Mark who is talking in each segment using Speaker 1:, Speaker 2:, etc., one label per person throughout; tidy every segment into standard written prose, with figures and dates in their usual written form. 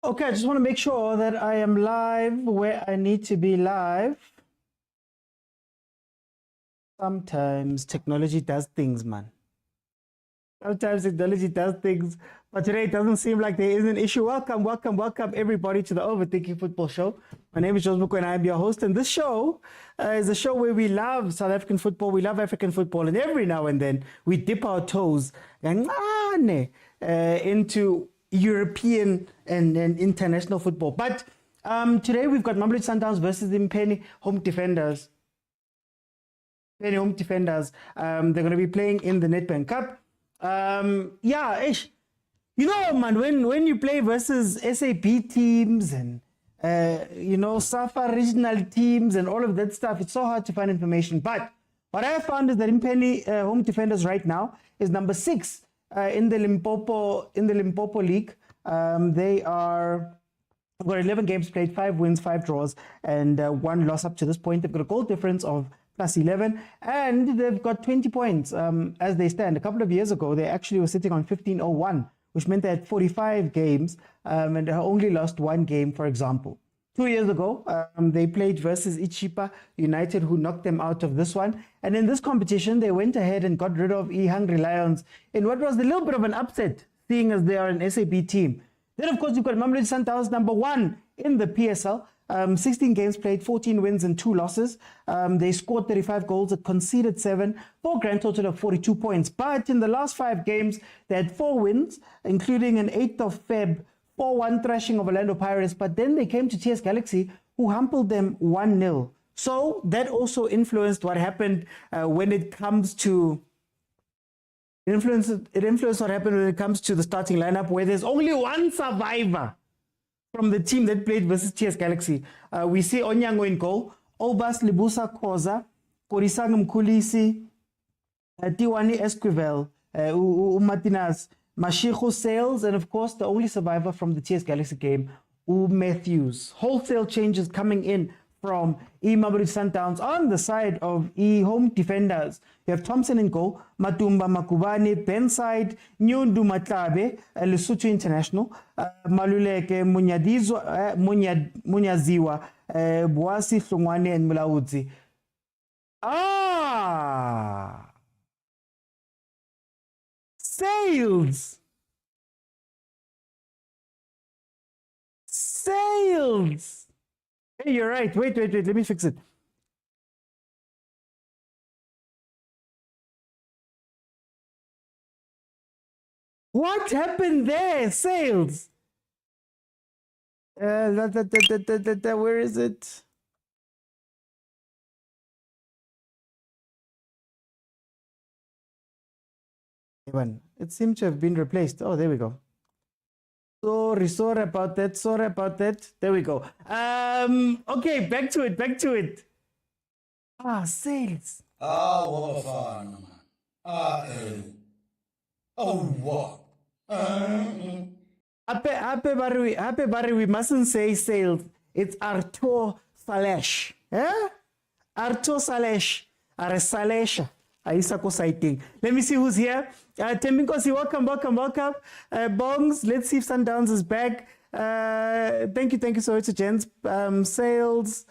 Speaker 1: Okay, I just want to make sure that I am live where I need to be live. Sometimes technology does things, man. Sometimes technology does things, but today it doesn't seem like there is an issue. Welcome everybody to the Overthinking Football Show. My name is Jordaan Milford and I'm your host. And this show is a show where we love South African football, we love African football, and every now and then we dip our toes into European and international football. But today we've got Mamelodi Sundowns versus the Mpheni home defenders. They're going to be playing in the Nedbank Cup. You know, man, when you play versus SAP teams and SAFA regional teams and all of that stuff, it's so hard to find information. But what I have found is that Mpheni home defenders right now is number 6 in the Limpopo League. They are got 11 games played, 5 wins, 5 draws, and 1 loss up to this point. They've got a goal difference of plus 11, and they've got 20 points as they stand. A couple of years ago, they actually were sitting on 15-01, which meant they had 45 games and only lost 1 game, for example. 2 years ago, they played versus Ichipa United, who knocked them out of this one. And in this competition, they went ahead and got rid of Hungry Lions in what was a little bit of an upset, seeing as they are an SAB team. Then, of course, you've got Mamelodi Sundowns, number 1 in the PSL. 16 games played, 14 wins and 2 losses. They scored 35 goals, conceded 7, for a grand total of 42 points. But in the last 5 games, they had 4 wins, including an 8th of Feb 4-1 thrashing of Orlando Pirates. But then they came to TS Galaxy, who humbled them 1-0. So that also influenced what happened when it comes to... It influenced what happened when it comes to the starting lineup, where there's only 1 survivor from the team that played versus TS Galaxy. We see Onyango in goal, Obas Libusa Khoza, Korisang Mkulisi, Tshwane Esquivel, Martinez, Mashiko Sales, and of course the only survivor from the TS Galaxy game, Matthews. Wholesale changes coming in from Mamelodi Sundowns on the side of home defenders. You have Thompson in goal, Matumba Makubane, Benside, Nyundu Matlabe, Lesotho International, Maluleke Munyaziwa, Boasi Hlongwane, and Mulaudzi. Sales! Hey, you're right. Wait. Let me fix it. What happened there? Sales. Where is it? It seemed to have been replaced. Oh, there we go. Sorry about that. There we go. Okay, back to it. Sales.
Speaker 2: Bafana, what?
Speaker 1: Happy Barry, we mustn't say sales. It's Arto Salesh. Arto Salesh. Aresalesha. Aisako sighting. Let me see who's here. Tembinkosi, welcome. Bongs, let's see if Sundowns is back. Thank you so much, gents. Sales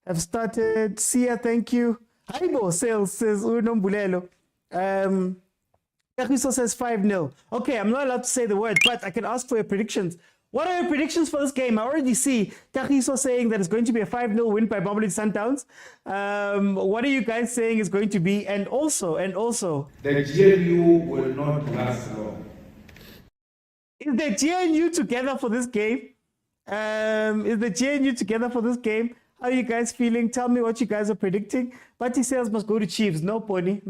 Speaker 1: have started. Sia, thank you. Haibo, sales says Unombulelo. Kakiso says 5-0. Okay, I'm not allowed to say the word, but I can ask for your predictions. What are your predictions for this game? I already see Kakiso saying that it's going to be a 5-0 win by Mamelodi Sundowns. What are you guys saying is going to be? And also,
Speaker 2: the GNU will not last long.
Speaker 1: Is the GNU together for this game? How are you guys feeling? Tell me what you guys are predicting. Pati Sales must go to Chiefs. No, Pony.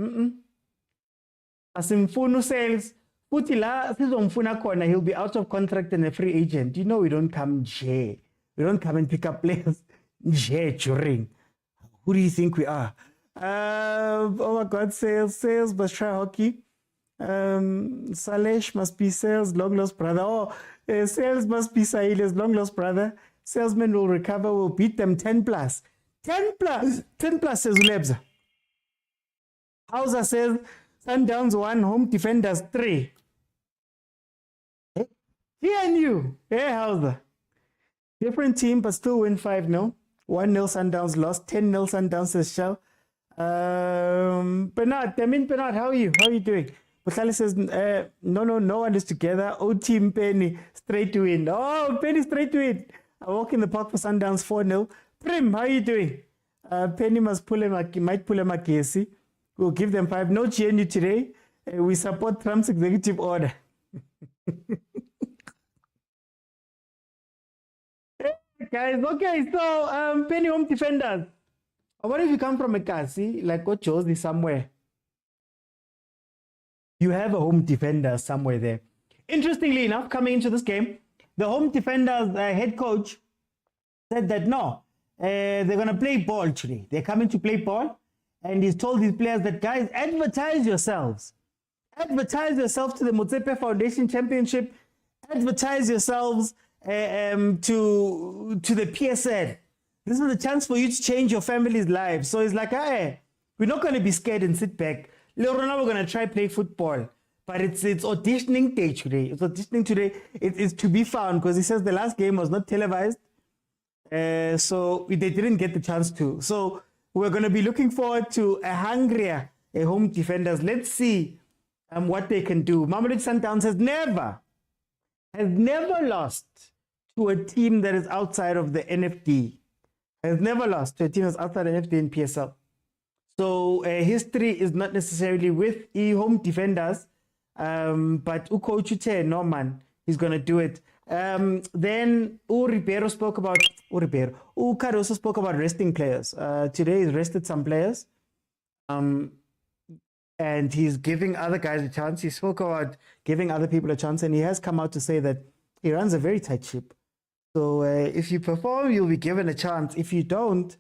Speaker 1: Asimfunu Sales. Putila, sizomfuna khona, he'll be out of contract and a free agent. You know we don't come nje. We don't come and pick up players nje during. Who do you think we are? Oh my God, Sales must try hockey. Salesh must be Sales' long lost brother. Sales must be Sahile's long lost brother. Salesman will recover, will beat them 10 plus. 10 plus says Ulebza. Hauser says Sundowns 1, home defenders 3. GNU. Hey, Hauser. Different team, but still win 5-0. 1-0 Sundowns lost. 10-0 Sundowns says Shell. Bernard, how are you? How are you doing? Bukhali says, no one is together. Oh, team Mpheni, straight to win. Oh, Mpheni, straight to win. I walk in the park for Sundowns 4-0. Prim, how are you doing? Mpheni might pull him a KC. We'll give them 5. No GNU today. We support Trump's executive order. Guys, okay, so Penny home defenders. What if you come from a Kasi, like what Josie somewhere? You have a home defender somewhere there. Interestingly enough, coming into this game, the home defenders head coach said that no, they're going to play ball today. They're coming to play ball. And he's told his players that, guys, advertise yourselves. Advertise yourself to the Motsepe Foundation Championship. Advertise yourselves to the PSN. This is the chance for you to change your family's lives. So it's like, hey, we're not going to be scared and sit back. We're going to try play football. But it's auditioning day today. It's auditioning today. It's to be found because he says the last game was not televised. So they didn't get the chance to. So we're going to be looking forward to a hungrier home defenders. Let's see what they can do. Mamelodi Sundowns has never lost to a team that is outside of the NFD. Has never lost to a team that's outside the NFD in PSL. So history is not necessarily with home defenders, but Coach Ute Norman, he's going to do it. Then Cardoso spoke about resting players. Today he's rested some players. And he's giving other guys a chance. He spoke about giving other people a chance, and he has come out to say that he runs a very tight ship. So if you perform, you'll be given a chance. If you don't,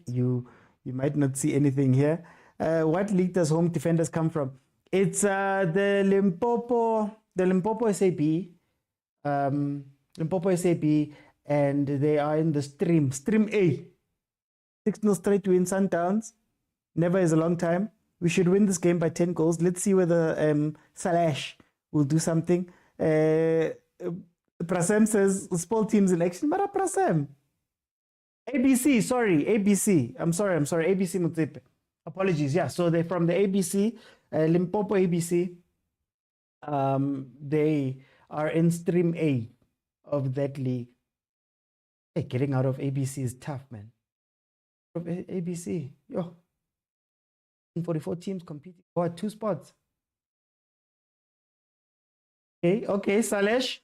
Speaker 1: you might not see anything here. What league does home defenders come from? It's the Limpopo SAB. Limpopo SAB, and they are in the Stream A. 6-0 straight to win Sundowns. Never is a long time. We should win this game by 10 goals. Let's see whether Salash will do something. Prasem says, small teams in action. But Prasem. ABC, sorry. ABC. I'm sorry. ABC Motsepe. Apologies. Yeah, so they're from the ABC, Limpopo ABC. They are in Stream A of that league. Hey, getting out of ABC is tough, man. Of ABC. Yo. 44 teams competing for 2 spots. Okay, Salesh.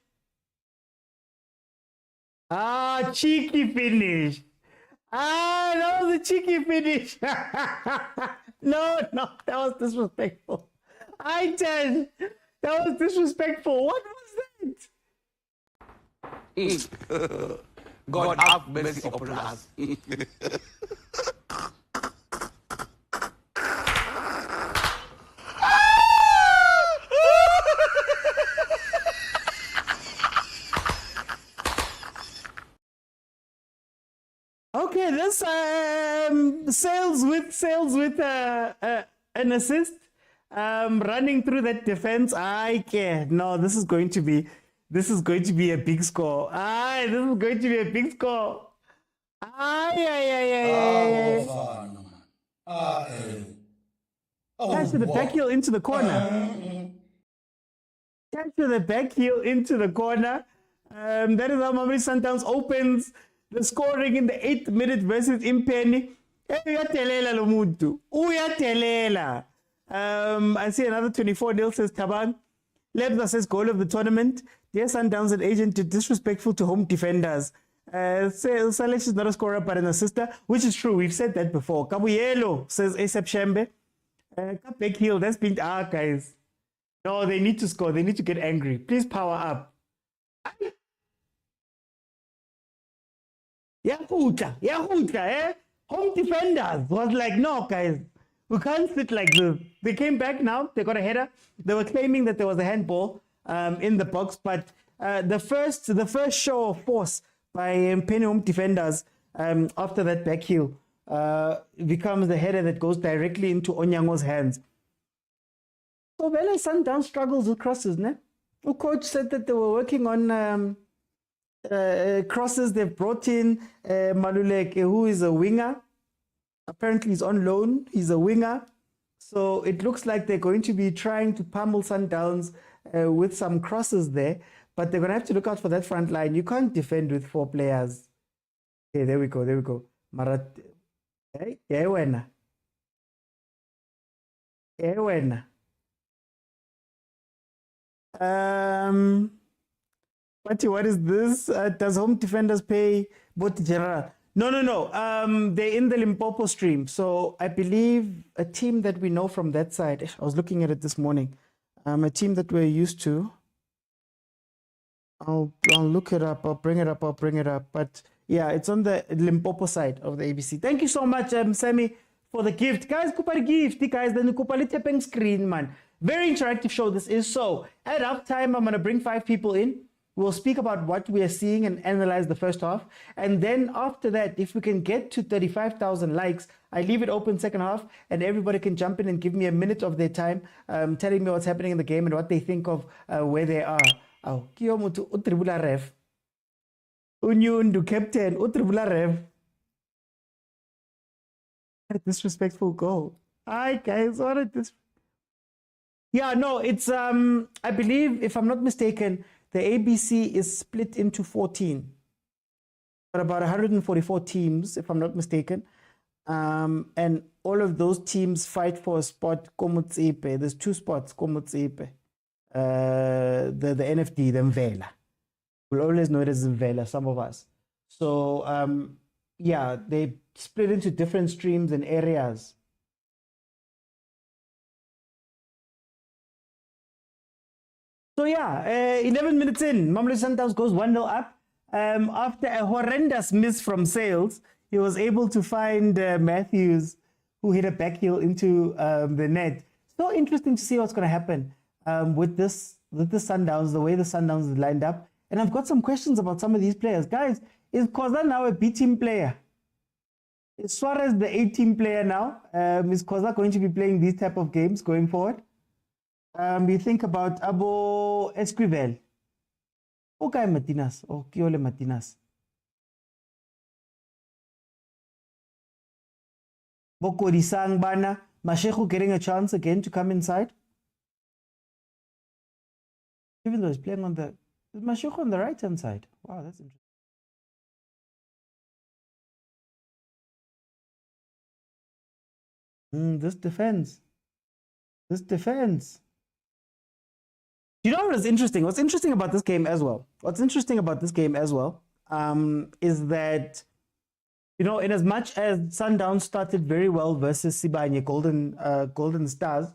Speaker 1: Cheeky finish. That was a cheeky finish. No, that was disrespectful. That was disrespectful. What was
Speaker 3: that? God have mercy upon us.
Speaker 1: Okay, this sails with an assist. Running through that defense. No, this is going to be a big score. This is going to be a big score. Catch with the back heel into the corner. Catch with the back heel into the corner. That is how Mamelodi Sundowns opens the scoring in the 8th minute versus Mpheni. Uyatelela lo muntu. Uyatelela. I see another 24-0 says Tabang. Lebza says goal of the tournament. Dear Sundowns, an agent disrespectful to home defenders. Salesh is not a scorer but an assister, which is true. We've said that before. Kabuyelo says ASAP Shembe. Back heel, that's been guys. No, they need to score. They need to get angry. Please power up. Yahuta, Home defenders was like, no, guys, we can't sit like this. They came back now. They got a header. They were claiming that there was a handball in the box, but the first show of force by Mpheni home defenders after that back heel becomes the header that goes directly into Onyango's hands. So Vele Sundowns struggles with crosses, ne? The coach said that they were working on crosses. They've brought in Maluleke, who is a winger. Apparently, he's on loan. He's a winger. So it looks like they're going to be trying to pummel Sundowns with some crosses there. But they're going to have to look out for that front line. You can't defend with 4 players. Okay, there we go. There we go. Marat. Hey, yeah, wena. Yeah, wena. What is this? Does home defenders pay both general? No. They're in the Limpopo stream. So I believe a team that we know from that side. I was looking at it this morning. A team that we're used to. I'll look it up. I'll bring it up. But yeah, it's on the Limpopo side of the ABC. Thank you so much, Sammy, for the gift. Guys, kupa gift, guys. Then kupa tapping screen, man. Very interactive show this is. So at halftime, I'm gonna bring 5 people in. We'll speak about what we are seeing and analyze the first half. And then after that, if we can get to 35,000 likes, I leave it open second half and everybody can jump in and give me a minute of their time telling me what's happening in the game and what they think of where they are. Oh, Kiyomutu utribula ref. Unyundu captain utribula ref. What a disrespectful goal. Hi guys, what a Yeah, no, it's I believe, if I'm not mistaken, the ABC is split into 14. But about 144 teams, if I'm not mistaken. And all of those teams fight for a spot, Komotsepe. There's 2 spots, Komotsepe. The NFD, the Mvela. We'll always know it as Mvela, some of us. So, yeah, they split into different streams and areas. So yeah, 11 minutes in, Mamelodi Sundowns goes 1-0 up. After a horrendous miss from Sales, he was able to find Matthews, who hit a back heel into the net. So interesting to see what's going to happen with the Sundowns, the way the Sundowns is lined up. And I've got some questions about some of these players. Guys, is Khoza now a B-team player? Is Suarez the A-team player now? Is Khoza going to be playing these type of games going forward? You think about Abo Esquivel. Okay, Martinez. Or Kiole Martinez. Bokodi Sang Bana. Masheku getting a chance again to come inside. Even though he's playing on the... Is Masheku on the right-hand side? Wow, that's interesting. This defense. You know what is interesting? What's interesting about this game as well? Is that, you know, in as much as Sundowns started very well versus Sibanye, Golden Stars,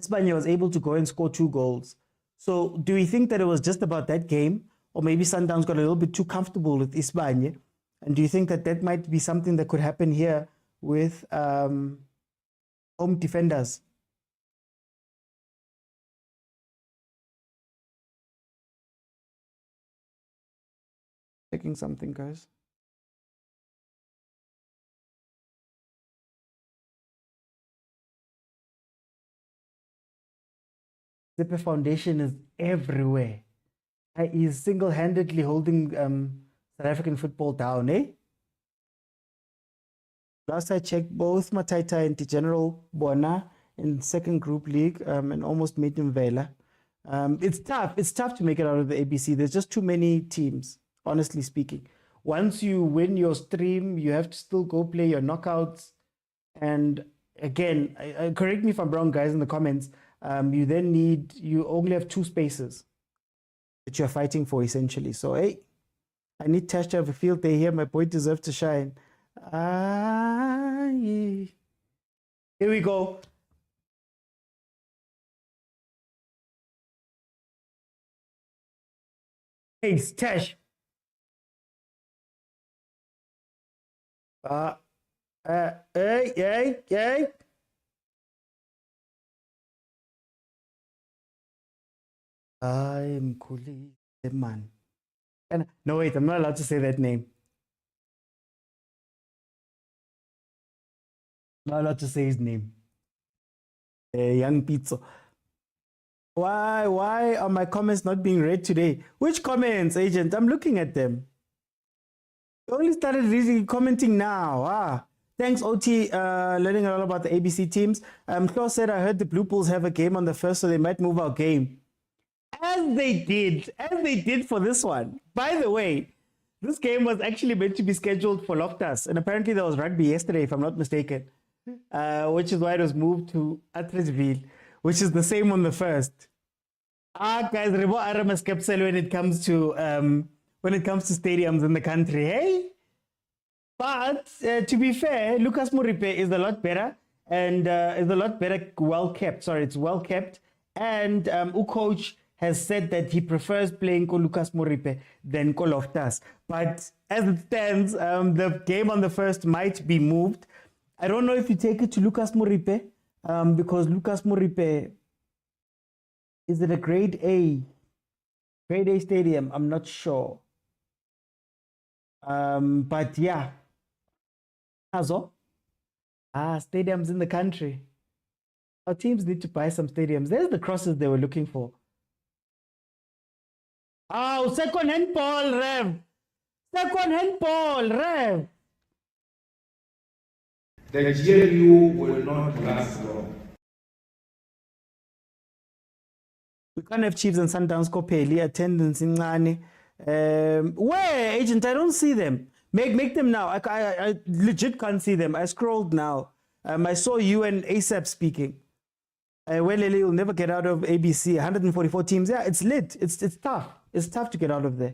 Speaker 1: Sibanye was able to go and score 2 goals. So do we think that it was just about that game? Or maybe Sundowns got a little bit too comfortable with Sibanye? And do you think that that might be something that could happen here with home defenders? Checking something, guys. Zippe Foundation is everywhere. He is single-handedly holding South African football down, eh? Last I checked, both Mataita and General Bona in second group league and almost made him Vela. It's tough. It's tough to make it out of the ABC. There's just too many teams, honestly speaking. Once you win your stream, you have to still go play your knockouts. And again, correct me if I'm wrong, guys, in the comments. You only have 2 spaces that you're fighting for, essentially. So, hey, I need Tash to have a field day here. My boy deserves to shine. Yeah. Here we go. Hey, Tash. Hey. I'm Kuli, man. No, wait, I'm not allowed to say that name. I'm not allowed to say his name. Young Pitso. Why are my comments not being read today? Which comments, agent? I'm looking at them. You only started really commenting now. Thanks, OT, learning a lot about the ABC teams. Klaus said, I heard the Blue Bulls have a game on the first, so they might move our game. As they did for this one. By the way, this game was actually meant to be scheduled for Loftus, and apparently there was rugby yesterday, if I'm not mistaken, which is why it was moved to Atteridgeville, which is the same on the first. Guys, Rebo Aramas Capsule when it comes to stadiums in the country, hey? But to be fair, Lucas Moripe is a lot better and is a lot better well kept. Sorry, it's well kept. And coach has said that he prefers playing ko Lucas Moripe than ko Loftus. But as it stands, the game on the first might be moved. I don't know if you take it to Lucas Moripe because Lucas Moripe is it a grade A stadium? I'm not sure. But yeah. Stadiums in the country. Our teams need to buy some stadiums. There's the crosses they were looking for. Second hand ball, Rev. Second hand ball, Rev.
Speaker 2: The GLU will not last long.
Speaker 1: We can't have Chiefs and Sundowns Kopeli attendance in Ngani. Where, agent? I don't see them. Make them now. I legit can't see them. I scrolled now. I saw you and ASAP speaking. Well, you'll never get out of ABC. 144 teams. Yeah, it's lit. It's tough. It's tough to get out of there.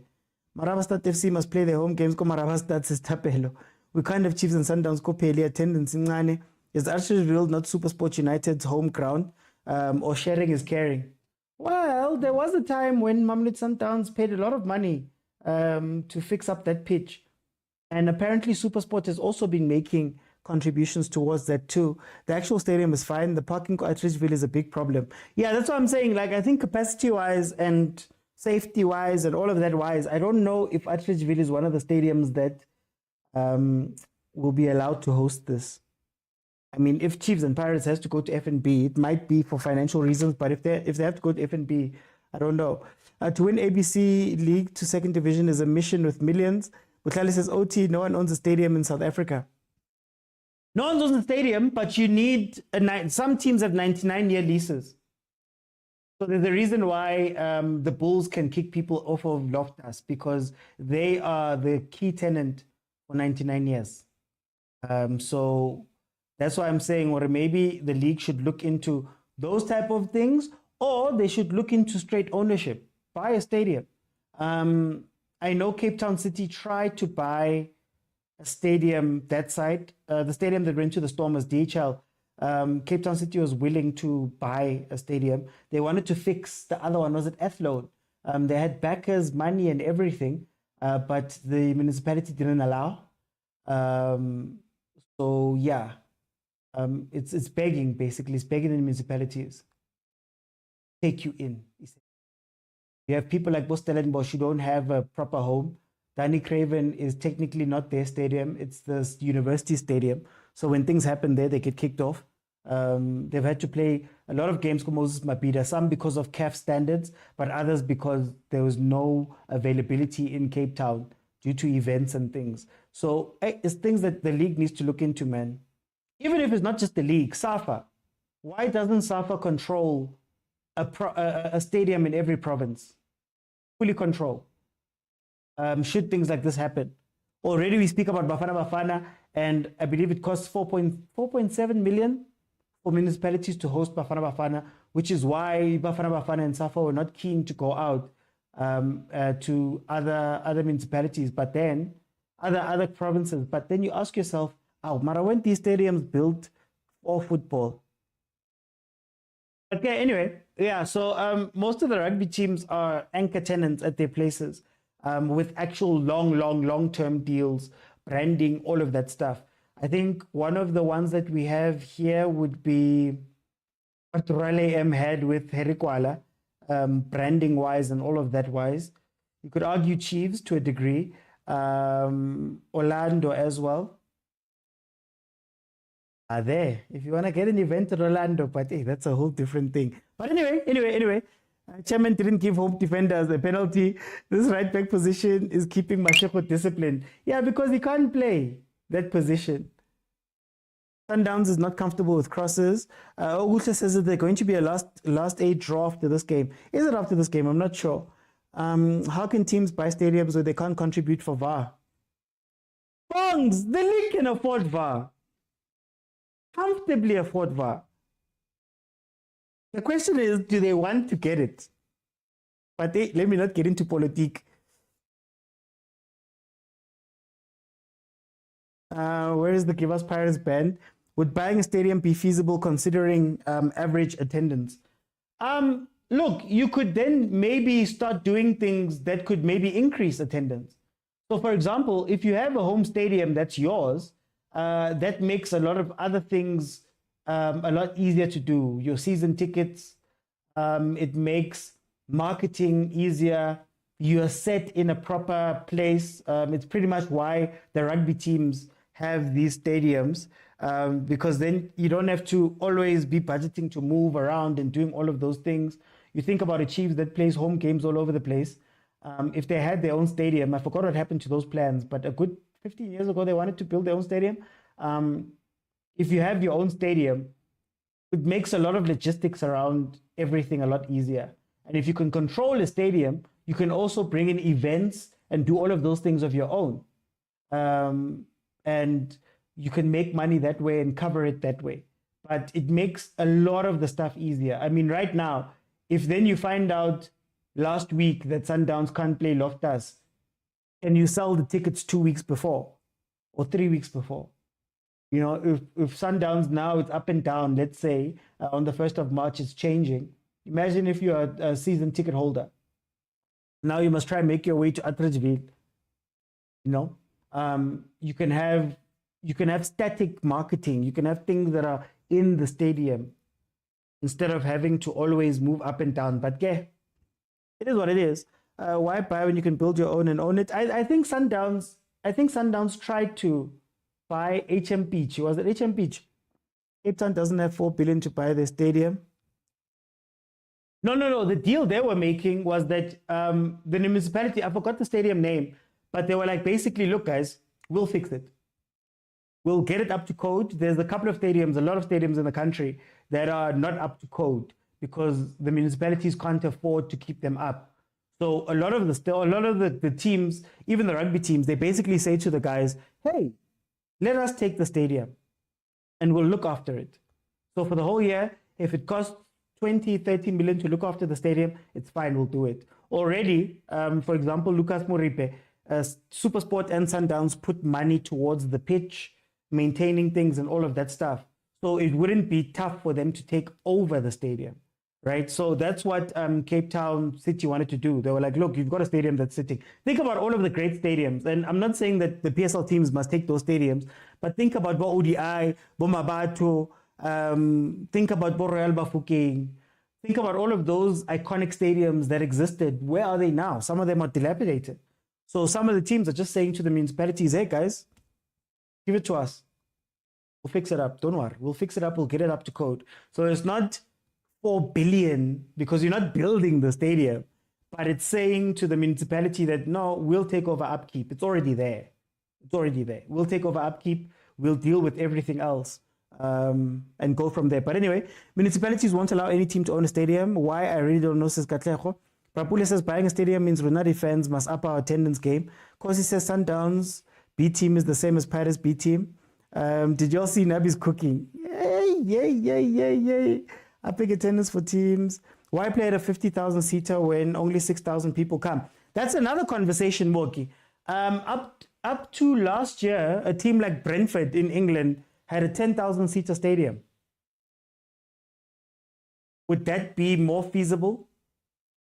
Speaker 1: Marawa FC must play their home games. Marawa is Tapelo. We can't have Chiefs and Sundowns Kopeli attendance in Ngane. Is Archerville not Supersport United's home ground? Or sharing is caring? Well, there was a time when Mamelodi Sundowns paid a lot of money to fix up that pitch. And apparently Supersport has also been making contributions towards that too. The actual stadium is fine. The parking at Ridgeville is a big problem. Yeah, that's what I'm saying. Like, I think capacity-wise and safety-wise and all of that wise, I don't know if Atteridgeville is one of the stadiums that will be allowed to host this. I mean, if Chiefs and Pirates has to go to FNB, it might be for financial reasons, but if they have to go to FNB, I don't know. To win ABC League to second division is a mission with millions. Butlali says, OT, no one owns a stadium in South Africa. No one owns a stadium, but you need some teams have 99-year leases. So there's a reason why the Bulls can kick people off of Loftus, because they are the key tenant for 99 years. So that's why I'm saying, or maybe the league should look into those type of things, or they should look into straight ownership, buy a stadium. I know Cape Town City tried to buy a stadium that side. The stadium that went to the Storm was DHL. Cape Town City was willing to buy a stadium. They wanted to fix the other one. Was it Athlone? They had backers, money and everything, but the municipality didn't allow. So yeah, it's begging, basically. It's begging the municipalities. Take you in. You have people like Stellenbosch who don't have a proper home. Danny Craven is technically not their stadium. It's the university stadium. So when things happen there, they get kicked off. They've had to play a lot of games for Moses Mabhida, some because of CAF standards, but others because there was no availability in Cape Town due to events and things. So it's things that the league needs to look into, man. Even if it's not just the league, SAFA. Why doesn't SAFA control a stadium in every province? Fully control. Should things like this happen. Already we speak about Bafana, and I believe it costs 4.7 million for municipalities to host Bafana, which is why Bafana and SAFA were not keen to go out to other municipalities, but then other provinces. But then you ask yourself, Mara, weren't these stadiums built for football? Okay, anyway, yeah, so most of the rugby teams are anchor tenants at their places with actual long-term deals, branding, all of that stuff. I think one of the ones that we have here would be what Raleigh M had with Herikwala, branding-wise and all of that wise. You could argue Chiefs to a degree, Orlando as well. are there. If you want to get an event at Orlando, but hey, that's a whole different thing. But anyway, Chairman didn't give home defenders a penalty. This right back position is keeping Mashego disciplined. Yeah, because he can't play that position. Sundowns is not comfortable with crosses. Ogusha says that they're going to be a last eight draw after this game. Is it after this game? I'm not sure. How can teams buy stadiums where they can't contribute for VAR? Bongs, the league can afford VAR. Comfortably afford VAR. The question is, do they want to get it? But let me not get into politics. Where is the Give Us Pirates band? Would buying a stadium be feasible considering average attendance? Look, you could then maybe start doing things that could maybe increase attendance. So, for example, if you have a home stadium that's yours, that makes a lot of other things a lot easier to do. Your season tickets, it makes marketing easier. You're set in a proper place. It's pretty much why the rugby teams have these stadiums, because then you don't have to always be budgeting to move around and doing all of those things. You think about a Chiefs that plays home games all over the place. If they had their own stadium, I forgot what happened to those plans, but a good 15 years ago, they wanted to build their own stadium. If you have your own stadium, it makes a lot of logistics around everything a lot easier. And if you can control a stadium, you can also bring in events and do all of those things of your own. And you can make money that way and cover it that way. But it makes a lot of the stuff easier. I mean, right now, if then you find out last week that Sundowns can't play Loftus, and you sell the tickets 2 weeks before or 3 weeks before. You know, if Sundowns now it's up and down, let's say on the 1st of March it's changing. Imagine if you're a season ticket holder. Now you must try and make your way to Atteridgeville. You know, you can have static marketing. You can have things that are in the stadium instead of having to always move up and down. But yeah, it is what it is. Why buy when you can build your own and own it? I think Sundowns tried to buy HM Beach. Was it HM Beach? Cape Town doesn't have 4 billion to buy their stadium. No. The deal they were making was that the municipality, I forgot the stadium name, but they were like, basically, look, guys, we'll fix it. We'll get it up to code. There's a couple of stadiums, a lot of stadiums in the country that are not up to code because the municipalities can't afford to keep them up. So a lot of the teams, even the rugby teams, they basically say to the guys, hey, let us take the stadium and we'll look after it. So for the whole year, if it costs 20, 30 million to look after the stadium, it's fine, we'll do it. Already, for example, Lucas Moripe, Supersport and Sundowns put money towards the pitch, maintaining things and all of that stuff. So it wouldn't be tough for them to take over the stadium, right? So that's what Cape Town City wanted to do. They were like, look, you've got a stadium that's sitting. Think about all of the great stadiums. And I'm not saying that the PSL teams must take those stadiums, but think about Bo ODI, Bo Mabato, think about Bo Royal Bafokeng. Think about all of those iconic stadiums that existed. Where are they now? Some of them are dilapidated. So some of the teams are just saying to the municipalities, hey guys, give it to us. We'll fix it up. Don't worry. We'll fix it up. We'll get it up to code. So it's not 4 billion because you're not building the stadium, but it's saying to the municipality that no, we'll take over upkeep. It's already there. It's already there. We'll take over upkeep. We'll deal with everything else and go from there. But anyway, municipalities won't allow any team to own a stadium. Why? I really don't know, says Katlego. Prapule says buying a stadium means Runari fans must up our attendance game. Kosi says Sundowns B team is the same as Pirates B team. Did y'all see Nabi's cooking? Yay. Upping attendance for teams. Why play at a 50,000 seater when only 6,000 people come? That's another conversation, Moki. Up to last year, a team like Brentford in England had a 10,000 seater stadium. Would that be more feasible?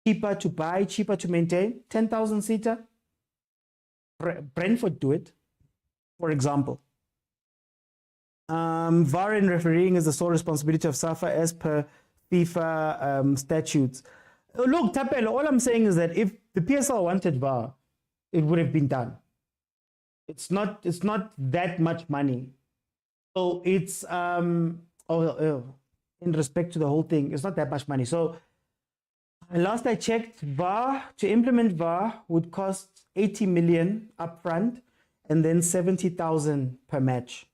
Speaker 1: Cheaper to buy, cheaper to maintain? 10,000 seater? Brentford do it, for example. VAR and refereeing is the sole responsibility of SAFA as per FIFA statutes. Look, Tapelo, all I'm saying is that if the PSL wanted VAR, it would have been done. It's not that much money. So it's in respect to the whole thing, it's not that much money. So last I checked, VAR, to implement VAR would cost 80 million upfront and then 70,000 per match.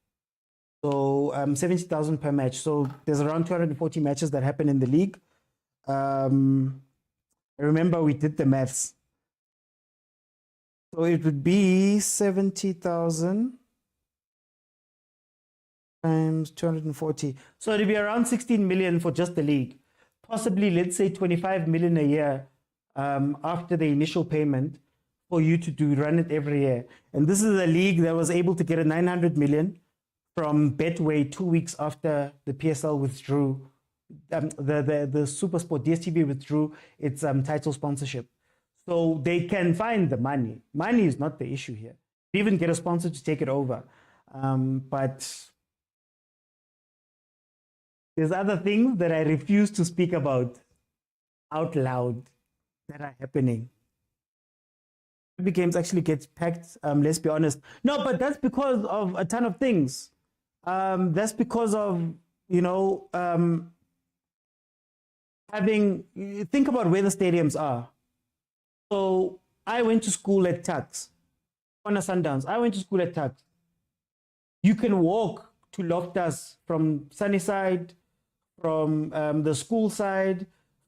Speaker 1: So 70,000 per match. So there's around 240 matches that happen in the league. I remember we did the maths. So it would be 70,000 times 240. So it'd be around 16 million for just the league. Possibly, let's say 25 million a year after the initial payment for you to run it every year. And this is a league that was able to get a 900 million from Betway 2 weeks after the PSL withdrew, the Supersport DStv withdrew its title sponsorship. So they can find the money. Money is not the issue here. They even get a sponsor to take it over. But there's other things that I refuse to speak about out loud that are happening. Rugby games actually get packed, let's be honest. No, but that's because of a ton of things. That's because of, think about where the stadiums are. So I went to school at Tux, on a Sundowns. I went to school at Tux. You can walk to Loftus from Sunnyside, from the school side,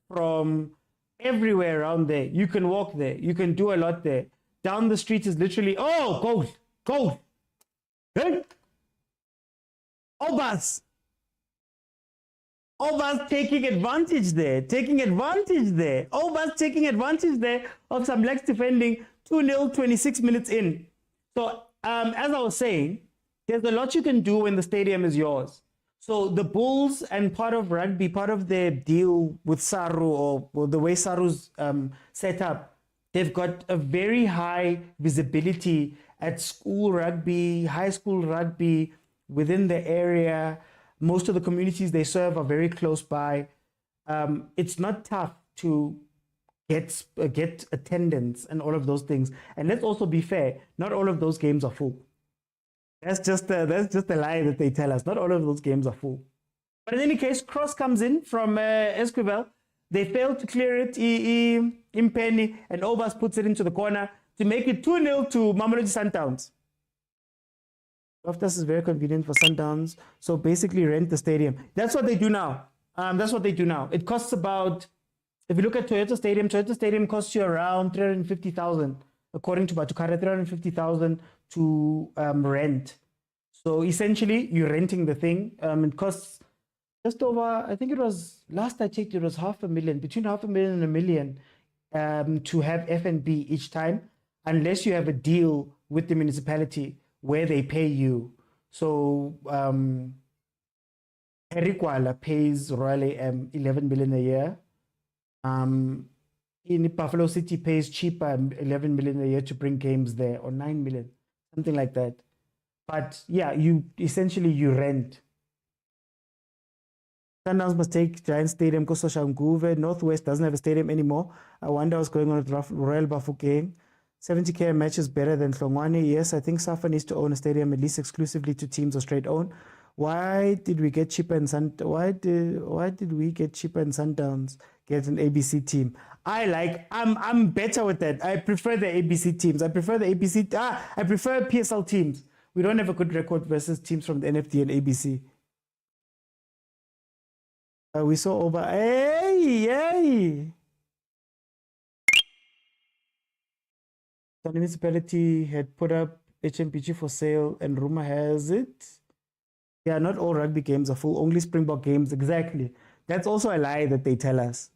Speaker 1: from everywhere around there. You can walk there. You can do a lot there. Down the street is literally, goal. Hey? Obas taking advantage there. Obas taking advantage there of some Blacks defending 2-0, 26 minutes in. So, as I was saying, there's a lot you can do when the stadium is yours. So the Bulls and part of rugby, part of their deal with Saru or the way Saru's set up, they've got a very high visibility at school rugby, high school rugby within the area. Most of the communities they serve are very close by. It's not tough to get attendance and all of those things. And let's also be fair, not all of those games are full. That's just a lie that they tell us. Not all of those games are full. But in any case, cross comes in from Esquivel. They fail to clear it. Mpheni and Obas puts it into the corner to make it 2-0 to Mamelodi Sundowns. Loftus is very convenient for Sundowns. So basically rent the stadium. That's what they do now. It costs about, if you look at Toyota Stadium costs you around 350,000. According to Batukara, 350,000 to rent. So essentially, you're renting the thing. It costs just over, I think it was, last I checked, it was $500,000, between $500,000 and $1 million to have F&B each time, unless you have a deal with the municipality where they pay you. So Erikwala pays Royal AM 11 million a year. In Buffalo City pays cheaper 11 million a year to bring games there, or 9 million, something like that. But yeah, you rent. Sundowns must take Giant Stadium, Kososhanguve. Northwest doesn't have a stadium anymore. I wonder what's going on with Royal Bafokeng. 70k a match is better than Hlongwane. Yes, I think Safa needs to own a stadium at least exclusively to teams or straight own. Why did we get cheaper in Sundowns get an ABC team? I'm better with that. I prefer the ABC teams. I prefer PSL teams. We don't have a good record versus teams from the NFD and ABC. We saw over. Hey! The municipality had put up HMPG for sale, and rumor has it. Yeah, not all rugby games are full. Only Springbok games. Exactly. That's also a lie that they tell us.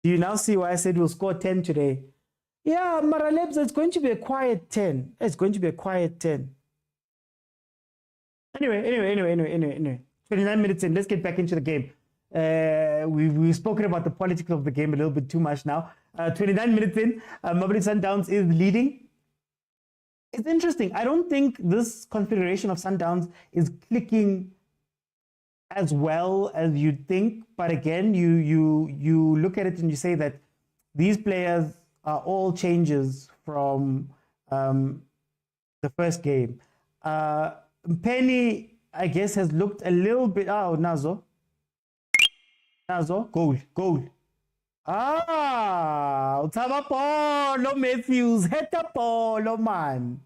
Speaker 1: Do you now see why I said we'll score 10 today? Yeah, Maralebs, it's going to be a quiet 10. It's going to be a quiet 10. Anyway. 29 minutes in. Let's get back into the game. We've spoken about the politics of the game a little bit too much now. 29 minutes in, Mamelodi Sundowns is leading. It's interesting. I don't think this configuration of Sundowns is clicking as well as you'd think. But again, you look at it and you say that these players are all changes from the first game. Mpheni, I guess, has looked a little bit. Oh, Nazo, goal. Ah, Utaba Polo Matthews, Heta Polo, man.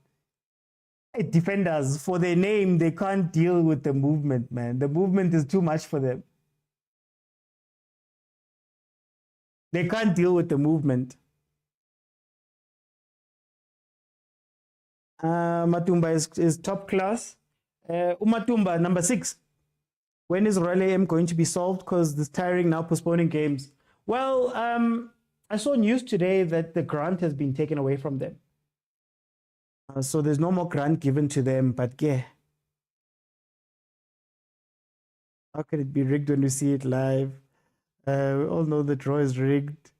Speaker 1: Defenders, for their name, they can't deal with the movement, man. The movement is too much for them. They can't deal with the movement. Matumba is top class. Umatumba, number 6. When is Royal AM going to be solved? Because this tiring now postponing games. Well, I saw news today that the grant has been taken away from them. So there's no more grant given to them, but yeah. How can it be rigged when we see it live? We all know the draw is rigged.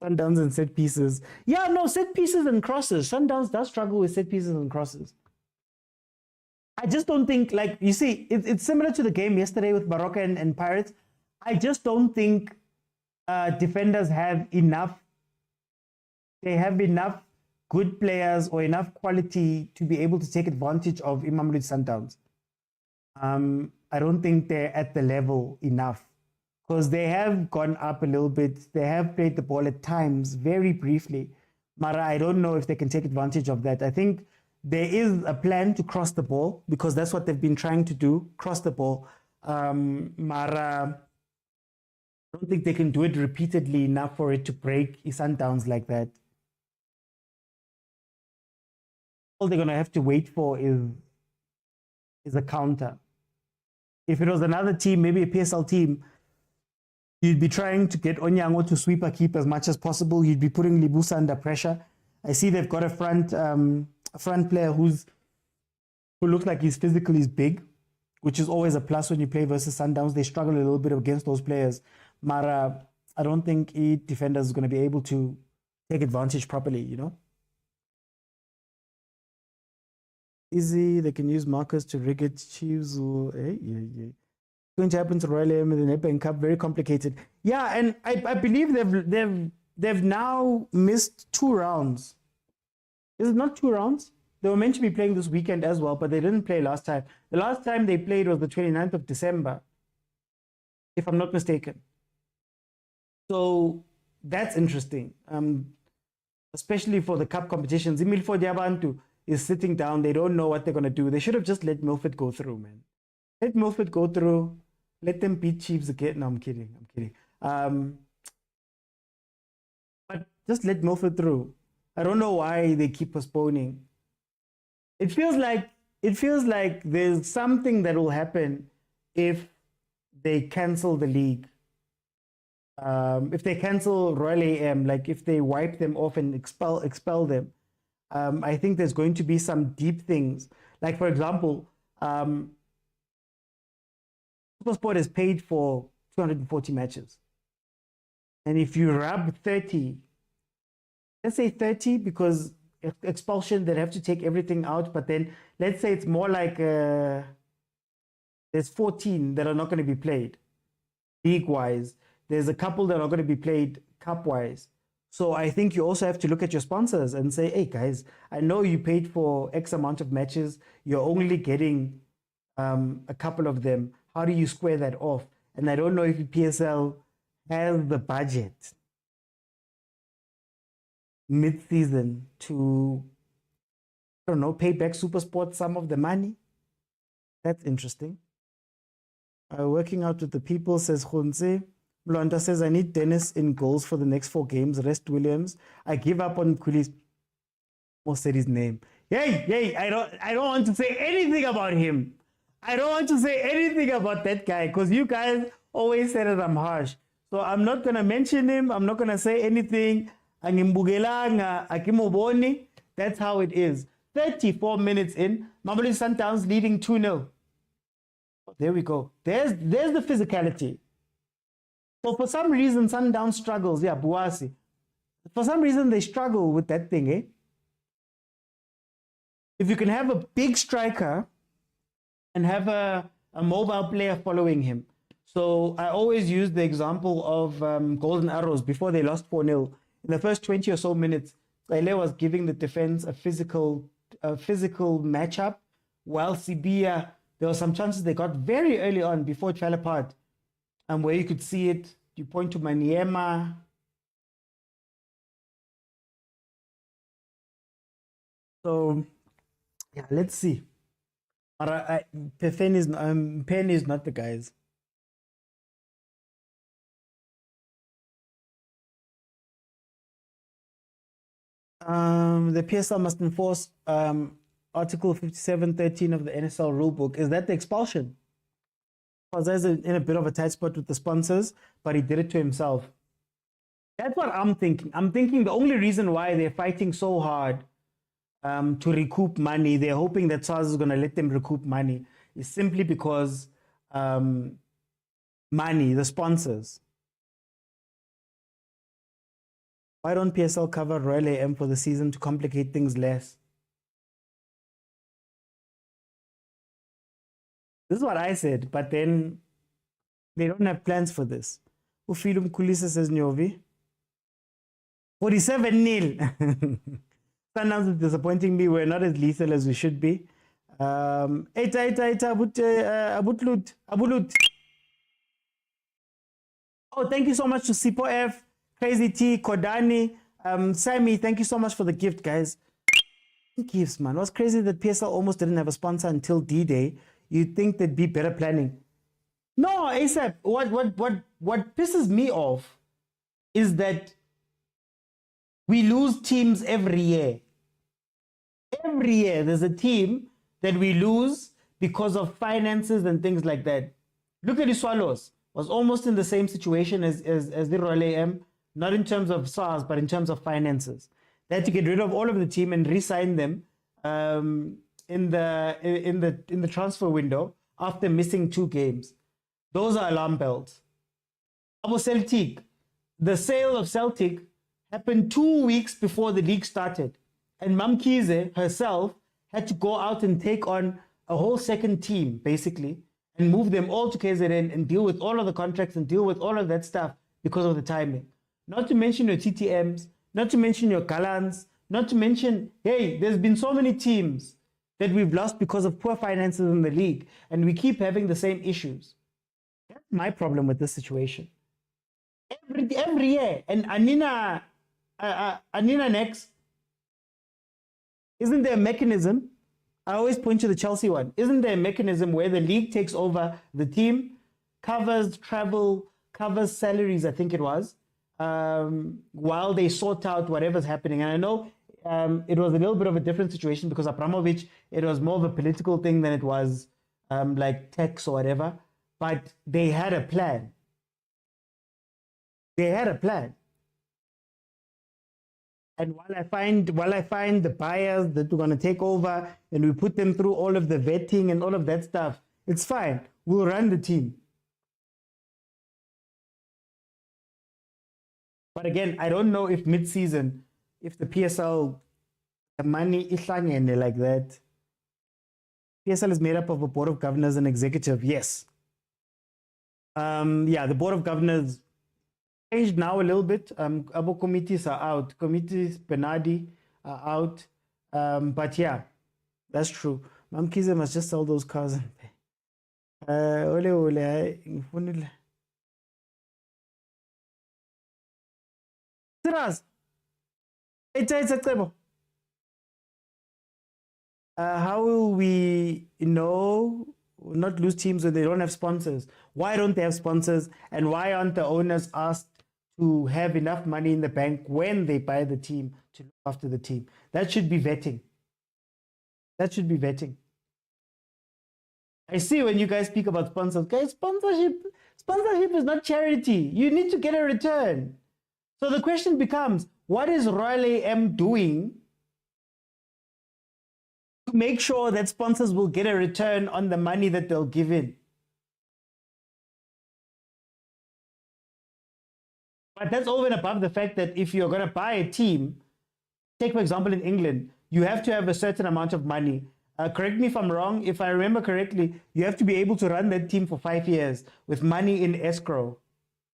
Speaker 1: Sundowns and set pieces. Yeah, no, set pieces and crosses. Sundowns does struggle with set pieces and crosses. I just don't think, like, you see, it's similar to the game yesterday with Baroka and Pirates. I just don't think defenders have enough. They have enough good players or enough quality to be able to take advantage of Mamelodi Sundowns. I don't think they're at the level enough because they have gone up a little bit. They have played the ball at times very briefly. Mara, I don't know if they can take advantage of that. I think there is a plan to cross the ball because that's what they've been trying to do, cross the ball. Mara, I don't think they can do it repeatedly enough for it to break Sundowns like that. All they're going to have to wait for is a counter. If it was another team, maybe a PSL team, you'd be trying to get Onyango to sweep a keep as much as possible. You'd be putting Libusa under pressure. I see they've got a front player who looks like he's physically big, which is always a plus when you play versus Sundowns. They struggle a little bit against those players. Mara, I don't think defenders is going to be able to take advantage properly, you know? Easy, they can use markers to rig it. Chiefs or going to happen to Royal AM in the Nedbank Cup, very complicated. Yeah, and I believe they've now missed 2 rounds. Is it not 2 rounds? They were meant to be playing this weekend as well, but they didn't play last time. The last time they played was the 29th of December, if I'm not mistaken. So that's interesting, especially for the cup competitions. Milford Yabantu is sitting down. They don't know what they're going to do. They should have just let Milford go through, man. Let Milford go through. Let them beat Chiefs again. No, I'm kidding. But just let Milford through. I don't know why they keep postponing. It feels like there's something that will happen if they cancel the league. If they cancel Royal AM, like if they wipe them off and expel them, I think there's going to be some deep things. Like, for example, Supersport is paid for 240 matches. And if you rub 30, let's say 30, because expulsion, they'd have to take everything out. But then let's say it's more like there's 14 that are not going to be played league-wise. There's a couple that are going to be played cup-wise. So I think you also have to look at your sponsors and say, hey, guys, I know you paid for X amount of matches. You're only getting a couple of them. How do you square that off? And I don't know if PSL has the budget mid-season to, I don't know, pay back Supersport some of the money. That's interesting. Working out with the people, says Khonse. Blonda says, I need Dennis in goals for the next 4 games. Rest Williams. I give up on Kulis. Almost said his name. Yay, I don't want to say anything about him. I don't want to say anything about that guy because you guys always say that I'm harsh. So I'm not going to mention him. I'm not going to say anything. That's how it is. 34 minutes in, Mamelodi Sundowns leading 2-0. There we go. There's the physicality. So for some reason, Sundowns struggles. Yeah, Buasi. For some reason, they struggle with that thing, eh? If you can have a big striker and have a mobile player following him. So I always use the example of Golden Arrows before they lost 4-0. In the first 20 or so minutes, Ele was giving the defense a physical matchup while Sibia, there were some chances they got very early on before it fell apart. And where you could see it, you point to Maniema. So, yeah, let's see. Mpheni is not the guys. The PSL must enforce Article 57.13 of the NSL rulebook. Is that the expulsion? Khoza is in a bit of a tight spot with the sponsors, but he did it to himself. That's what I'm thinking. I'm thinking the only reason why they're fighting so hard to recoup money, they're hoping that SARS is going to let them recoup money, is simply because money, the sponsors. Why don't PSL cover Royal AM for the season to complicate things less? This is what I said, but then they don't have plans for this. Ufilum Kulisa says Nyovi. 47-0. Sundowns is disappointing me. We're not as lethal as we should be. Abulut. Oh, thank you so much to Sipo F, Crazy T, Kodani, Sammy. Thank you so much for the gift, guys. Gifts, man. What's crazy that PSL almost didn't have a sponsor until D-Day. You'd think there'd be better planning. No, ASAP. What pisses me off is that we lose teams every year. Every year there's a team that we lose because of finances and things like that. Look at the Swallows. Was almost in the same situation as the Royal AM, not in terms of SARS, but in terms of finances. They had to get rid of all of the team and re-sign them in the transfer window after missing 2 games. Those are alarm bells. About Celtic, the sale of Celtic happened 2 weeks before the league started, and Mamkize herself had to go out and take on a whole second team, basically, and move them all to KZN and deal with all of the contracts and deal with all of that stuff because of the timing. Not to mention your TTMs, not to mention your Galans, not to mention, hey, there's been so many teams that we've lost because of poor finances in the league, and we keep having the same issues. That's my problem with this situation. Every year, and Anina next, isn't there a mechanism? I always point to the Chelsea one. Isn't there a mechanism where the league takes over the team, covers travel, covers salaries, I think it was, while they sort out whatever's happening? And I know it was a little bit of a different situation because Abramovich, it was more of a political thing than it was like tax or whatever. But they had a plan. They had a plan. And while I find the buyers that we're going to take over and we put them through all of the vetting and all of that stuff, it's fine. We'll run the team. But again, I don't know if mid-season, if the PSL, the money is khanye like that. PSL is made up of a board of governors and executive, yes. Yeah, the board of governors changed now a little bit. Abo committees are out. Committees, Benadi are out. But yeah, that's true. Mamkize must just sell those cars and pay. How will we not lose teams when they don't have sponsors? Why don't they have sponsors? And why aren't the owners asked to have enough money in the bank when they buy the team to look after the team? That should be vetting. That should be vetting. I see when you guys speak about sponsors, guys, sponsorship is not charity. You need to get a return. So the question becomes, what is Royal AM doing to make sure that sponsors will get a return on the money that they'll give in? But that's over and above the fact that if you're going to buy a team, take for example in England, you have to have a certain amount of money. Correct me if I'm wrong. If I remember correctly, you have to be able to run that team for 5 years with money in escrow.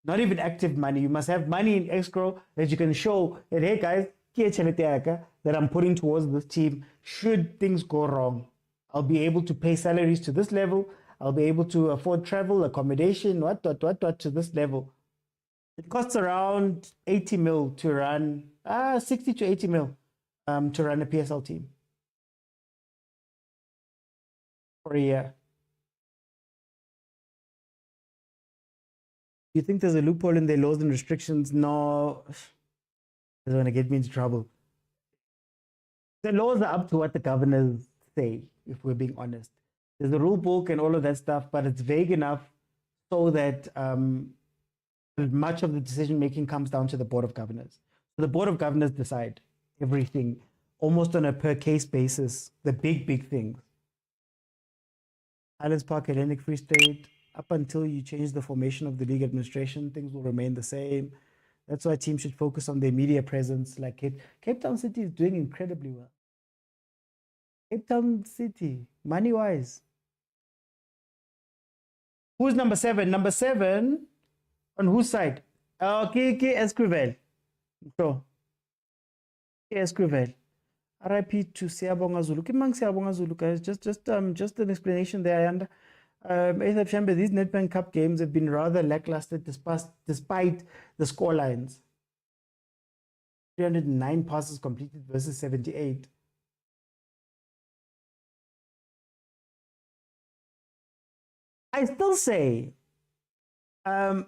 Speaker 1: Not even active money. You must have money in escrow that you can show that, hey guys, that I'm putting towards this team should things go wrong. I'll be able to pay salaries to this level. I'll be able to afford travel, accommodation, what to this level. It costs around 80 mil to run, 60 to 80 mil to run a PSL team for a year. You think there's a loophole in their laws and restrictions? No, it's going to get me into trouble. The laws are up to what the governors say, if we're being honest. There's a rule book and all of that stuff, but it's vague enough so that much of the decision making comes down to the Board of Governors. So the Board of Governors decide everything almost on a per case basis, the big things. Highlands Park, Hellenic Free State, up until you change the formation of the league administration, things will remain the same. That's why teams should focus on their media presence. Like Cape Town City is doing incredibly well. Cape Town City, money-wise. Who's number 7? Number 7, on whose side? Okay, Esquivel. So, Esquivel. RIP to Siyabonga Zulu. Kimang Siyabonga Zulu, guys. Just an explanation there. And ASAP Chamber, these Nedbank Cup games have been rather lackluster despite the score lines. 309 passes completed versus 78. I still say, I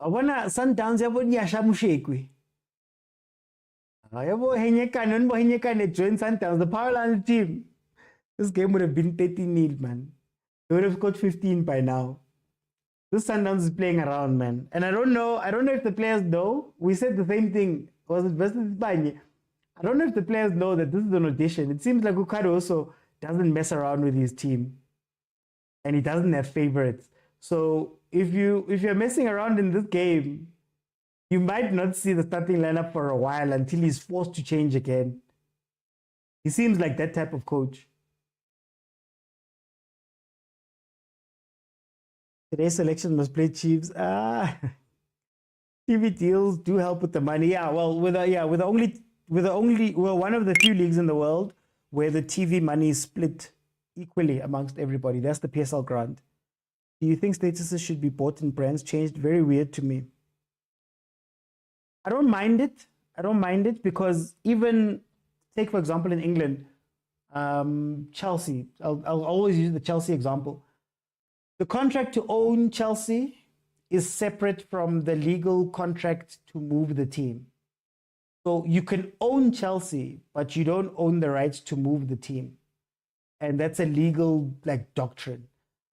Speaker 1: wanna Sundowns yabo nyasha mushekwe. Yabo Henyekane joined Sundowns, the Powerland team. This game would have been 13-0, man. They would have got 15 by now. This Sundowns is playing around, man. And I don't know if the players know. We said the same thing. Was it versus Banye? I don't know if the players know that this is an audition. It seems like Ukado also doesn't mess around with his team. And he doesn't have favorites. So if you're messing around in this game, you might not see the starting lineup for a while until he's forced to change again. He seems like that type of coach. Today's selection must play Chiefs. TV deals do help with the money. Yeah, well, we're one of the few leagues in the world where the TV money is split equally amongst everybody. That's the PSL grant. Do you think statuses should be bought and brands changed? Very weird to me. I don't mind it. Because even, take for example in England, Chelsea. I'll always use the Chelsea example. The contract to own Chelsea is separate from the legal contract to move the team. So you can own Chelsea, but you don't own the rights to move the team. And that's a legal doctrine.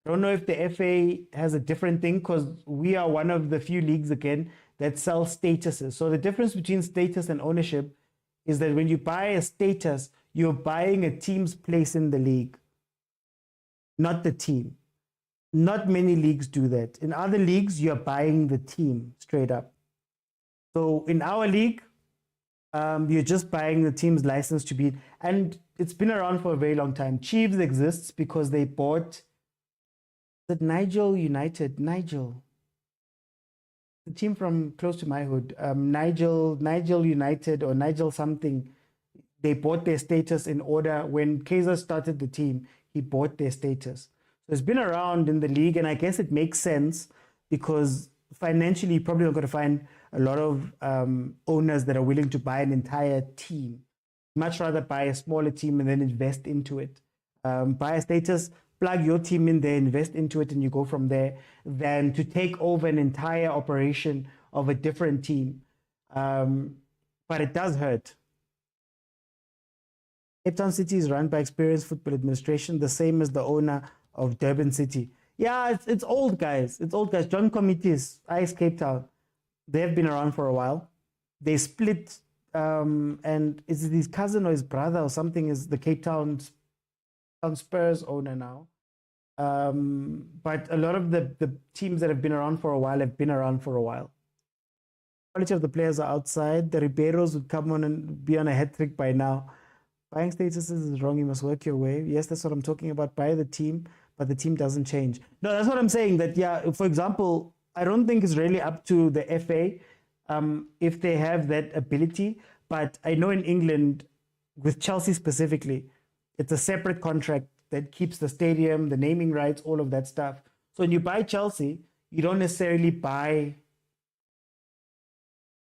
Speaker 1: I don't know if the FA has a different thing, because we are one of the few leagues again that sell statuses. So the difference between status and ownership is that when you buy a status, you're buying a team's place in the league, not the team. Not many leagues do that. In other leagues, you're buying the team straight up. So in our league, you're just buying the team's license to be, and it's been around for a very long time. Chiefs exists because they bought Nigel United. Nigel, the team from close to my hood. Nigel United or Nigel something. They bought their status in order. When Kaizer started the team, he bought their status. So it's been around in the league, and I guess it makes sense because financially, you're probably not going to find a lot of owners that are willing to buy an entire team. Much rather buy a smaller team and then invest into it. Buy a status, plug your team in there, invest into it, and you go from there, than to take over an entire operation of a different team. But it does hurt. Cape Town City is run by experienced football administration, the same as the owner of Durban City. Yeah, it's old, guys. It's old, guys. John Committees, ICE Cape Town, they've been around for a while. They split, and is it his cousin or his brother or something is the Cape Town Spurs owner now. But a lot of the teams that have been around for a while have been around for a while. Quality of the players are outside. The Ribeiros would come on and be on a hat trick by now. Buying statuses is wrong. You must work your way. Yes, that's what I'm talking about. Buy the team, but the team doesn't change. No, that's what I'm saying. That, yeah, for example, I don't think it's really up to the FA if they have that ability. But I know in England, with Chelsea specifically, it's a separate contract that keeps the stadium, the naming rights, all of that stuff. So when you buy Chelsea, you don't necessarily buy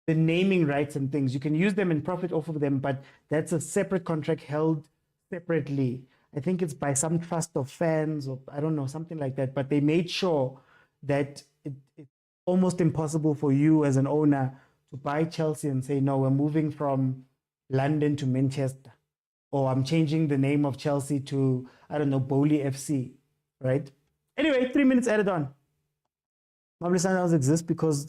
Speaker 1: the naming rights and things. You can use them and profit off of them, but that's a separate contract held separately. I think it's by some trust of fans, or I don't know, something like that. But they made sure that it's almost impossible for you as an owner to buy Chelsea and say, no, we're moving from London to Manchester, or I'm changing the name of Chelsea to, I don't know, Bowley FC, right? Anyway, 3 minutes added on. Mamelodi Sundowns exists because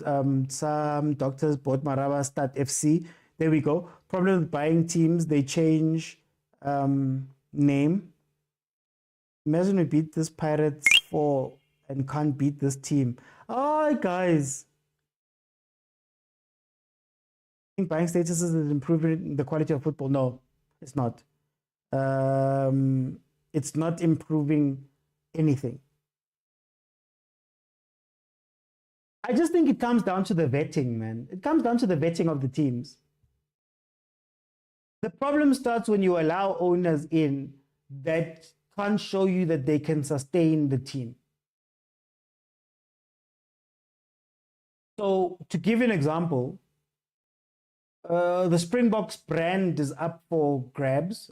Speaker 1: some doctors bought Marawa Start FC. There we go. Problem with buying teams, they change name. Imagine we beat this Pirates 4 and can't beat this team. Oh, guys. I think buying statuses is improving the quality of football. No, it's not. It's not improving anything. I just think it comes down to the vetting, man. It comes down to the vetting of the teams. The problem starts when you allow owners in that can't show you that they can sustain the team. So to give you an example, the Springboks brand is up for grabs.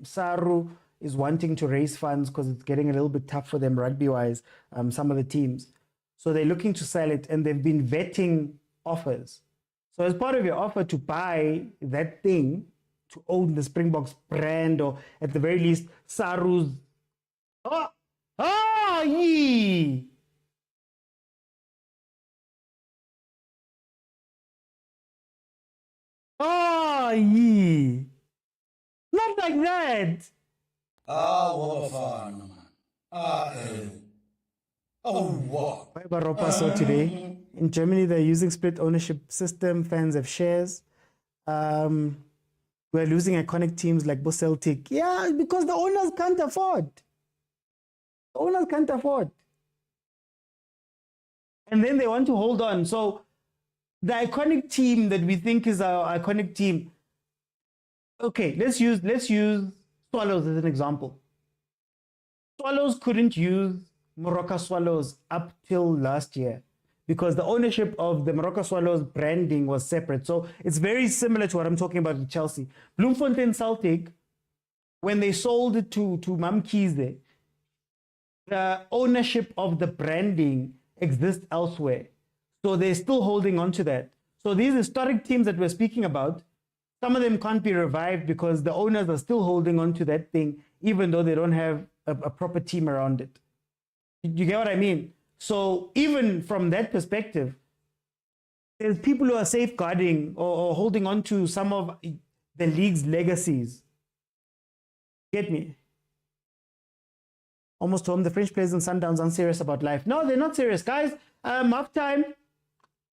Speaker 1: Saru is wanting to raise funds because it's getting a little bit tough for them rugby-wise, some of the teams. So they're looking to sell it, and they've been vetting offers. So as part of your offer to buy that thing, to own the Springboks brand, or at the very least, Saru's... yee! Oh, yee! Not like that!
Speaker 4: Bafana, man. What?
Speaker 1: So today, in Germany, they're using split ownership system. Fans have shares. We're losing iconic teams like Celtic. Yeah, because the owners can't afford. The owners can't afford. And then they want to hold on. So the iconic team that we think is our iconic team. Okay, let's use Swallows as an example. Swallows couldn't use Morocco Swallows up till last year because the ownership of the Morocco Swallows branding was separate. So it's very similar to what I'm talking about with Chelsea. Bloemfontein Celtic, when they sold it to Mamkize, the ownership of the branding exists elsewhere. So they're still holding on to that. So these historic teams that we're speaking about, some of them can't be revived because the owners are still holding on to that thing, even though they don't have a proper team around it. You get what I mean? So even from that perspective, there's people who are safeguarding or holding on to some of the league's legacies. Get me? Almost home, the French players in Sundowns aren't serious about life. No, they're not serious, guys. Half time.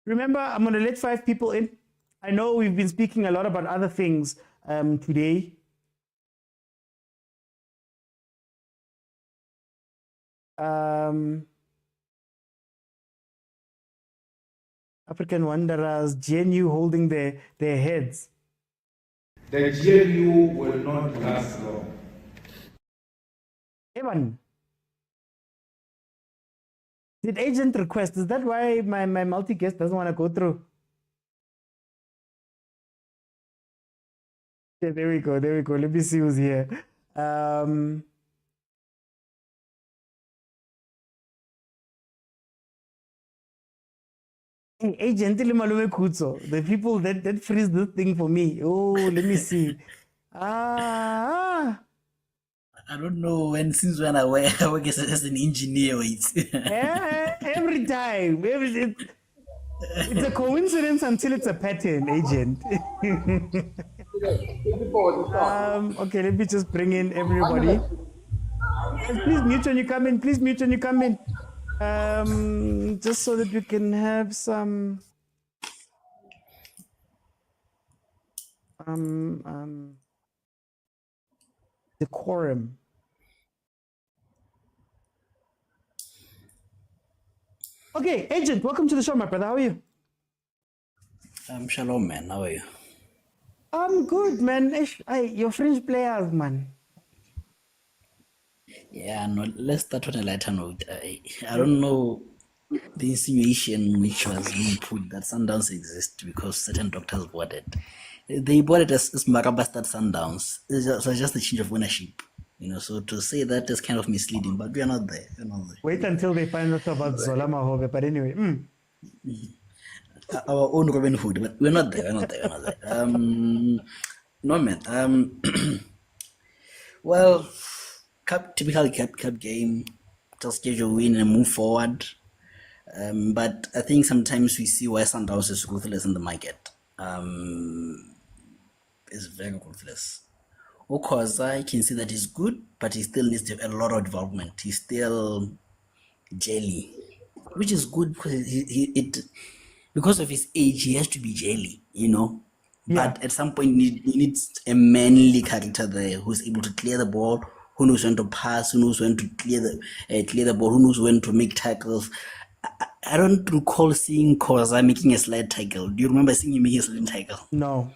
Speaker 1: Remember, I'm going to let 5 people in. I know we've been speaking a lot about other things today. African Wanderers, GNU holding their heads.
Speaker 2: The GNU will not last long.
Speaker 1: Evan, did agent request? Is that why my multi-guest doesn't want to go through? Yeah, there we go. Let me see who's here. Agent the people that freeze this thing for me. Oh, let me see.
Speaker 4: I don't know since when I work as an engineer.
Speaker 1: Every time. It's a coincidence until it's a pattern, agent. Okay, let me just bring in everybody. Please mute when you come in. Just so that we can have some decorum. Okay, agent, welcome to the show, my brother. How are you?
Speaker 4: Shalom, man. How are you?
Speaker 1: I'm good, man. Your French players, man.
Speaker 4: Yeah, no, let's start on a lighter note. I don't know the insinuation which was being put that Sundowns exist because certain doctors bought it. They bought it as Maraba start Sundowns. So it's just a change of ownership. So to say that is kind of misleading, but we are not there. We're not there.
Speaker 1: Wait until they find out about Zola Mahove. But anyway,
Speaker 4: Our own Robin Hood, but we're not there. We're not there. We're not there. No, man. Well, typical cup game, just get your win and move forward. But I think sometimes we see why Sundowns is ruthless in the market. It's very ruthless. Khoza, I can see that he's good, but he still needs to have a lot of development. He's still jelly, which is good because because of his age, he has to be jelly, But at some point, he needs a manly character there who's able to clear the ball, who knows when to pass, who knows when to clear the ball, who knows when to make tackles. I don't recall seeing Khoza making a slide tackle. Do you remember seeing him making a slide tackle?
Speaker 1: no.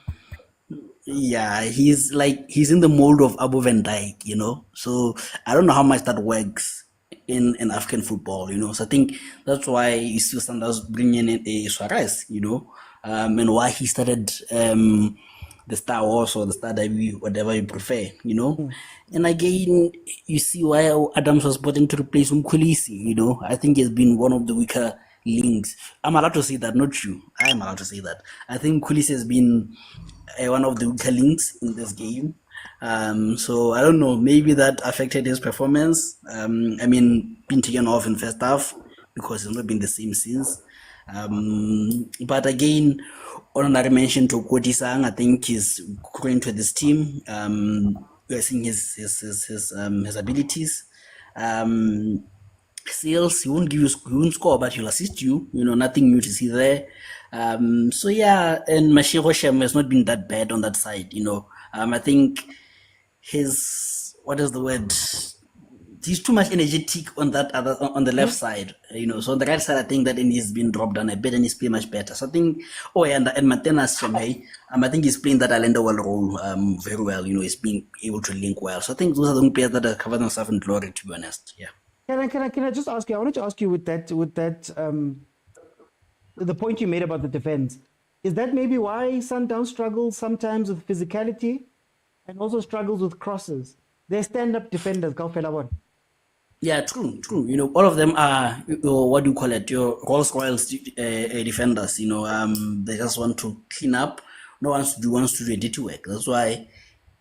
Speaker 4: Yeah, he's in the mold of Abu Van Dijk, So I don't know how much that works in African football, So I think that's why you see Sundowns bringing in a Suarez, and why he started the Star Wars or the Star W, whatever you prefer, And again, you see why Adams was brought in to replace Mkhulisi, I think he's been one of the weaker links. I'm allowed to say that, not you. I am allowed to say that. I think Mkhulisi has been one of the weaker links in this game. So I don't know, maybe that affected his performance. Being taken off in first half because he's not been the same since. But again, honorary mention to Koti Sang, I think he's growing to this team. We're seeing his abilities. Sales, he won't score, but he'll assist you. Nothing new to see there. So yeah, and Mashiro Shem has not been that bad on that side. I think what is the word? He's too much energetic on the left side, So on the right side, I think that he's been dropped down a bit and he's playing much better. So I think, and Matenas Shemay, I think he's playing that Allende role very well. He's being able to link well. So I think those are the players that have covered themselves in glory, to be honest. Yeah.
Speaker 1: Can I just ask you? I wanted to ask you with that the point you made about the defense. Is that maybe why Sundowns struggles sometimes with physicality and also struggles with crosses? They're stand-up defenders, Kaufela.
Speaker 4: Yeah, true. All of them are what do you call it? Your Rolls-Royce defenders. They just want to clean up. No one wants to do a dirty work. That's why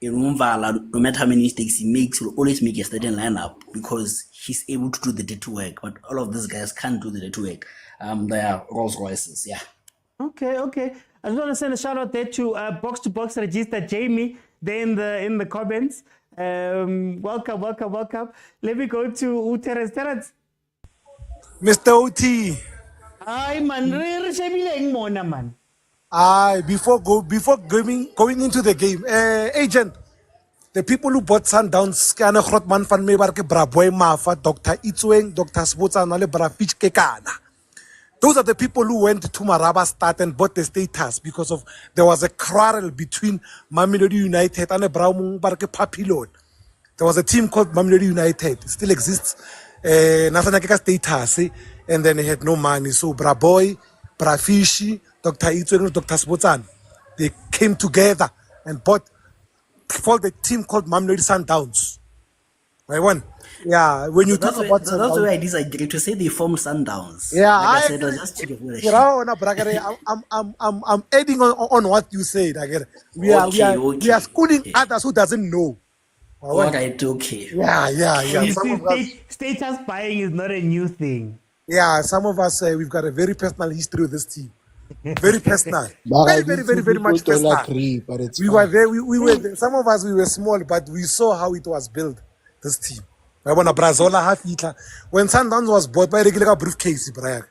Speaker 4: Mvala, no matter how many mistakes he makes, will always make a starting lineup because he's able to do the dirty work. But all of these guys can't do the dirty work. They are Rolls Royces, yeah.
Speaker 1: Okay. I just want to send a shout out there to Box to Box Register Jamie there in the comments. Welcome. Let me go to Terence.
Speaker 5: Mr. OT.
Speaker 1: Hi man, man.
Speaker 5: Before going into the game, agent, the people who bought Sundowns, Kana Grotman van Meebarke, Braboy Mafa, Dr. Itzweng, Dr. Spotsana, Brafich Kekana. Those are the people who went to Maraba Start and bought the status because there was a quarrel between Mamelodi United and Brown Barke Papillon. There was a team called Mamelodi United. It still exists. Nasanakeka status, and then he had no money. So Braboy, Brafishi, Dr. Itzweng, Dr. Spotsana, they came together and formed the team called Mamelodi Sundowns. My one. Yeah, when you talk about
Speaker 4: Sundowns. That's why I disagree to say they formed Sundowns.
Speaker 5: Yeah,
Speaker 4: like I said, it was just
Speaker 5: I'm adding on what you said. We are schooling others who doesn't know.
Speaker 4: All right, okay.
Speaker 5: Yeah.
Speaker 1: Status buying is not a new thing.
Speaker 5: Yeah, some of us, we've got a very personal history with this team. Very personal. very much personal. We were there. We were there. Some of us, we were small, but we saw how it was built, this team. When Sundowns was bought by regular briefcase, Brian.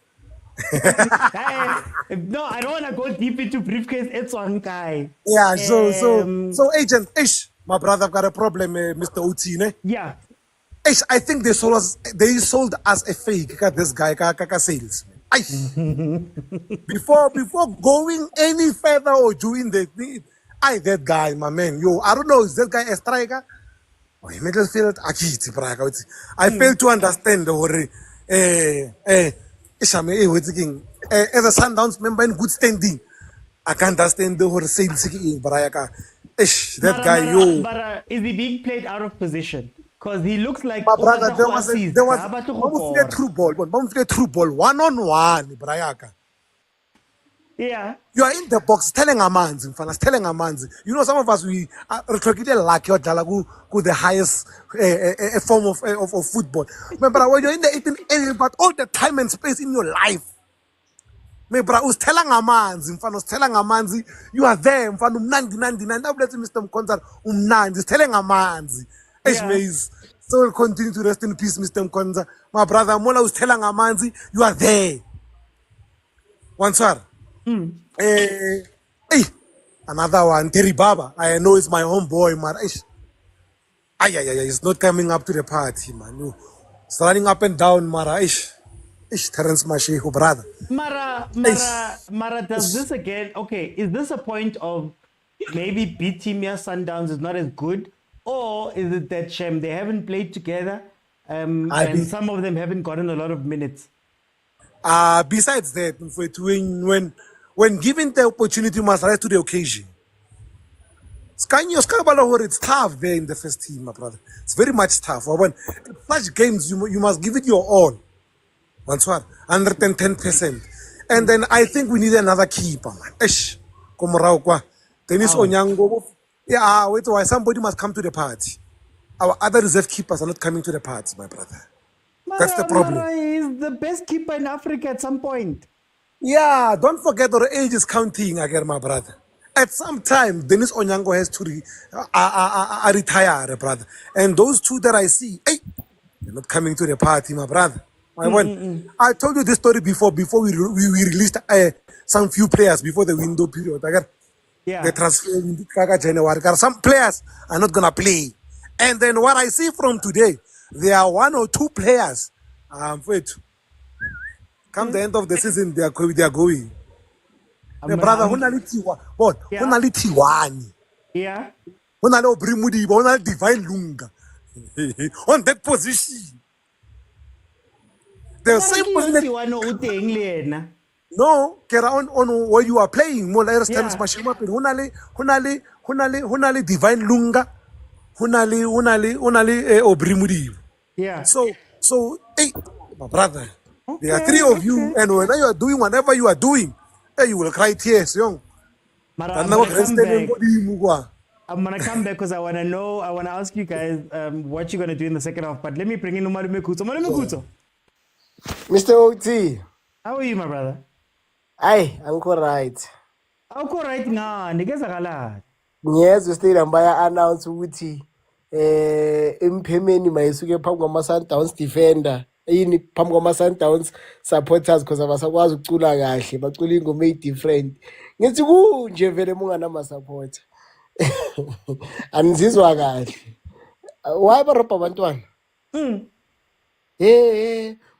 Speaker 1: No, I don't want to go deep into briefcase. It's one guy.
Speaker 5: Yeah, so agent, my brother, I've got a problem, Mr. OT, ne?
Speaker 1: Yeah.
Speaker 5: I think they sold us a fake, this guy, Kaka Sales. Before going any further or doing the thing, that guy, my man, I don't know, is that guy a striker? Oh, he made us feel I fail to understand the worry. As a Sundowns member in good standing, I can't understand the whole sales in Brayaka. That guy,
Speaker 1: Is he being played out of position? Because he looks like
Speaker 5: my brother, there was a true ball, one-on-one, Brayaka.
Speaker 1: Yeah.
Speaker 5: You are in the box telling a man's in front, telling a man's. You know, some of us we are like your Jalagu with the highest form of football. Remember, when you're in the 18 area, but all the time and space in your life. Remember, I was telling a man's in front, telling a man's, you are there in front of 99. Now let's Mr. Mkonza is telling a man's. So we'll continue to rest in peace, Mr. Mkonza. My brother Mola was telling a man's, you are there. One sir. Another one, Terry Baba. I know it's my homeboy, man. He's not coming up to the party, man. It's running up and down, Mara. Terence Masheho, brother.
Speaker 1: Mara, does this again? Okay, is this a point of maybe B Team Sundowns is not as good, or is it that they haven't played together, and some of them haven't gotten a lot of minutes?
Speaker 5: Besides that, when given the opportunity, you must rise to the occasion. It's tough there in the first team, my brother. It's very much tough. When such games, you must give it your all. 110%. And then I think we need another keeper, man. Dennis Onyango. Yeah, wait, why somebody must come to the party. Our other reserve keepers are not coming to the party, my brother. That's the problem.
Speaker 1: Mara is the best keeper in Africa at some point.
Speaker 5: Yeah, don't forget our age is counting again, my brother. At some time, Dennis Onyango has to retire, brother. And those two that I see, they're not coming to the party, my brother. I told you this story before we released some few players before the window period. The transfer in January. Some players are not going to play. And then what I see from today, there are one or two players. Come the end of the season, they are going. My brother, Hunali Tshwane.
Speaker 1: Yeah.
Speaker 5: Hunali Obrimudi, Hunali Divine Lunga. On that position. The same position. No, on where you are playing. More like times Hunali Divine Lunga. Hunali Obrimudi.
Speaker 1: Yeah.
Speaker 5: So, my brother. There are three of you, and when you are doing whatever you are doing, you will cry tears, young.
Speaker 1: I'm gonna come back because I wanna ask you guys what you're gonna do in the second half. But let me bring in Umalume Kuto.
Speaker 6: Mr. OT.
Speaker 1: How are you, my brother?
Speaker 6: Aye, I'm correct.
Speaker 1: I'm correct now.
Speaker 6: Yes, we stayed and buy announce Uti. Mpheni mayisuke phambi kwama-Sundowns defender yini phambi kwama-Sundowns supporters because abasakwazi ukucula kahle bacula ingoma eyi-different ngithi kunje vele munganama-supporter anizizwa kahle why barobha abantwana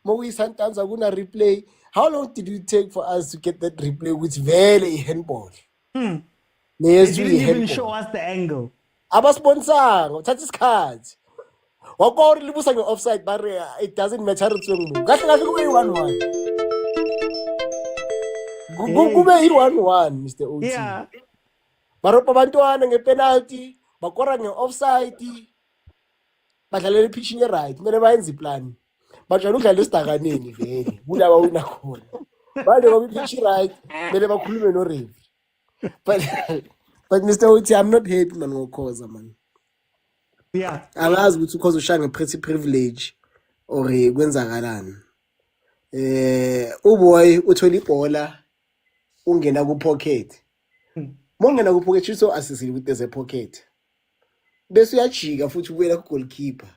Speaker 6: mokuyi-Sundowns akuna-replay. How long did it take for us to get that replay ukuthi vele i-handball?
Speaker 1: They didn't even show us the angle.
Speaker 6: Abasponsoranga uthatha isikhathi wakho libusa nge-offside but it doesn't matter kahle kahle kube i-1-1 kube i-1-1 Mr. OT.
Speaker 1: Yeah.
Speaker 6: Barobha abantwana ngepenalty bakora nge-offside badlalela ipitching e-right kumele bayenze iplan bajwayele udlala esidakaneni vele kulaba wina khona bale ngoba ipitch right kumele bakhulume no-referee but Mr. OT, I'm not happy man ngokhoza man.
Speaker 1: Yeah.
Speaker 6: Angazi ukuthi ukhoza ushaya nge-pretty privilege or kwenzakalani. Uboy uthola ibhola ungena ku-pocket. Mongena ku-pocket uso assist with the pocket. Bese uyajika futhi ubuyela ku-goalkeeper.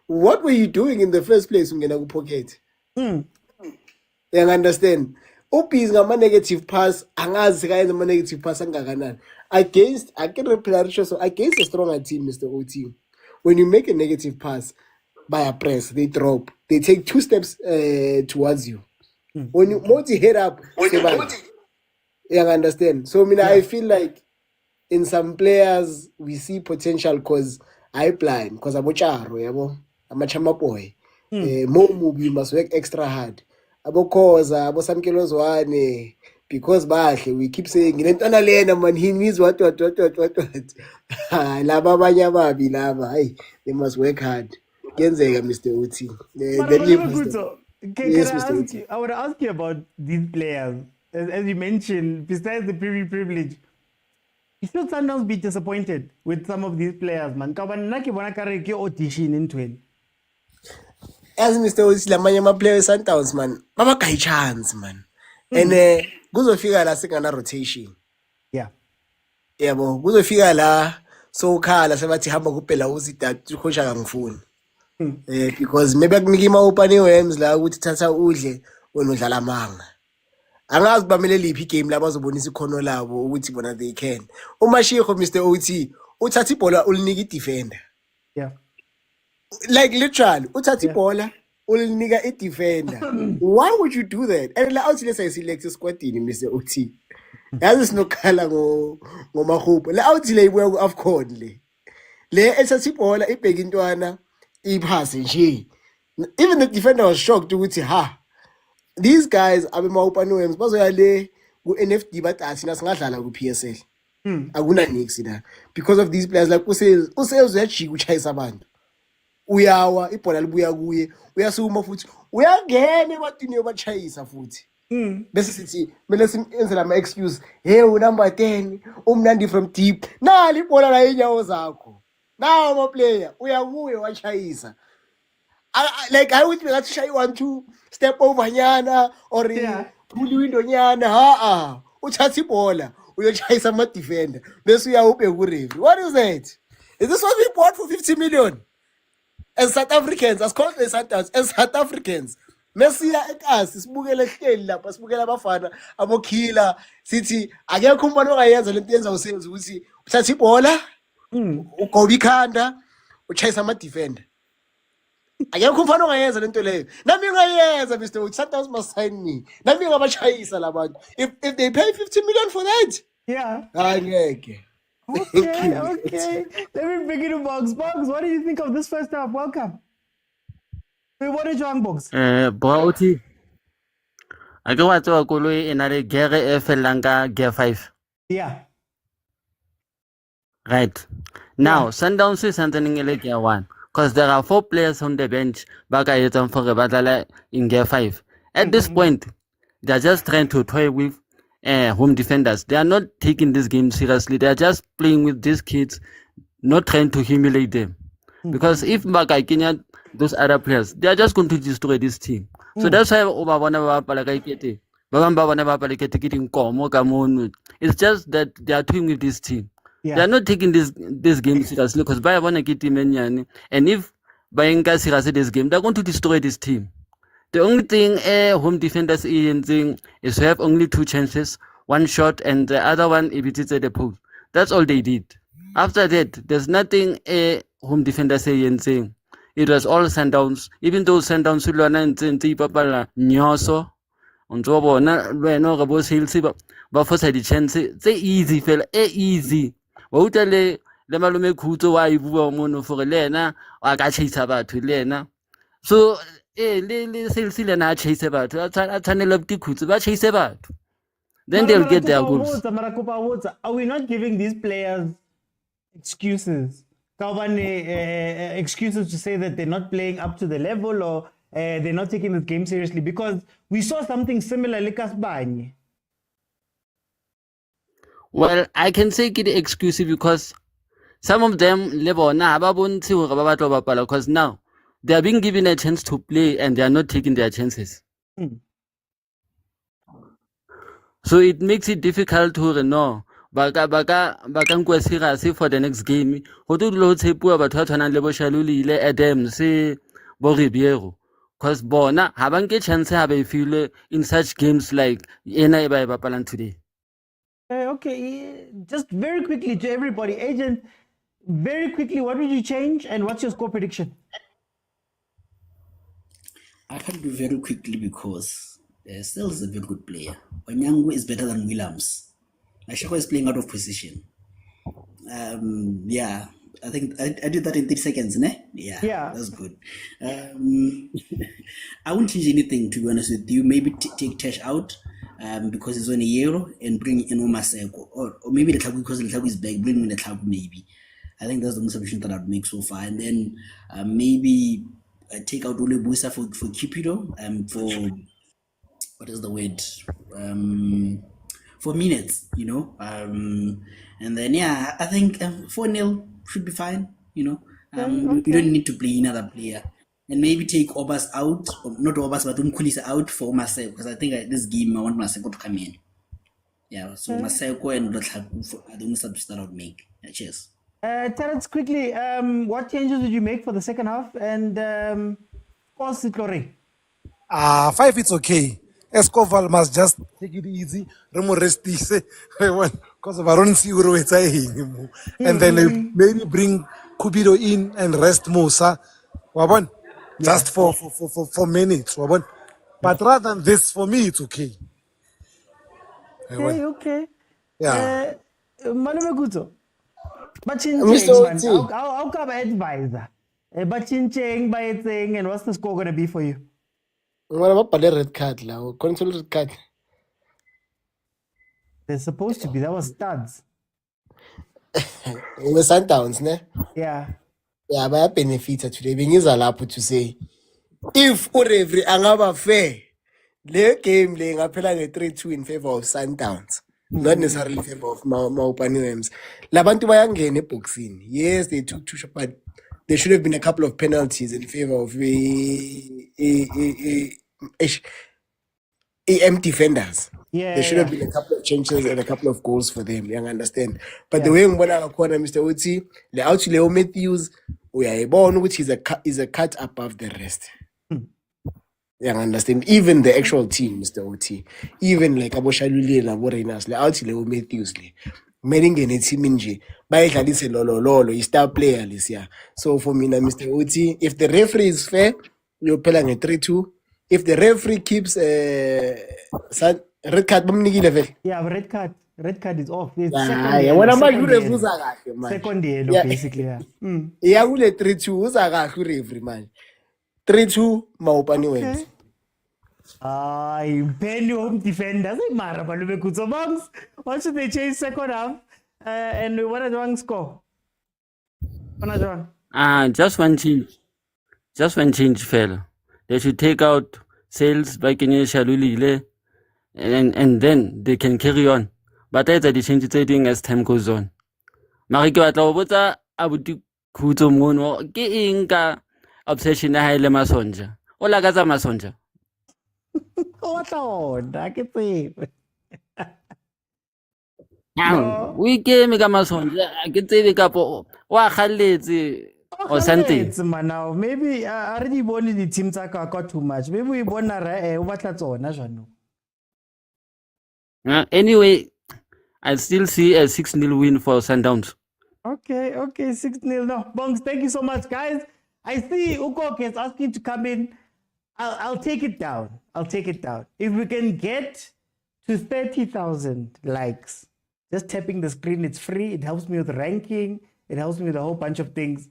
Speaker 6: What were you doing in the first place ungena ku-pocket? You understand? Ubhizi ngama-negative pass angazi sekayenza ama-negative pass angakanani. I can reply so against a stronger team, Mr. OT. When you make a negative pass by a press, they drop. They take 2 steps towards you. When you multi head up, you understand. So I feel like in some players we see potential because I blind because I'm a charo, I'm a chama boy. More movie must work extra hard. Abo khoza, abo samkelo zwane because bahle we keep saying ngilentwana lena man he means what. Laba abanye ababi laba, hey, they must work hard. Kuyenzeka Mr. Uti.
Speaker 1: Can I ask you? I want to ask you about these players. As you mentioned, besides the privilege, you should sometimes be disappointed with some of these players, man. Audition into it.
Speaker 6: As Mr. Uti, lamanye ama players Sundowns man, mama kai chance man. And kuzofika la sekana rotation.
Speaker 1: Yeah.
Speaker 6: Yabo, kuzofika la so khala sebathi hamba kuphela uzidatu khosha kangifuni. Because maybe akunika ima-open worms la ukuthi thatha udle wena udlala amanga. Angazi bamele liphi game la bazobonisa ikhono labo ukuthi bona they can. Umashiko Mr. OT uthatha ibhola ulinika i-defender.
Speaker 1: Yeah.
Speaker 6: Like literally uthatha ibhola ulinika i-defender. Why would you do that? And la uthi lesa select squadini Mr. OT. Yazi sinokhala ngomahupho. La uthi le ibuya ku-AFCON le. Le ethatha ibhola ibheka intwana iphase nje. Even the defender was shocked ukuthi these guys abema-open worms bazoya le ku-NFD bathi athina singadlala ku-PSL. Akuna nix la because of these players like usales uyajika uchayisa abantu. Uyawa ibhola libuya kuye, uyasuma futhi uyangena ebatini yobachayisa futhi. Bese sithi mele simenzela ama-excuse, hey unumber 10 umnandi from deep nali ibhola la inyawo zakho. Now ama player uyakuye wachayisa. Like I would like to show you want to step over nyana or pull window nyana. Uthatha ibhola uyochayisa ama defender bese uyawupe ku referee. What is that? Is this what we bought for 50 million? As South Africans, as called as South Africans. Mesiya ekasi sibukele hleli lapha sibukela abafana abokhila sithi akekho umbani ongayenza lento yenza usenze ukuthi uthatha ibhola ugoba ikhanda uchayisa ama defender. Akekho umfana ongayenza lento leyo. Nami ngayenza Mr. Uti, Sundowns must sign me. Nami ngabachayisa labantu. If they pay 50 million for that.
Speaker 1: Yeah.
Speaker 6: Angeke.
Speaker 1: Okay. Let me begin to Bugs. Bugs, what do you think of this first half? Welcome. Hey, what did you on Bugs?
Speaker 7: Brouti. I go to a koloi in a gere Langa gear 5.
Speaker 1: Yeah.
Speaker 7: Right. Now, Sundowns is something in gear 1. Because there are 4 players on the bench back at for a battle in gear 5. At this point, they are just trying to toy with home defenders. They are not taking this game seriously. They are just playing with these kids, not trying to humiliate them. Because if Baka Kenya, those other players, they are just going to destroy this team. So that's why it's just that they are toying with this team. They are not taking this game seriously because Bayern want to get him and if Bayern seriously this game, they're going to destroy this team. The only thing home defenders is to have only 2 chances, 1 shot and the other one if it is at the post. That's all they did. After that, there's nothing home defenders saying. It was all Sundowns. Even though Sundowns nyoso but for the chance, it's easy, feel easy. Le malume khutso wa ibua mono for lena a ka chase batho lena so le sales lena a chase batho a tshwanela dikhutso ba chase batho then they'll get their goals.
Speaker 1: Are we not giving these players excuses? Excuses to say that they're not playing up to the level or they're not taking this game seriously? Because we saw something similar like Kasbanye.
Speaker 7: Well, I can say it exclusive because some of them because now they are being given a chance to play and they are not taking their chances. So it makes it difficult to know. Baka serious for the next game. Ho to lo tshepuwa batho ba tshwanang le bo Shalulile, Adams, bo Ribeiro. Because bona ha ba nke chance ha ba feel in such games like ena e ba e bapalang today.
Speaker 1: Okay, just very quickly to everybody, Agent, very quickly, what would you change and what's your score prediction?
Speaker 4: I can't do very quickly because Still is a very good player. Onyango is better than Williams. Mashako is playing out of position. Yeah, I think I did that in 30 seconds, ne? Yeah. That's good. I won't change anything, to be honest with you. Maybe take Tesh out because it's only euro and bring in Omaseko. Or maybe the Tlaku, because the Tlaku is back, bring in the Tlaku maybe. I think that's the only submission that I'd make so far. And then maybe take out Ole Busa for Cupido, for, what is the word? For minutes, you know. And then, yeah, I think 4-0 should be fine, you know. You don't need to play another player. And maybe take Obas out, or not Obas, but Umkulisa out for Maseko, because I think this game I want Maseko to come in. Yeah, so Maseko and Dotlaku are the only subs that I would make. Yeah, cheers.
Speaker 1: Terence, quickly, what changes did you make for the second half? And of course, Tlore.
Speaker 5: 5, it's okay. Escoval must just take it easy. Remo rest because I don't see where it's anymore. And then maybe bring Kubido in and rest Musa. Wabon, just for minutes. Wabon. But rather than this, for me, it's okay.
Speaker 1: Okay.
Speaker 5: Yeah.
Speaker 1: Malume Guto.
Speaker 6: Mr. Oti.
Speaker 1: How come advisor? Bachincheng by thing, and what's the score going to be for you?
Speaker 6: What about the red card? Console red card.
Speaker 1: There's supposed to be. That was studs.
Speaker 6: We Sundowns, ne?
Speaker 1: Yeah.
Speaker 6: Yeah, but I benefit today. Being is allowed to say, if every angaba fair, the game laying up like a 3-2 in favor of Sundowns. Not necessarily in favor of Maupani Rams. Labantu bayangene boxing. Yes, they took 2 shots, but there should have been a couple of penalties in favor of EM defenders. There should have been a couple of changes and a couple of goals for them. You understand? But the way Mbona corner, Mr. Oti, the out Leo Matthews, we are born, which is a cut above the rest. You understand? Even the actual team, Mr. Oti, even like Aboshaluli and Aborenas, the out Leo Matthews, Meringene Timinji, Baitadise Lolo, is star player this year. So for me, Mr. Oti, if the referee is fair, you're playing a 3-2. If the referee keeps red card,
Speaker 1: yeah, red card is off. It's second yellow, basically. Yeah.
Speaker 6: Yeah, we let 3-2. Who's a referee, man? 3-2, Maupani wins.
Speaker 1: Mpheni home defenders. What should they change second half? And what does one score?
Speaker 7: Just one change. Just one change, fella. They should take out sales by Kenya Shalulile, and then they can carry on. But that's the change they're doing as time goes on. Mariki Watlawota, Abuti Kuto Mono, Inka obsession Haile Masonja. Ola Gaza Masonja.
Speaker 1: What on? I can see.
Speaker 7: We came a Masonja. I can say the couple. Wahalezi. Or something.
Speaker 1: Now, maybe I already wanted the team to got too much. Maybe we want to
Speaker 7: anyway, I still see a 6-0 win for Sundowns.
Speaker 1: Okay, 6-0. No, Bongs, thank you so much, guys. I see Ukok is asking to come in. I'll take it down. If we can get to 30,000 likes, just tapping the screen, it's free. It helps me with ranking. It helps me with a whole bunch of things.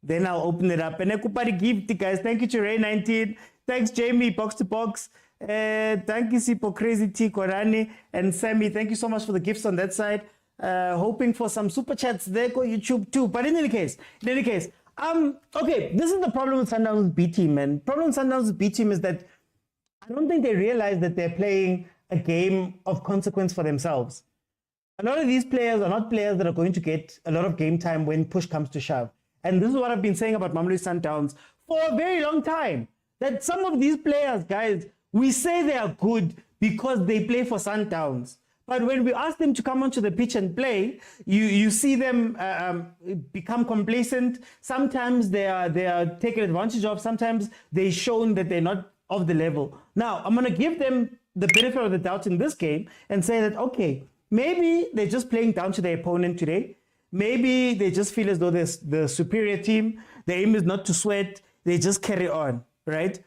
Speaker 1: Then I'll open it up. And Ekupari gift, guys. Thank you to Ray19. Thanks, Jamie, Box to Box. Thank you, Sipo Crazy T, Korani, and Sammy. Thank you so much for the gifts on that side. Hoping for some super chats there, go YouTube too. But in any case, okay, this is the problem with Sundowns B team, man. Problem with Sundowns B team is that I don't think they realize that they're playing a game of consequence for themselves. A lot of these players are not players that are going to get a lot of game time when push comes to shove. And this is what I've been saying about Mamelodi Sundowns for a very long time. That some of these players, guys, we say they are good because they play for Sundowns. But when we ask them to come onto the pitch and play, you see them become complacent. Sometimes they are taken advantage of. Sometimes they're shown that they're not of the level. Now, I'm going to give them the benefit of the doubt in this game and say that, okay, maybe they're just playing down to their opponent today. Maybe they just feel as though they're the superior team. The aim is not to sweat. They just carry on, right?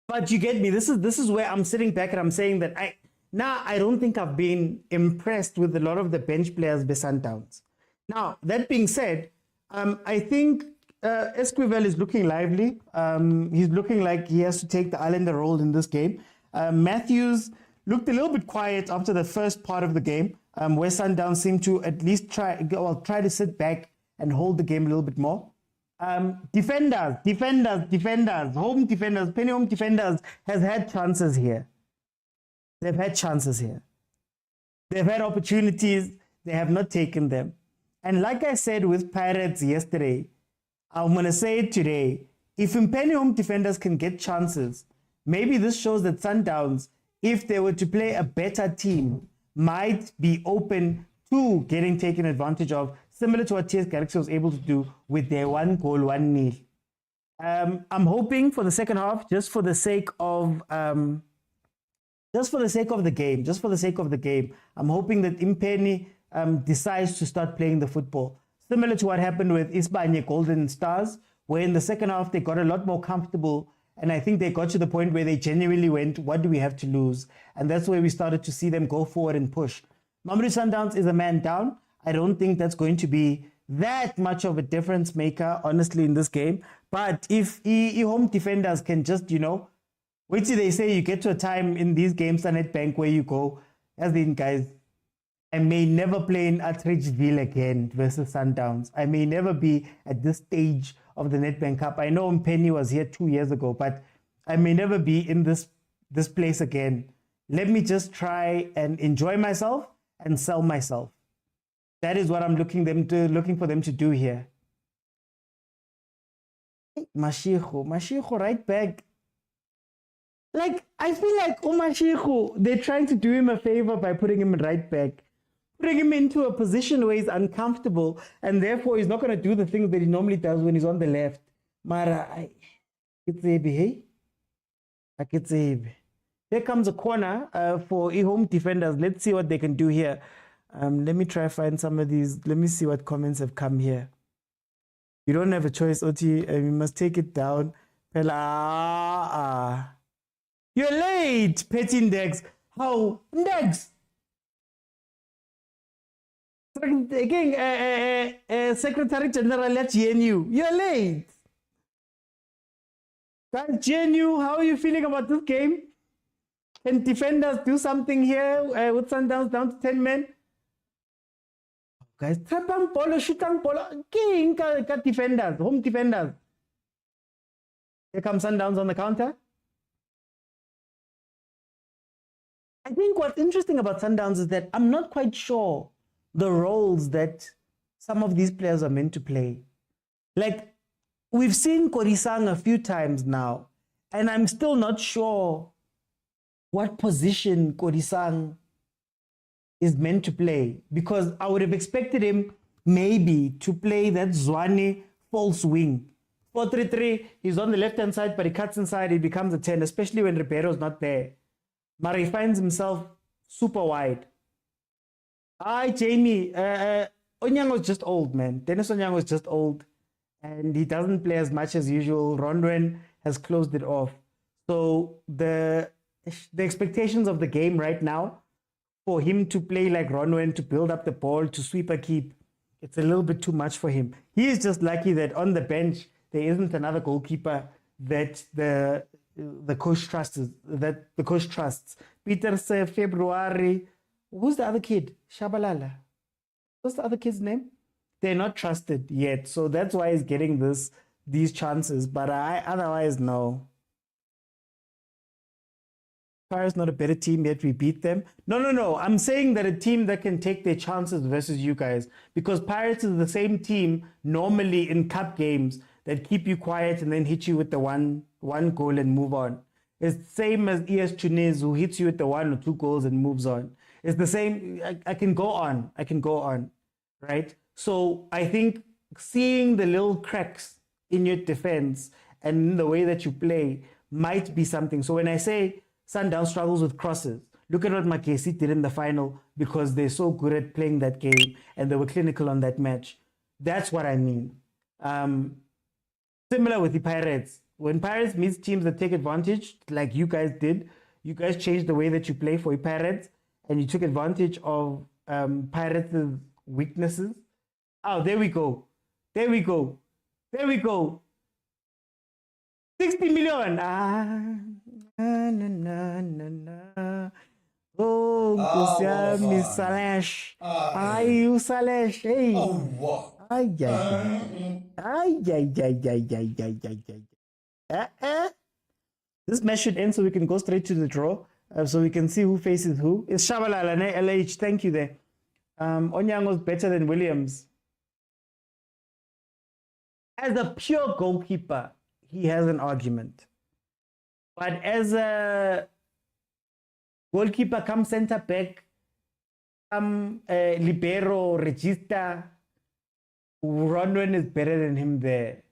Speaker 1: But you get me. This is where I'm sitting back and I'm saying that I don't think I've been impressed with a lot of the bench players by Sundowns. Now, that being said, I think Esquivel is looking lively. He's looking like he has to take the Islander role in this game. Matthews looked a little bit quiet after the first part of the game, where Sundowns seemed to at least try to sit back and hold the game a little bit more. Defenders, home defenders, Mpheni home defenders has had chances here. They've had chances here. They've had opportunities. They have not taken them. And like I said with Pirates yesterday, I'm going to say it today. If Mpheni home defenders can get chances, maybe this shows that Sundowns, if they were to play a better team, might be open to getting taken advantage of, similar to what TS Galaxy was able to do with their 1-goal, 1-0. I'm hoping for the second half, just for the sake of the game, I'm hoping that Mpheni decides to start playing the football. Similar to what happened with Isibanye Golden Stars, where in the second half they got a lot more comfortable, and I think they got to the point where they genuinely went, what do we have to lose? And that's where we started to see them go forward and push. Mamelodi Sundowns is a man down. I don't think that's going to be that much of a difference maker, honestly, in this game. But if home defenders can just, wait till they say you get to a time in these games on Nedbank where you go, as in, guys, I may never play in Atteridgeville again versus Sundowns. I may never be at this stage of the Nedbank Cup. I know Mpheni was here 2 years ago, but I may never be in this place again. Let me just try and enjoy myself and sell myself. That is what I'm looking for them to do here. Mashiko, right back. Like, I feel like Mashiko, they're trying to do him a favor by putting him right back. Putting him into a position where he's uncomfortable, and therefore he's not going to do the things that he normally does when he's on the left. Mara, here comes a corner for home defenders. Let's see what they can do here. Let me try find some of these. Let me see what comments have come here. You don't have a choice, Oti. You must take it down. You're late, Petty Index. How? Index? Again, Secretary General at GNU. You're late. Guys, GNU, how are you feeling about this game? Can defenders do something here with Sundowns down to 10 men? Guys, trapang polo, shootang polo. King, got defenders, home defenders. Here comes Sundowns on the counter. I think what's interesting about Sundowns is that I'm not quite sure the roles that some of these players are meant to play. Like, we've seen Korisang a few times now, and I'm still not sure what position Korisang is meant to play, because I would have expected him maybe to play that Tshwane false wing. 4-3-3, he's on the left-hand side, but he cuts inside, he becomes a 10, especially when Ribeiro's not there. But he finds himself super wide. Hi, Jamie. Onyang was just old, man. Dennis Onyang was just old, and he doesn't play as much as usual. Ronwen has closed it off. So the expectations of the game right now, for him to play like Ronwen, to build up the ball, to sweep a keep, it's a little bit too much for him. He is just lucky that on the bench there isn't another goalkeeper that the coach trusts. Peter February. Who's the other kid? Shabalala. What's the other kid's name? They're not trusted yet. So that's why he's getting these chances. But otherwise, no. Pirates not a better team, yet we beat them. No. I'm saying that a team that can take their chances versus you guys. Because Pirates is the same team normally in cup games that keep you quiet and then hit you with the one goal and move on. It's the same as ES Tunis, who hits you with the 1 or 2 goals and moves on. It's the same. I can go on, right? So I think seeing the little cracks in your defense and the way that you play might be something. So when I say Sundown struggles with crosses, look at what Makesi did in the final, because they're so good at playing that game and they were clinical on that match. That's what I mean. Similar with the Pirates. when Pirates meets teams that take advantage, like you guys did, you guys changed the way that you play for Pirates, and you took advantage of Pirates' weaknesses. Oh, there we go. There we go. There we go. 60 million. Oh, Miss Salesh. Ay, you Salesh. Hey. Ay, This match should end so we can go straight to the draw. So we can see who faces who. It's Shabalala, LH. Thank you there. Onyango's better than Williams. As a pure goalkeeper, he has an argument. But as a goalkeeper, come center back, come libero, regista, Ronwen is better than him there.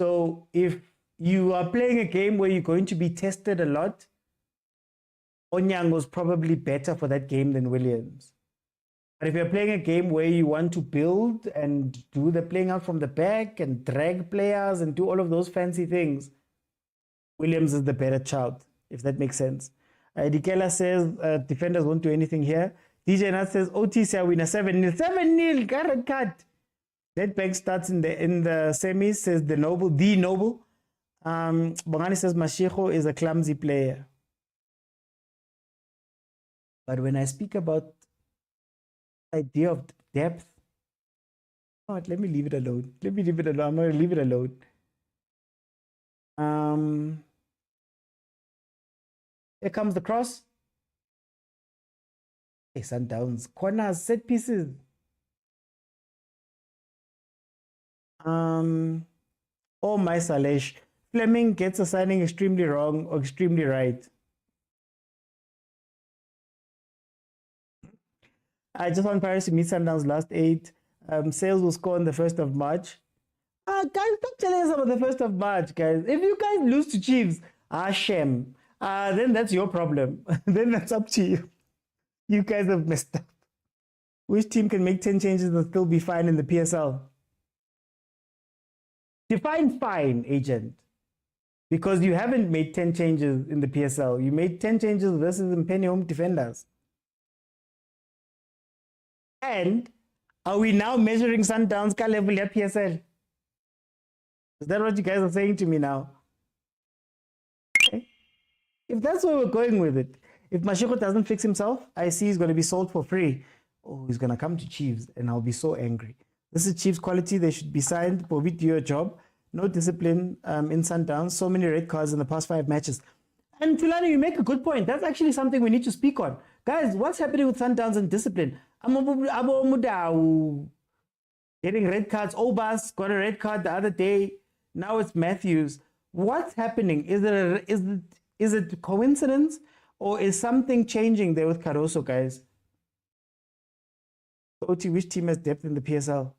Speaker 1: So if you are playing a game where you're going to be tested a lot, Onyango's probably better for that game than Williams. But if you're playing a game where you want to build and do the playing out from the back and drag players and do all of those fancy things, Williams is the better child, if that makes sense. Dikela says defenders won't do anything here. DJ Nat says OT winner 7-0. 7-0, cut. Nedbank starts in the semis, says the Noble. Bongani says Mashiko is a clumsy player. But when I speak about the idea of depth, let me leave it alone. I'm going to leave it alone. Here comes the cross. Hey, Sundowns. Corners, set pieces. Oh, my Salesh. Fleming gets a signing extremely wrong or extremely right. I just want Paris to meet Sundowns last 8. Sales will score on the 1st of March. Guys, stop telling us about the 1st of March, guys. If you guys lose to Chiefs, shame. Then that's your problem. Then that's up to you. You guys have messed up. Which team can make 10 changes and still be fine in the PSL? Define fine, agent. Because you haven't made 10 changes in the PSL. You made 10 changes versus Mpheni home defenders. And are we now measuring Sundowns ka level at PSL? Is that what you guys are saying to me now? Okay. If that's where we're going with it, if Mashiko doesn't fix himself, I see he's going to be sold for free. Oh, he's going to come to Chiefs and I'll be so angry. This is Chiefs quality. They should be signed. Bobby, do your job. No discipline in Sundowns. So many red cards in the past 5 matches. And Tulani, you make a good point. That's actually something we need to speak on. Guys, what's happening with Sundowns and discipline? Getting red cards. Obas got a red card the other day. Now it's Matthews. What's happening? Is it coincidence or is something changing there with Caruso, guys? OT, which team has depth in the PSL?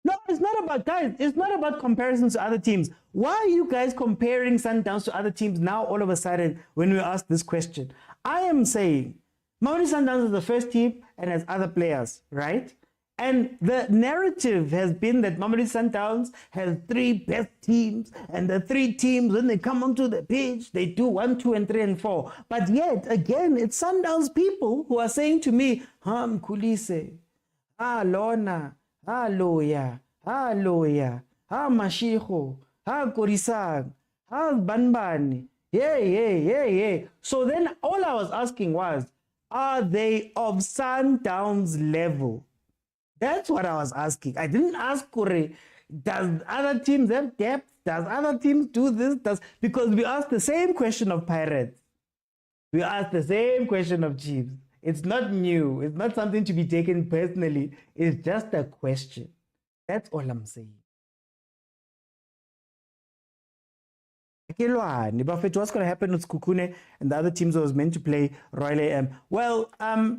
Speaker 1: No, it's not about, guys, it's not about comparisons to other teams. Why are you guys comparing Sundowns to other teams now all of a sudden when we ask this question? I am saying Mamelodi Sundowns is the first team and has other players, right? And the narrative has been that Mamelodi Sundowns has 3 best teams, and the 3 teams, when they come onto the pitch, they do 1, 2, and 3, and 4. But yet, again, it's Sundowns people who are saying to me, Mkhulise, Lona, Loya, Mashiko, Korisang, Banbani, yeah. So then all I was asking was, are they of Sundowns level? That's what I was asking. I didn't ask Kore, does other teams have depth? Does other teams do this? Because we asked the same question of Pirates. We asked the same question of Chiefs. It's not new. It's not something to be taken personally. It's just a question. That's all I'm saying. Buffett, what's going to happen with Kukune and the other teams that was meant to play Royal AM? Well, I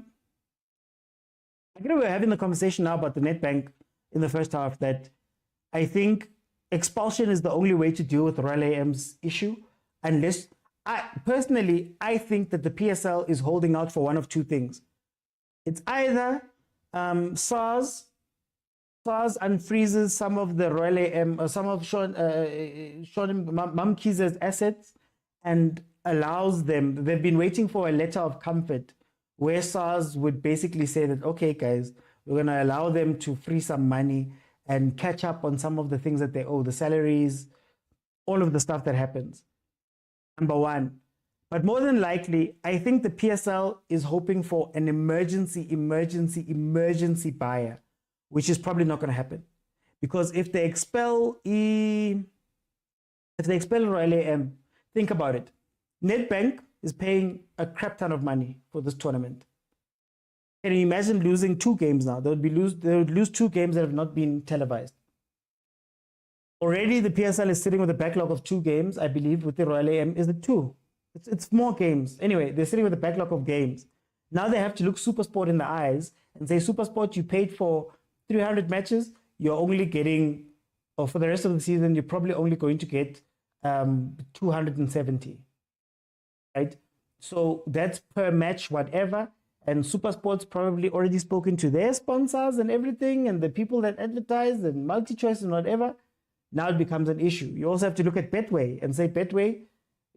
Speaker 1: think we're having the conversation now about the Nedbank in the first half that I think expulsion is the only way to deal with Royal AM's issue, unless I think that the PSL is holding out for one of 2 things. It's either SARS SARS unfreezes some of the Royal AM, some of Sean Mamkiza's assets and allows them, they've been waiting for a letter of comfort where SARS would basically say that, okay, guys, we're going to allow them to free some money and catch up on some of the things that they owe, the salaries, all of the stuff that happens. Number one. But more than likely, I think the PSL is hoping for an emergency buyer, which is probably not going to happen. Because if they expel Royal AM, think about it. Nedbank is paying a crap ton of money for this tournament. Can you imagine losing 2 games now? They would lose 2 games that have not been televised. Already the PSL is sitting with a backlog of 2 games, I believe, with the Royal AM. Is it 2? It's more games. Anyway, they're sitting with a backlog of games. Now they have to look SuperSport in the eyes and say, SuperSport, you paid for 300 matches. You're only getting, or for the rest of the season, you're probably only going to get 270. Right? So that's per match, whatever. And SuperSport's probably already spoken to their sponsors and everything, and the people that advertise and multi-choice and whatever. Now it becomes an issue. You also have to look at Betway and say, Betway,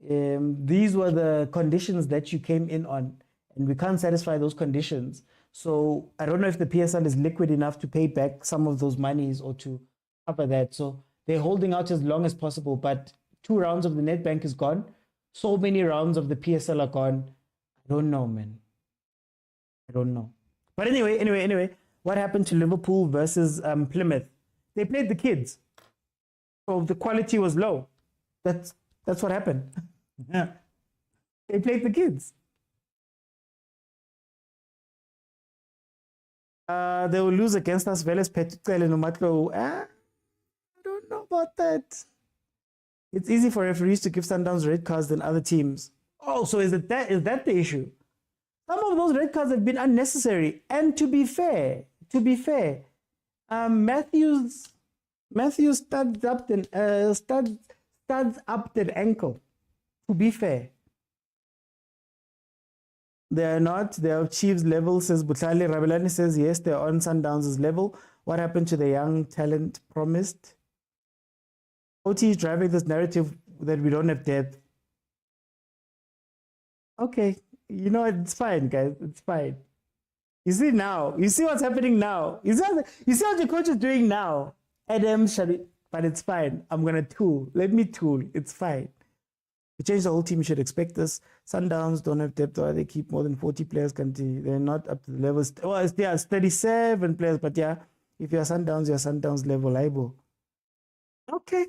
Speaker 1: these were the conditions that you came in on, and we can't satisfy those conditions. So I don't know if the PSL is liquid enough to pay back some of those monies or to cover that. So they're holding out as long as possible, but 2 rounds of the Nedbank is gone. So many rounds of the PSL are gone. I don't know, man. I don't know. But anyway, what happened to Liverpool versus Plymouth? They played the kids. So the quality was low. That's what happened. Yeah. They played the kids. They will lose against us. Veles Petucele Nomatlo. I don't know about that. It's easy for referees to give Sundowns red cards than other teams. Oh, so is that the issue? Some of those red cards have been unnecessary. And to be fair, Matthews studs up the ankle. To be fair, they are not. They are Chiefs level, says Butali. Rabelani says yes, they are on Sundowns' level. What happened to the young talent promised? OT is driving this narrative that we don't have depth. Okay, you know it's fine, guys. It's fine. You see now. You see what's happening now. You see what the coach is doing now. Adam Shari, but it's fine. I'm gonna tool. Let me tool. It's fine. We changed the whole team. You should expect this. Sundowns don't have depth, or they keep more than 40 players. They're not up to the levels. Well, it's 37 players, but yeah, if you're Sundowns, you're Sundowns level. Ibo. Okay.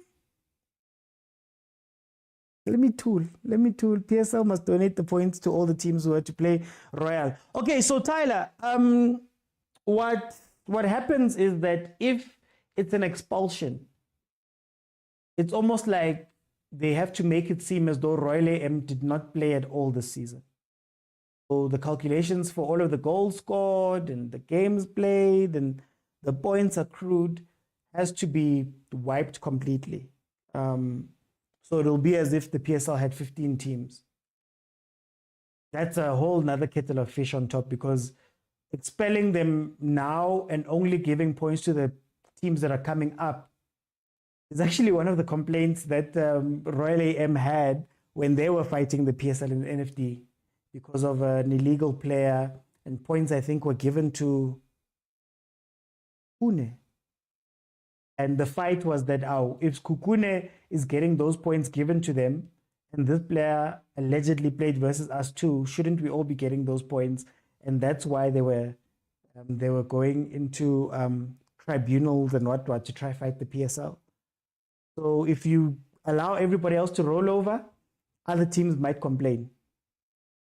Speaker 1: Let me tool. PSL must donate the points to all the teams who are to play Royal. Okay, so Tyler, what happens is that if it's an expulsion, it's almost like they have to make it seem as though Royal AM did not play at all this season. So the calculations for all of the goals scored and the games played and the points accrued has to be wiped completely. So it'll be as if the PSL had 15 teams. That's a whole nother kettle of fish on top, because expelling them now and only giving points to the teams that are coming up is actually one of the complaints that Royal AM had when they were fighting the PSL in the NFD because of an illegal player, and points I think were given to Kukune. And the fight was that if Kukune is getting those points given to them, and this player allegedly played versus us too, shouldn't we all be getting those points? And that's why they were going into tribunals and what to try fight the PSL. So if you allow everybody else to roll over, other teams might complain.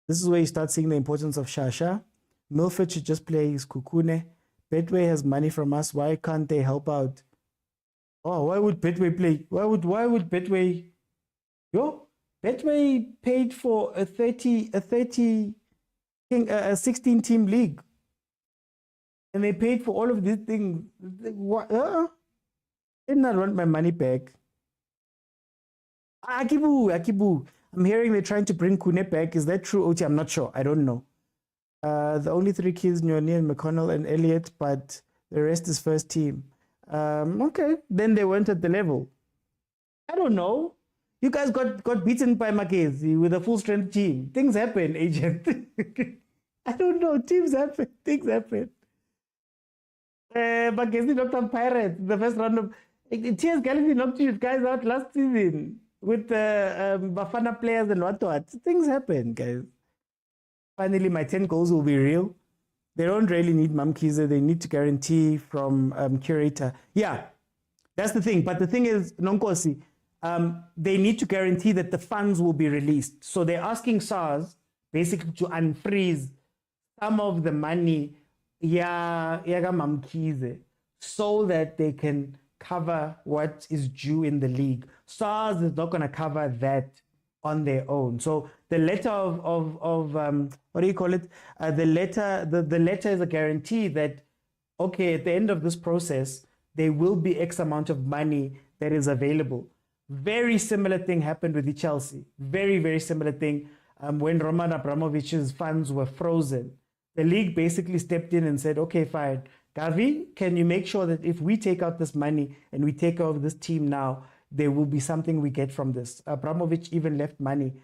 Speaker 1: This is where you start seeing the importance of Shasha. Milford should just play his Kukune. Betway has money from us. Why can't they help out? Oh, why would Betway play? Why would Betway? Betway paid for a 16 team league, and they paid for all of these things. What? Did not want my money back. Akibu. I'm hearing they're trying to bring Kune back. Is that true, Oti? I'm not sure. I don't know. The only 3 kids, Nyoni and McConnell and Elliot, but the rest is first team. Okay, then they weren't at the level. I don't know. You guys got beaten by Mackenzie with a full strength team. Things happen, agent. I don't know. Teams happen. Things happen. Mackenzie knocked out Pirates the first round of. TS Galaxy knocked you guys out last season with Bafana players and what. Things happen, guys. Finally, my 10 goals will be real. They don't really need Mamkiza. They need to guarantee from curator. Yeah, that's the thing. But the thing is, Nonkosi, they need to guarantee that the funds will be released. So they're asking SARS basically to unfreeze some of the money Mamkize so that they can cover what is due in the league. SARS is not going to cover that on their own. So the letter of what do you call it? The letter is a guarantee that, okay, at the end of this process, there will be X amount of money that is available. Very similar thing happened with the Chelsea. Very, very similar thing when Roman Abramovich's funds were frozen. The league basically stepped in and said, okay, fine. Gavin, can you make sure that if we take out this money and we take over this team now, there will be something we get from this? Abramovich even left money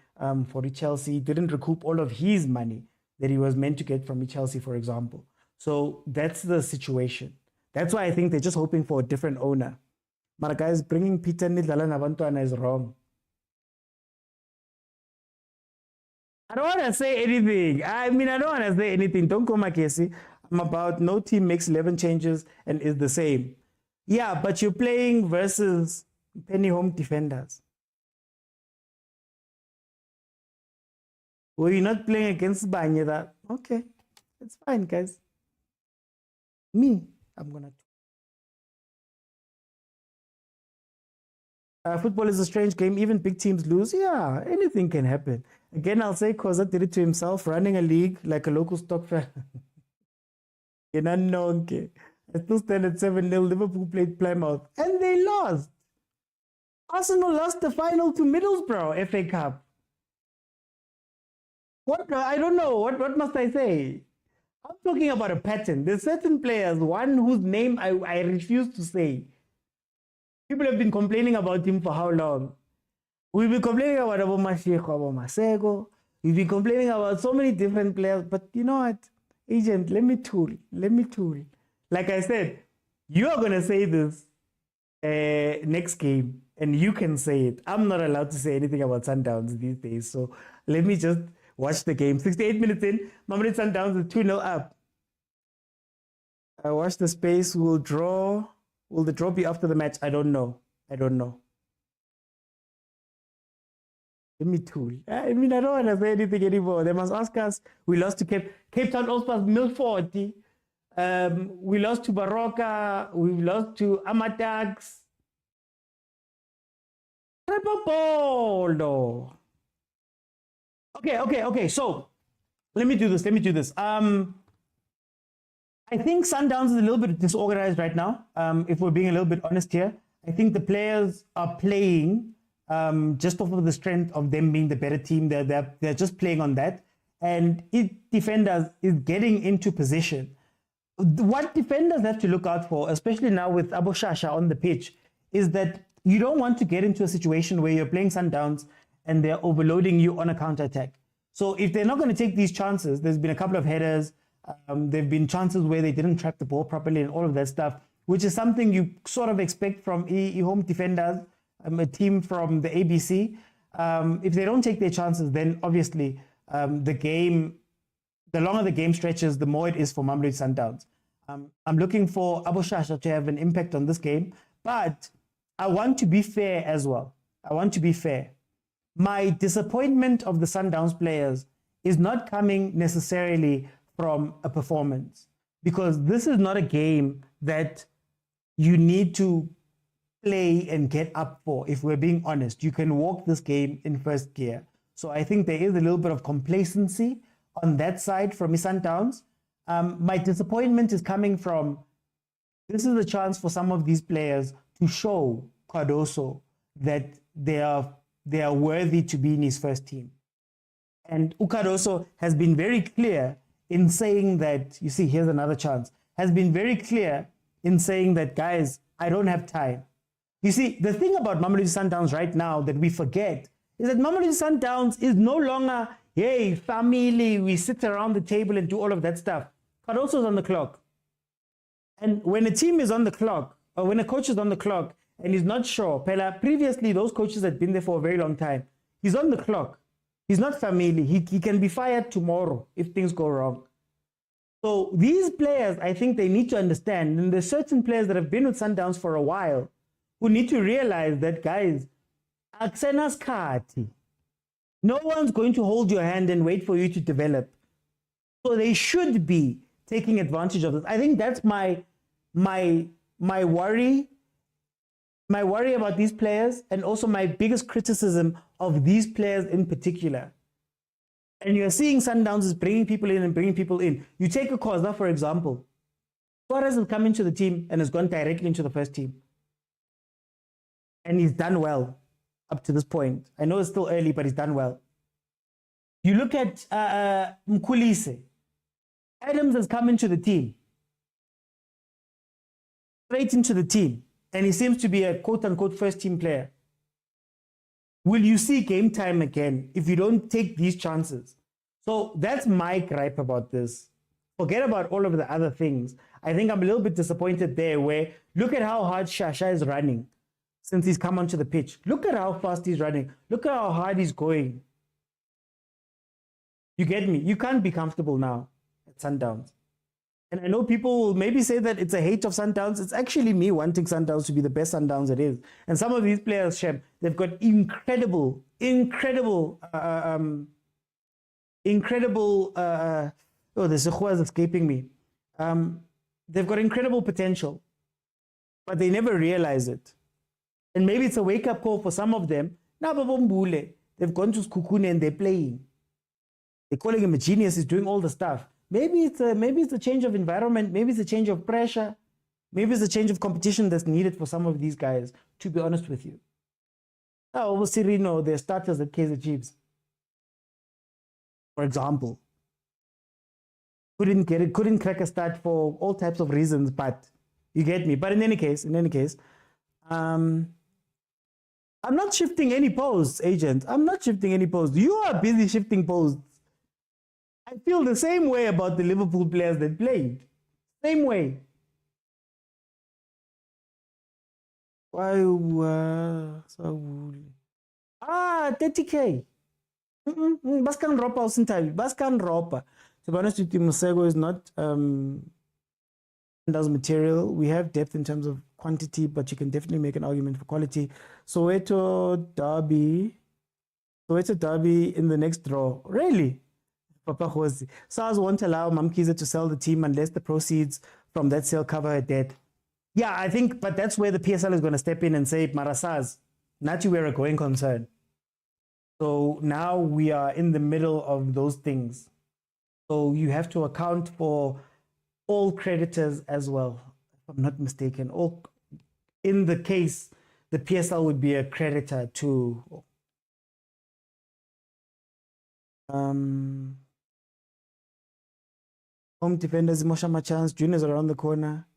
Speaker 1: for the Chelsea. He didn't recoup all of his money that he was meant to get from the Chelsea, for example. So that's the situation. That's why I think they're just hoping for a different owner. But guys, bringing Peter Nidlala Nabantuana is wrong. I don't want to say anything. I don't want to say anything. Don't call my case. I'm about no team makes 11 changes and is the same. Yeah, but you're playing versus Mpheni home defenders. Well, you're not playing against Banye that. Okay, it's fine, guys. I'm going to. Football is a strange game. Even big teams lose. Yeah, anything can happen. Again, I'll say Khoza did it to himself, running a league like a local stock fan. I still stand at 7-0. Liverpool played Plymouth and they lost. Arsenal lost the final to Middlesbrough FA Cup. What? I don't know. What must I say? I'm talking about a pattern. There's certain players, one whose name I refuse to say. People have been complaining about him for how long? We've been complaining about Abu Mashik, Abu Masego. We've been complaining about so many different players. But you know what? Agent, let me tool. Like I said, you are going to say this next game. And you can say it. I'm not allowed to say anything about Sundowns these days. So let me just watch the game. 68 minutes in, Mamelodi Sundowns is 2-0 up. I watch the space. Will draw. Will the draw be after the match? I don't know. Let me tool. I don't want to say anything anymore. They must ask us. We lost to Cape Town Allspas Milford. We lost to Baroka. We lost to Amatax. Okay. So let me do this. I think Sundowns is a little bit disorganized right now. If we're being a little bit honest here, I think the players are playing just off of the strength of them being the better team. They're just playing on that, and defenders is getting into position. What defenders have to look out for, especially now with Abu Shasha on the pitch, is that you don't want to get into a situation where you're playing Sundowns and they're overloading you on a counter-attack. So if they're not going to take these chances, there's been a couple of headers, there have been chances where they didn't track the ball properly and all of that stuff, which is something you sort of expect from home defenders, a team from the ABC. If they don't take their chances, then obviously the longer the game stretches, the more it is for Mamelodi Sundowns. I'm looking for Abu Shasha to have an impact on this game, but I want to be fair as well. My disappointment of the Sundowns players is not coming necessarily from a performance, because this is not a game that you need to play and get up for. If we're being honest, you can walk this game in first gear. So I think there is a little bit of complacency on that side from Sundowns. My disappointment is coming from, this is a chance for some of these players to show Cardoso that they are worthy to be in his first team. And Cardoso has been very clear in saying that, you see, here's another chance, has been very clear in saying that, guys, I don't have time. You see, the thing about Mamelodi Sundowns right now that we forget is that Mamelodi Sundowns is no longer, hey, family, we sit around the table and do all of that stuff. Cardoso's on the clock. And when a team is on the clock, or when a coach is on the clock and he's not sure, previously those coaches had been there for a very long time. He's on the clock. He's not family. He can be fired tomorrow if things go wrong. So these players, I think they need to understand, and there's certain players that have been with Sundowns for a while who need to realize that, guys, aksenas kati. No one's going to hold your hand and wait for you to develop. So they should be taking advantage of this. I think that's my worry. My worry about these players, and also my biggest criticism of these players in particular. And you're seeing Sundowns is bringing people in and bringing people in. You take a Khoza, for example. Suarez has come into the team and has gone directly into the first team. And he's done well up to this point. I know it's still early, but he's done well. You look at Mkhulise. Adams has come into the team. Straight into the team. And he seems to be a quote-unquote first-team player. Will you see game time again if you don't take these chances? So that's my gripe about this. Forget about all of the other things. I think I'm a little bit disappointed there where look at how hard Shasha is running since he's come onto the pitch. Look at how fast he's running. Look at how hard he's going. You get me? You can't be comfortable now at Sundowns. And I know people will maybe say that it's a hate of Sundowns. It's actually me wanting Sundowns to be the best Sundowns it is. And some of these players, Shem, they've got incredible, oh, the Sekhuwa is escaping me. They've got incredible potential, but they never realize it. And maybe it's a wake-up call for some of them. They've gone to Skukune and they're playing. They're calling him a genius. He's doing all the stuff. Maybe it's a change of environment. Maybe it's a change of pressure. Maybe it's a change of competition that's needed for some of these guys, to be honest with you. Oh, well, Sirino, they're starters at Kaizer Chiefs, for example. Couldn't get it, couldn't crack a start for all types of reasons, but you get me. But in any case, I'm not shifting any posts, agent. I'm not shifting any posts. You are busy shifting posts. I feel the same way about the Liverpool players that played. Same way. Why? 30K. Baskan Ropa Osintabi. Baskan Ropa. To be honest with you, Musego is not does material. We have depth in terms of quantity, but you can definitely make an argument for quality. Soweto Derby in the next draw. Really? Papa Khosi. SARS won't allow Mamkiza to sell the team unless the proceeds from that sale cover her debt. Yeah, I think, but that's where the PSL is going to step in and say, Marasaz, not you, we're a going concern. So now we are in the middle of those things. So you have to account for all creditors as well, if I'm not mistaken. All, in the case, the PSL would be a creditor to... home defenders, Mosha Machans, juniors around the corner.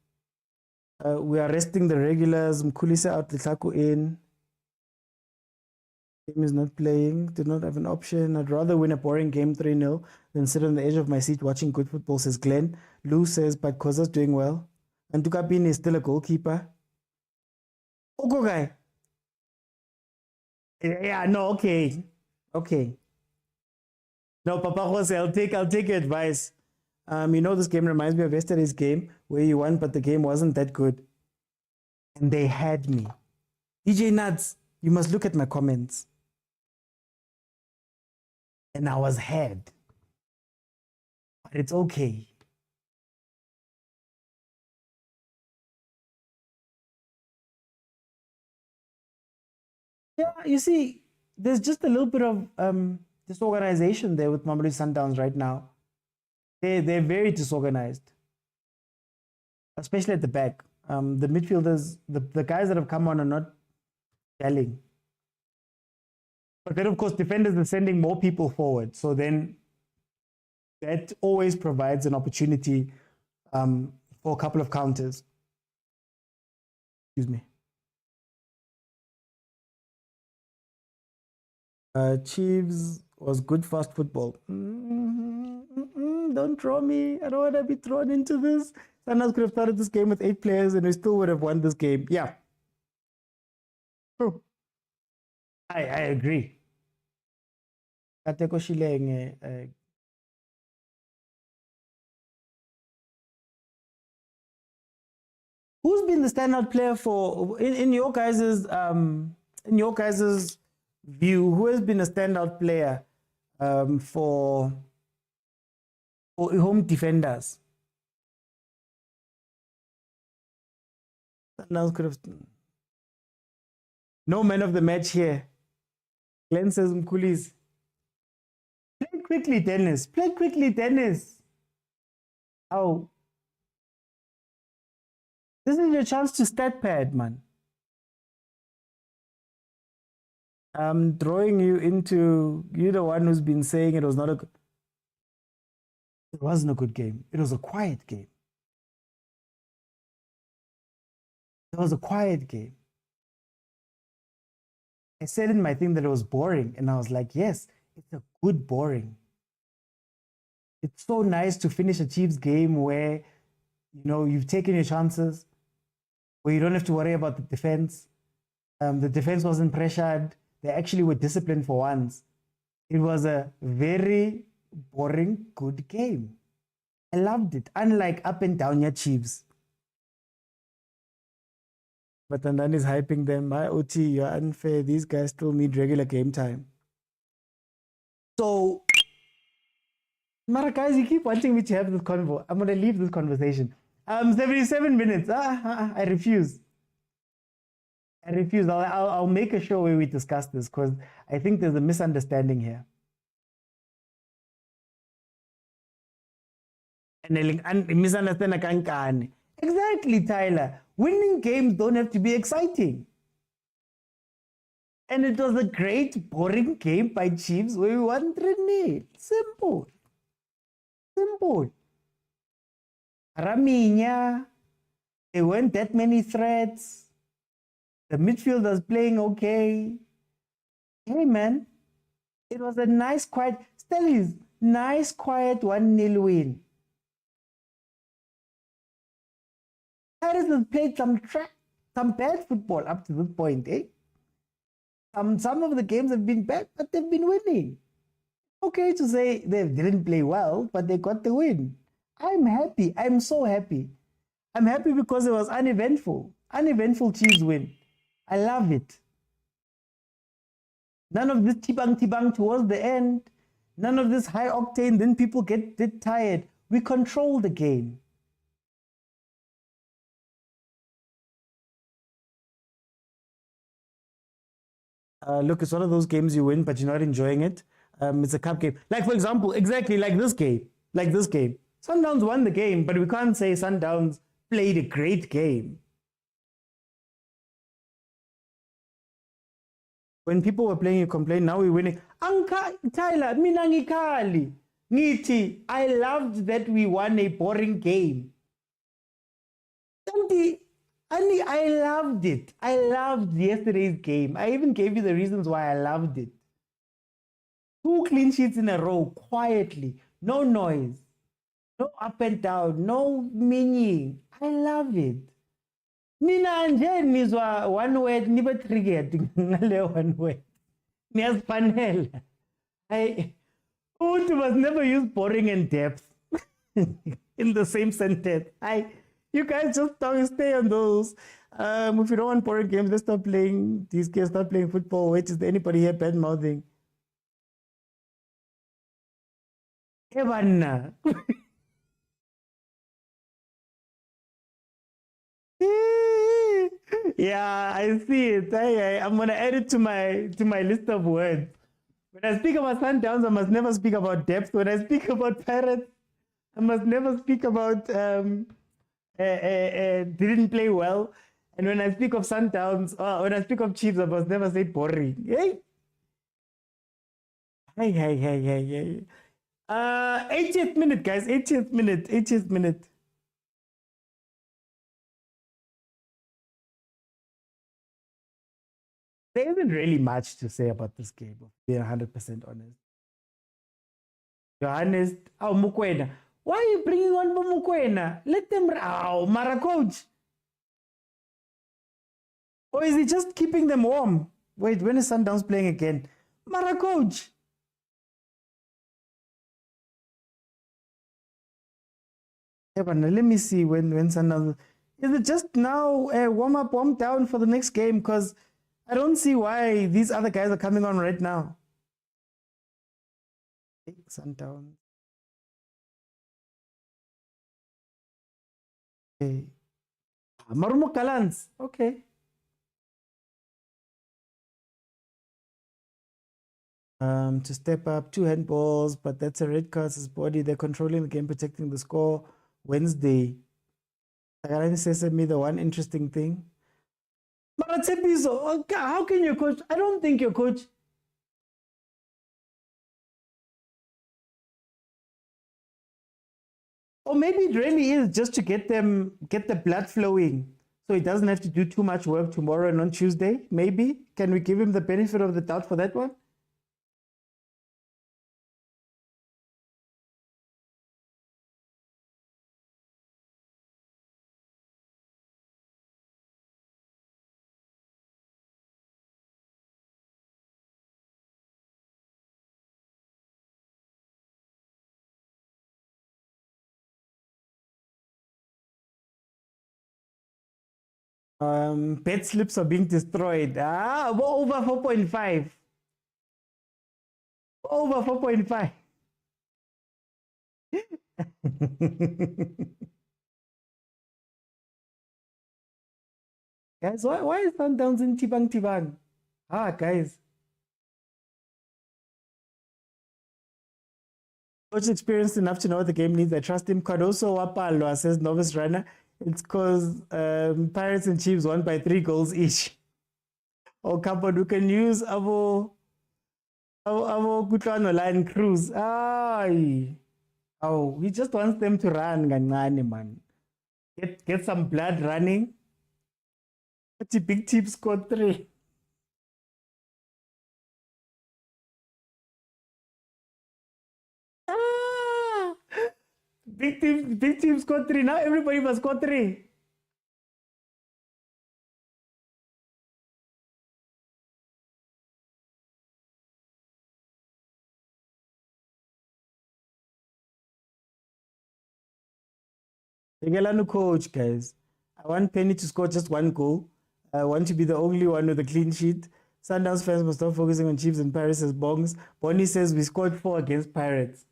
Speaker 1: We are resting the regulars. Mkhulise out, Litlaku in. Game is not playing. Did not have an option. I'd rather win a boring game 3-0 than sit on the edge of my seat watching good football, says Glenn. Lou says, but Khoza's doing well. And Tukapini is still a goalkeeper. Oko guy. Yeah, no, okay. Okay. No, Papa Jose, I'll take your advice. You know, this game reminds me of yesterday's game where you won, but the game wasn't that good. And they had me. DJ Nuts, you must look at my comments. And I was had. But it's okay. Yeah, you see, there's just a little bit of disorganization there with Mamelodi Sundowns right now. They're very disorganized, especially at the back. The midfielders, the guys that have come on are not gelling. But then, of course, defenders are sending more people forward. So then that always provides an opportunity for a couple of counters. Excuse me. Chiefs was good fast football. Don't throw me. I don't want to be thrown into this. Sundowns could have started this game with 8 players and we still would have won this game. Yeah. True. I agree. Kateko Shileng, who's been the standout player for in your guys's view? Who has been a standout player for home defenders? Sundowns could have no man of the match here. Glenn says Mkulis. Play quickly, Dennis. Play quickly, Dennis. Oh. This is your chance to stat pad, man. I'm drawing you into, you're the one who's been saying it was not a good, it wasn't a good game. It was a quiet game. It was a quiet game. I said in my thing that it was boring, and I was like, yes, it's a good boring. It's so nice to finish a Chiefs game where, you know, you've taken your chances, where you don't have to worry about the defense. The defense wasn't pressured. They actually were disciplined for once. It was a very boring, good game. I loved it. Unlike up and down your Chiefs. But Tandan is hyping them. My OT, you're unfair. These guys still need regular game time. So, Mara guys, you keep wanting me to have this convo. I'm going to leave this conversation. 77 minutes. I refuse. I refuse. I'll make a show where we discuss this because I think there's a misunderstanding here. And misunderstanding. Exactly, Tyler. Winning games don't have to be exciting. And it was a great, boring game by Chiefs where we won 3-0. Simple. Simple. Raminya, there weren't that many threats. The midfielders playing okay. Hey, man. It was a nice, quiet, Stellies, nice, quiet 1-0 win. Paris has played some bad football up to this point, eh? Some of the games have been bad, but they've been winning. Okay to say they didn't play well, but they got the win. I'm happy. I'm so happy. I'm happy because it was uneventful. Uneventful Chiefs win. I love it. None of this tibang towards the end. None of this high octane, then people get tired. We control the game. Look, it's one of those games you win, but you're not enjoying it. It's a cup game. Like, for example, exactly like this game. Like this game. Sundowns won the game, but we can't say Sundowns played a great game. When people were playing, you complain, now we're winning. Tyler, mina ngikali. Ngithi, I loved that we won a boring game. I loved it. I loved yesterday's game. I even gave you the reasons why I loved it. 2 clean sheets in a row, quietly. No noise. No up and down. No meaning. I love it. Nina nje nizwa one word nibe triggered ngale one word. Niyazfanela. Utu must never use boring and depth in the same sentence. You guys just stay on those. If you don't want boring games, let's stop playing these games, start playing football. Wait, is there anybody here bad mouthing? Evanna. Yeah, I see it. I'm gonna add it to my list of words. When I speak about Sundowns, I must never speak about depth. When I speak about Pirates, I must never speak about didn't play well. And when I speak of Sundowns, when I speak of Chiefs, I must never say boring. Hey. 80th minute, guys. 80th minute. There isn't really much to say about this game, being 100% honest. You're honest. Oh, Mokwena. Why are you bringing on Mokwena? Let them. Oh, Mara coach. Or is he just keeping them warm? Wait, when is Sundowns playing again? Mara coach. Yeah, but let me see when Sundowns. Is it just now warm up, warm down for the next game? Because I don't see why these other guys are coming on right now. Sundowns. Okay. Marumo Kalans. Okay. To step up, 2 handballs, but that's a red card. His body, they're controlling the game, protecting the score. Wednesday. Takarani says to me the one interesting thing. Motsepe, how can your coach? I don't think your coach. Or maybe it really is just to get the blood flowing. So he doesn't have to do too much work tomorrow and on Tuesday. Maybe. Can we give him the benefit of the doubt for that one? Bet slips are being destroyed. Over 4.5. Over 4.5. Guys, why is Sundowns in Tibang? Guys. Coach experienced enough to know what the game needs. I trust him. Cardoso Wapalwa says novice runner. It's because Pirates and Chiefs won by 3 goals each. Oh, Kapod, we can use our Kutlano line cruise. Oh, he just wants them to run, man. Get some blood running. The big team scored 3. Big team scored 3. Now everybody must score 3. Regalano coach, guys. I want Mpheni to score just 1 goal. I want to be the only one with a clean sheet. Sundowns fans must stop focusing on Chiefs and Pirates as bongs. Bonnie says we scored 4 against Pirates.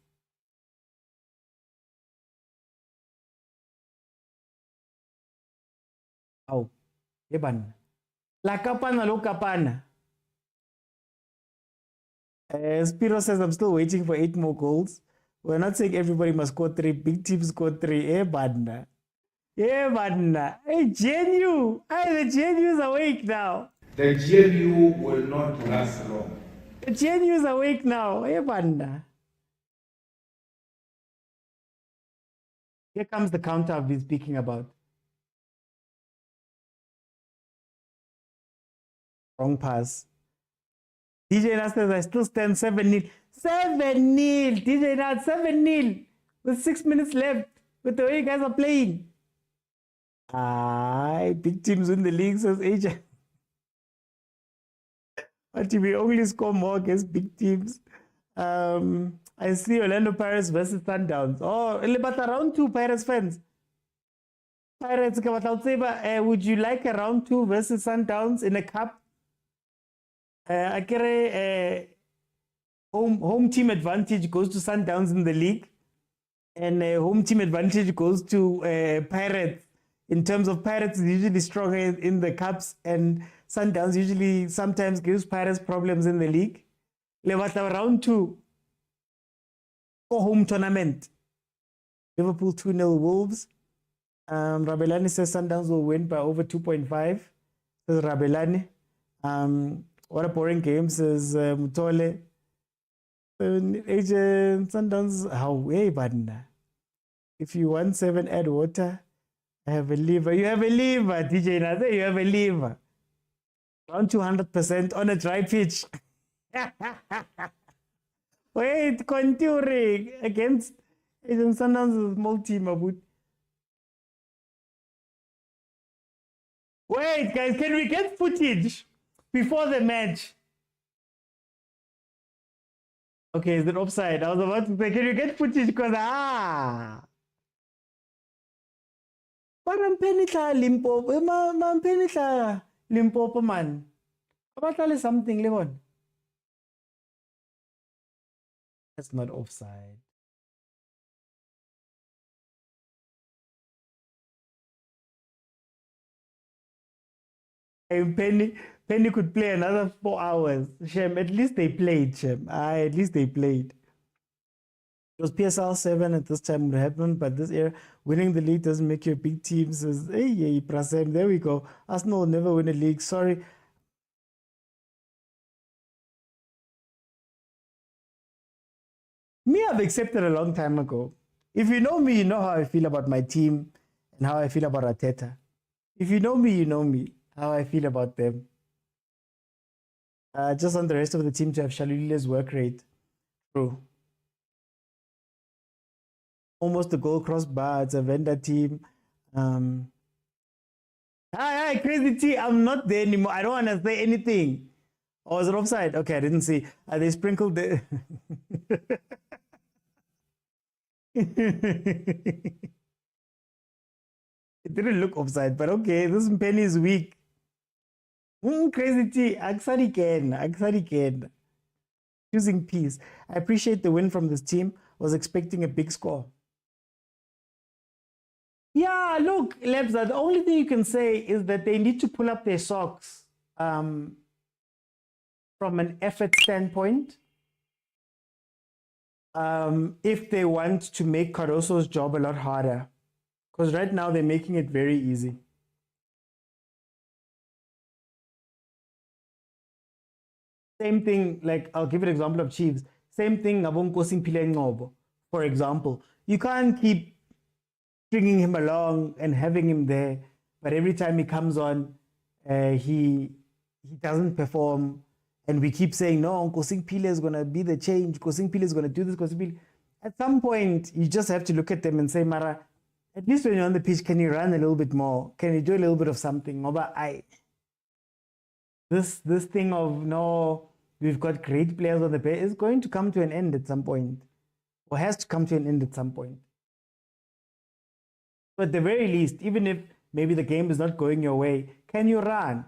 Speaker 1: Oh, Eban. La Capana, lo Capana. Spiro says I'm still waiting for 8 more goals. We're not saying everybody must score 3. Big teams score 3. Ebana. Hey, GNU. Hey, the GNU is awake now.
Speaker 2: The GNU will not last long.
Speaker 1: The GNU is awake now. Ebana. Here comes the counter I've been speaking about. Wrong pass. DJ Nat says I still stand 7-0. 7-0. DJ Nat 7-0. With 6 minutes left. With the way you guys are playing. Big teams win the league, says AJ. But we only score more against big teams. I see Orlando Pirates versus Sundowns. Oh, but round 2, Pirates fans. Pirates, would you like a round 2 versus Sundowns in a cup? Home team advantage goes to Sundowns in the league, and home team advantage goes to Pirates. In terms of Pirates, is usually stronger in the cups, and Sundowns usually sometimes gives Pirates problems in the league. Round 2, home tournament. Liverpool 2-0 Wolves. Rabelani says Sundowns will win by over 2.5. Says Rabelani. What a boring game, says Mutole. Agent Sundowns, how way, Badna. If you want 7, add water. I have a liver. You have a liver, DJ Naze. You have a liver. Around 200% on a dry pitch. Wait, contouring against Sundowns' small team. Wait, guys, can we get footage before the match? Okay, is it offside? I was about to say, can you get footage? Because, Mpheni tla Limpopo, Mpheni tla Limpopo, man. About something, Levon. That's not offside. Penny could play another 4 hours. Shem, at least they played, Shem. At least they played. It was PSL 7 at this time would happen, but this year, winning the league doesn't make you a big team. Says, hey, Prasem, there we go. Arsenal will never win a league. Sorry. Me, I've accepted a long time ago. If you know me, you know how I feel about my team and how I feel about Arteta. If you know me, how I feel about them. Just on the rest of the team to have Shalulile's work rate. True. Almost a goal crossbar. It's a vendor team. Hi, crazy T. I'm not there anymore. I don't want to say anything. Oh, is it offside? Okay, I didn't see. They sprinkled the... It didn't look offside, but okay, this Mpheni is weak. Crazy T, Aksariken. Choosing peace. I appreciate the win from this team. Was expecting a big score. Yeah, look, Lebza, the only thing you can say is that they need to pull up their socks from an effort standpoint. If they want to make Caruso's job a lot harder. Because right now they're making it very easy. Same thing, like I'll give you an example of Chiefs. Same thing, for example. You can't keep stringing him along and having him there, but every time he comes on, he doesn't perform. And we keep saying, no, Nkosing Pile is going to be the change. Nkosing Pile is going to do this. At some point, you just have to look at them and say, Mara, at least when you're on the pitch, can you run a little bit more? Can you do a little bit of something? This thing of, no, we've got great players on the pitch is going to come to an end at some point. Or has to come to an end at some point. But at the very least, even if maybe the game is not going your way, can you run?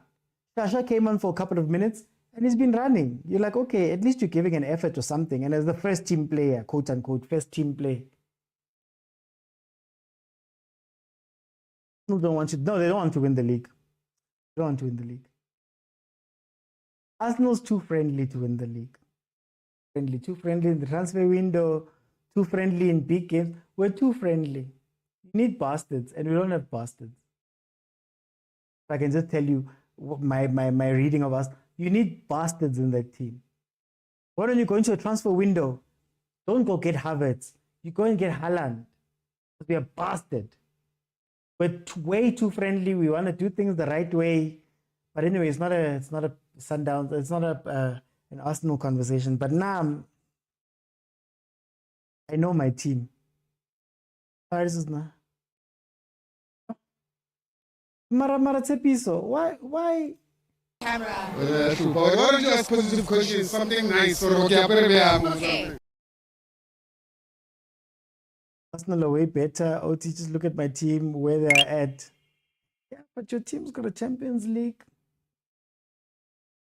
Speaker 1: Shasha came on for a couple of minutes and he's been running. You're like, okay, at least you're giving an effort or something. And as the first team player, quote unquote, first team play. They don't want to win the league. They don't want to win the league. Arsenal's too friendly to win the league. Too friendly in the transfer window, too friendly in big games. We're too friendly. You need bastards, and we don't have bastards. If I can just tell you my reading of us, you need bastards in that team. Why don't you go into a transfer window? Don't go get Havertz. You go and get Haaland. Be a bastard. We're way too friendly. We want to do things the right way. But anyway, it's not a Sundowns. It's not an Arsenal conversation. But now I know my team. This is not. Marawa, why?
Speaker 8: Why don't you ask positive questions? Something nice. Okay.
Speaker 1: Arsenal are way better. OT, just look at my team, where they're at. Yeah, but your team's got a Champions League.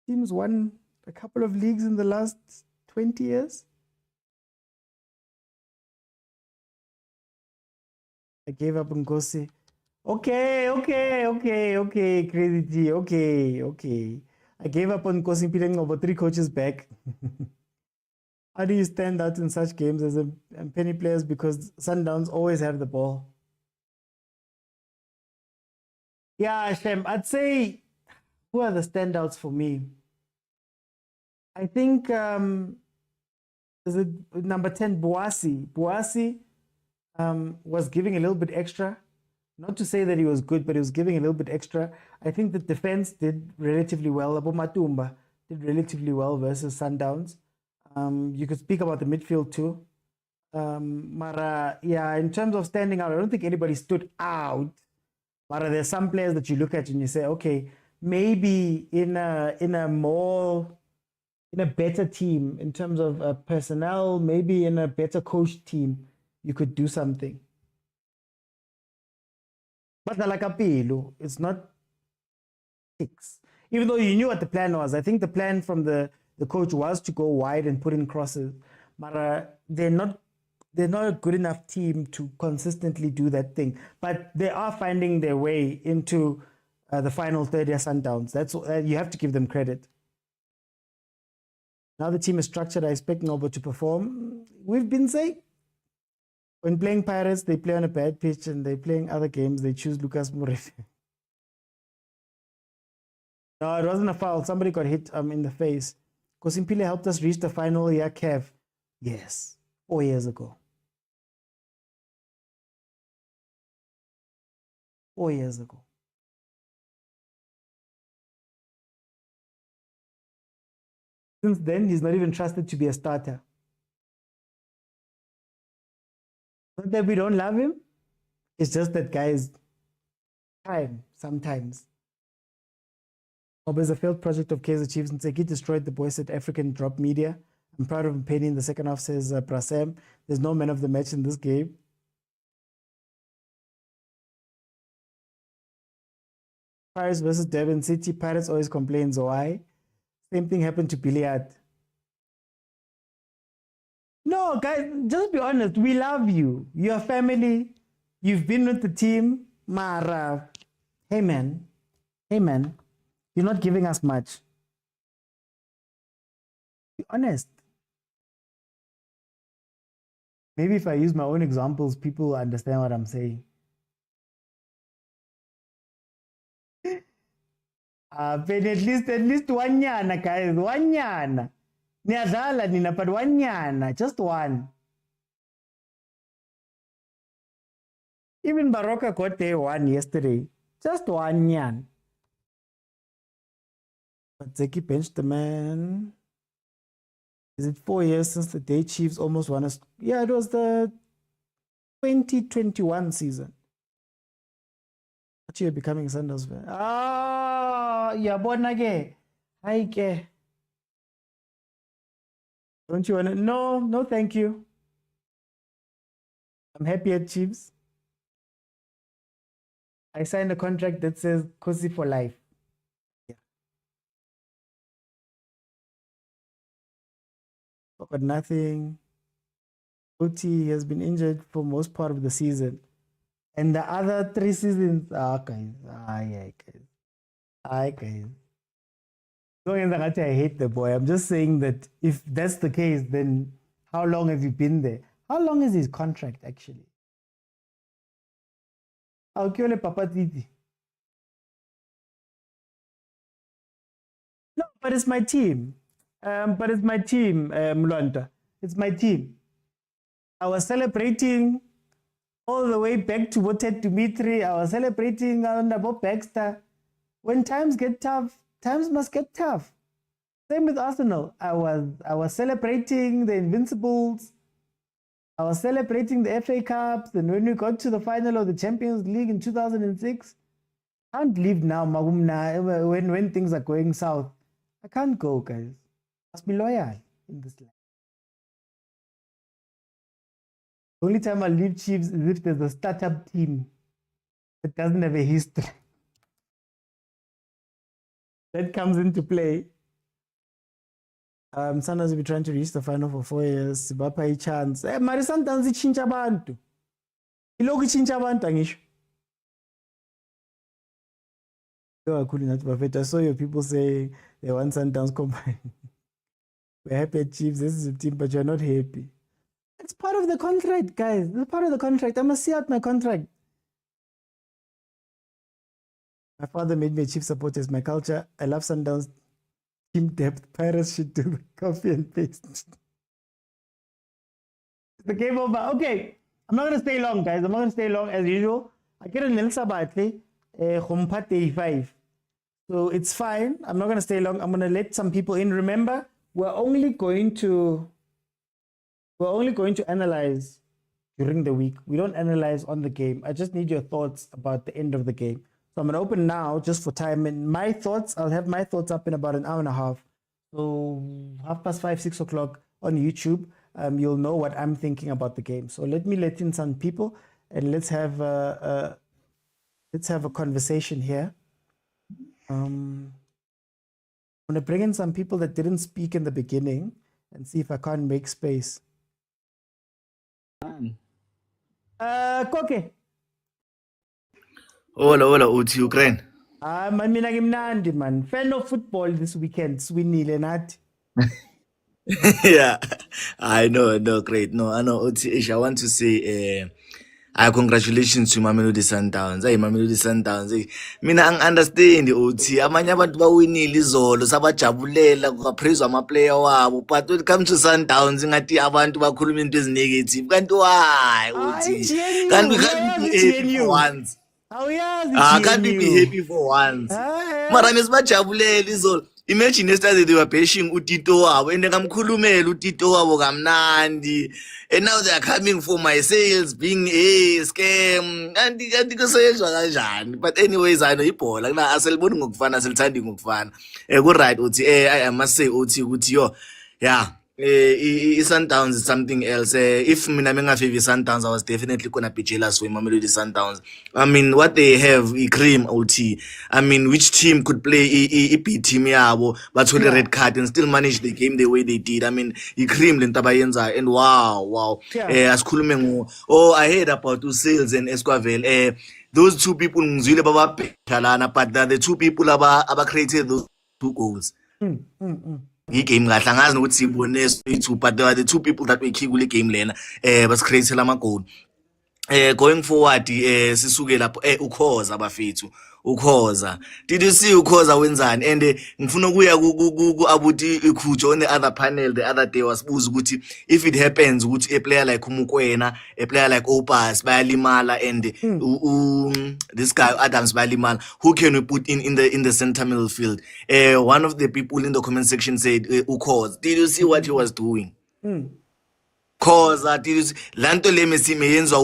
Speaker 1: Team's won a couple of leagues in the last 20 years. I gave up on Ngozi. Okay, Crazy T. Okay. I gave up on Ngozi Mpileng over 3 coaches back. How do you stand out in such games as a Mpheni players? Because Sundowns always have the ball. Yeah, Shem, I'd say, who are the standouts for me? I think, is it number 10, Boasi? Boasi was giving a little bit extra. Not to say that he was good, but he was giving a little bit extra. I think the defense did relatively well. Abo Matumba did relatively well versus Sundowns. You could speak about the midfield too. Mara, yeah, in terms of standing out, I don't think anybody stood out. Mara, there's some players that you look at and you say, okay, maybe in a better team in terms of personnel, maybe in a better coach team, you could do something. But Nalakapilu, it's not six. Even though you knew what the plan was, I think the plan from the coach was to go wide and put in crosses. But they're not a good enough team to consistently do that thing. But they are finding their way into the final third year Sundowns. That's you have to give them credit. Now the team is structured. I expect Nobo to perform. We've been saying, when playing Pirates, they play on a bad pitch, and they're playing other games, they choose Lucas Moretti. No, it wasn't a foul. Somebody got hit in the face. Kosimpile helped us reach the final year CAF. Yes, 4 years ago. 4 years ago. Since then, he's not even trusted to be a starter. Not that we don't love him. It's just that, guys, time sometimes. Is a failed project of Kaizer Chiefs, and Tseki destroyed the boys at African Drop Media. I'm proud of Mpheni in the second half, says Prasem. There's no man of the match in this game. Pirates versus Durban City. Pirates always complains why. Same thing happened to Billiard. No, guys, just be honest. We love you. You're family. You've been with the team. Mara. Hey, man. Hey, man. You're not giving us much. Be honest. Maybe if I use my own examples, people will understand what I'm saying. But at least one yana, guys. One yana. Niyadlala nina, but one yana. Just one. Even Baroka got their one yesterday. Just one yan. But Zeki benched the man. Is it 4 years since the day Chiefs almost won us? Yeah, it was the 2021 season. You're becoming Sundowns fan. Yeah, born again. Hi, ke. Don't you want to? No, thank you. I'm happy at Chiefs. I signed a contract that says Kosi for life. Yeah. But nothing. Oti has been injured for most part of the season. And the other 3 seasons, guys. Guys. I hate the boy. I'm just saying that if that's the case, then how long have you been there? How long is his contract actually? I'll kill Papa Titi. No, but it's my team. Mlonta. It's my team. I was celebrating all the way back to Wotet Dimitri. I was celebrating under Bob Baxter. When times get tough, times must get tough. Same with Arsenal. I was celebrating the Invincibles. I was celebrating the FA Cups. And when we got to the final of the Champions League in 2006, I can't leave now, Magumna, when things are going south. I can't go, guys. I must be loyal in this life. The only time I leave Chiefs is if there's a startup team that doesn't have a history. That comes into play. Sundowns will be trying to reach the final for 4 years. Sibapha a chance. Mari Sundowns ichincha abantu. Iloku ichincha abantu angisho. I saw your people saying they want Sundowns combined. We're happy at Chiefs. This is a team, but you're not happy. It's part of the contract, guys. It's part of the contract. I must see out my contract. My father made me a Chief supporter. It's my culture. I love Sundowns. Team depth. Pirates should do the copy and paste. It's the game over. Okay. I'm not going to stay long, guys. I'm not going to stay long as usual. I get a Nelsa Batle, Humpa 35. So it's fine. I'm not going to stay long. I'm going to let some people in. Remember, we're only going to analyze during the week. We don't analyze on the game. I just need your thoughts about the end of the game. So I'm going to open now just for time. And my thoughts, I'll have my thoughts up in about an hour and a half. So 5:30, 6 o'clock on YouTube, you'll know what I'm thinking about the game. So let me let in some people and let's have a conversation here. I'm going to bring in some people that didn't speak in the beginning and see if I can't make space. Koke.
Speaker 9: Hola, uthi Ukraine.
Speaker 1: Mina ngimnandi man. Fan of football this weekend. Swinile nathi.
Speaker 9: Yeah, I know, great. No, I know. Uthi, I want to say, congratulations to Mamelodi Sundowns. Hey, Mamelodi Sundowns. Hey, mina understand uthi amanye abantu bawinile izolo sabajabulela kuphezwa ama player wabo, but when it comes to Sundowns ngathi abantu bakhuluma into ezinegative. Kanti why uthi? Can't we be happy for once? Can't we be happy for once? Mara nesibajabulela izolo. Imagine yesterday they were bashing Utito wabo and ngamkhulumela Utito wabo kamnandi, and now they are coming for my sales being a scam and kuseyenzwa kanjani. But anyways, I know ibhola la aseliboni ngokufana aselithandi ngokufana. Ku right uthi I must say uthi yo, yeah, Sundowns is something else. If mina mengafavor Sundowns, I was definitely gonna be jealous for Mamelodi Sundowns. I mean, what they have, cream OT. I mean, which team could play a B team yabo, but hold the red card and still manage the game the way they did. I mean, cream lentabayenza and wow. As Kulumengo. Oh, I heard about two sales and Esquavel. Those two people ngizwile baba Talana, but the two people aba created those two goals. Game but there are the two people that were key game lena was crazy lama goal. Going forward sisuke lapho ukhoza bafethu ukhoza. Did you see ukhoza wenzani? And ngifuna ukuya ku abuti ikhujo on the other panel the other day was buza ukuthi if it happens ukuthi a player like mokwena, a player like Opas bayalimala and this guy Adams bayalimala, who can we put in the center middle field? One of the people in the comment section said ukhoza. Did you see what he was doing? Khoza, lanto le mesime yenzwa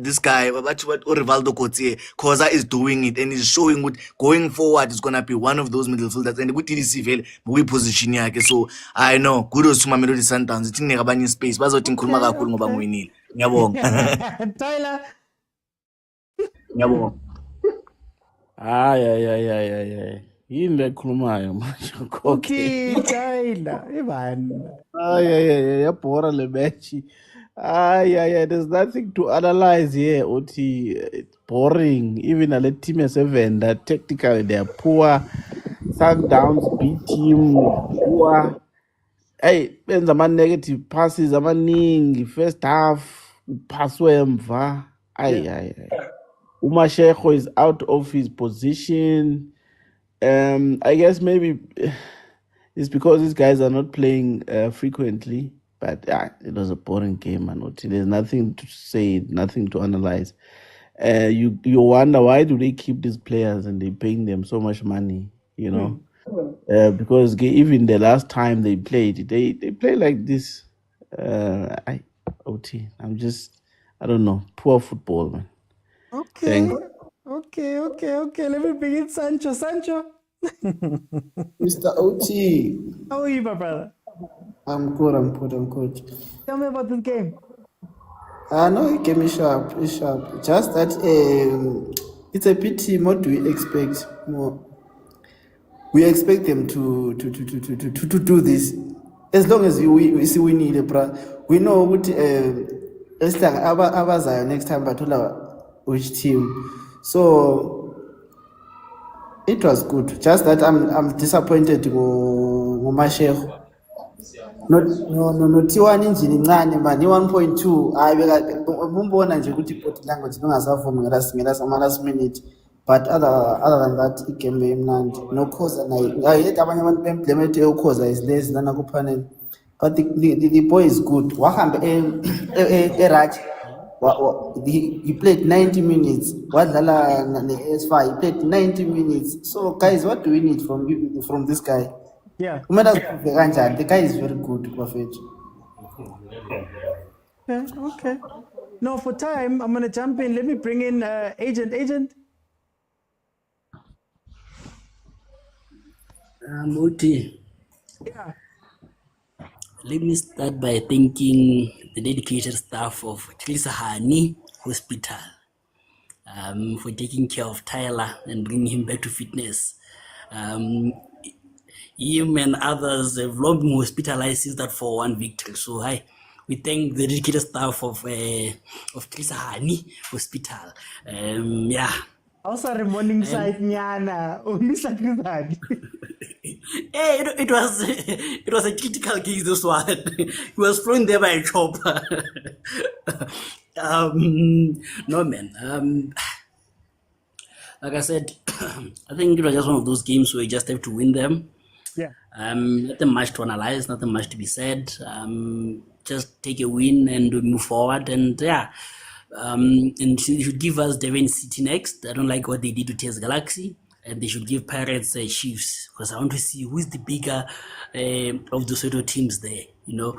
Speaker 9: this guy what Rivaldo Kotse. Khoza is doing it and is showing what going forward is gonna be one of those midfielders and with dstv we position yakhe. So I know kudos to Mamelodi Sundowns. Ithi ngabanye space bazothi ngikhuluma kakhulu ngoba ngwinile. Ngiyabonga.
Speaker 1: Tyler.
Speaker 9: Ngiyabonga.
Speaker 10: Ay. Yini lekhulumayo manje.
Speaker 1: Okay, Tyler. Ivan.
Speaker 10: Yabhora le match. There's nothing to analyze here. Uthi it's boring. Even a team as7 that technically they are poor. Sundowns B team poor. Hey, benza ama negative passes amaningi first half passwe emva. Umashego is out of his position. I guess maybe it's because these guys are not playing frequently, but it was a boring game, man. There's nothing to say, nothing to analyze. You wonder why do they keep these players and they paying them so much money, you know? Because even the last time they played, they play like this. I don't know, poor football, man.
Speaker 1: Okay. Let me begin, Sancho.
Speaker 6: Mr. OT.
Speaker 1: How are you, my brother?
Speaker 6: I'm good.
Speaker 1: Tell me about this game.
Speaker 6: No, the game is sharp. Just that it's a pity. What do we expect? More. We expect them to do this. As long as we see we need it, we know what next time, but which team. So it was good. Just that I'm disappointed with Mashego. No T1 engine incane man 1.2 umbona nje ukuthi iport language bengasavumi last minute, but other than that igame emnandi no khoza naye yet abanye abantu bemplement ekhoza is less than ku panel, but the boy is good. Wahambe erach
Speaker 4: He played 90 minutes. Wadlala S5, he played 90 minutes. So, guys, what do we need from this guy?
Speaker 1: Yeah.
Speaker 4: The guy is very good, Buffett.
Speaker 1: Okay. No, for time, I'm gonna jump in. Let me bring in agent. Agent.
Speaker 4: Moti.
Speaker 1: Yeah.
Speaker 4: Let me start by thanking the dedicated staff of Tshwane Hospital for taking care of Tyler and bringing him back to fitness. Him and others have long been hospitalized since that 4-1 victory. So we thank the dedicated staff of Tshwane Hospital. Yeah.
Speaker 1: Also, the morning side, Nyana.
Speaker 4: Hey, it was a critical case, this one. He was thrown there by a chopper. No, man. Like I said, I think it was just one of those games where you just have to win them.
Speaker 1: Yeah.
Speaker 4: Nothing much to analyze, nothing much to be said. Just take a win and move forward. And yeah, and you should give us Devin City next. I don't like what they did to TS Galaxy. And they should give Pirates Chiefs, because I want to see who is the bigger of the soweto teams there, you know.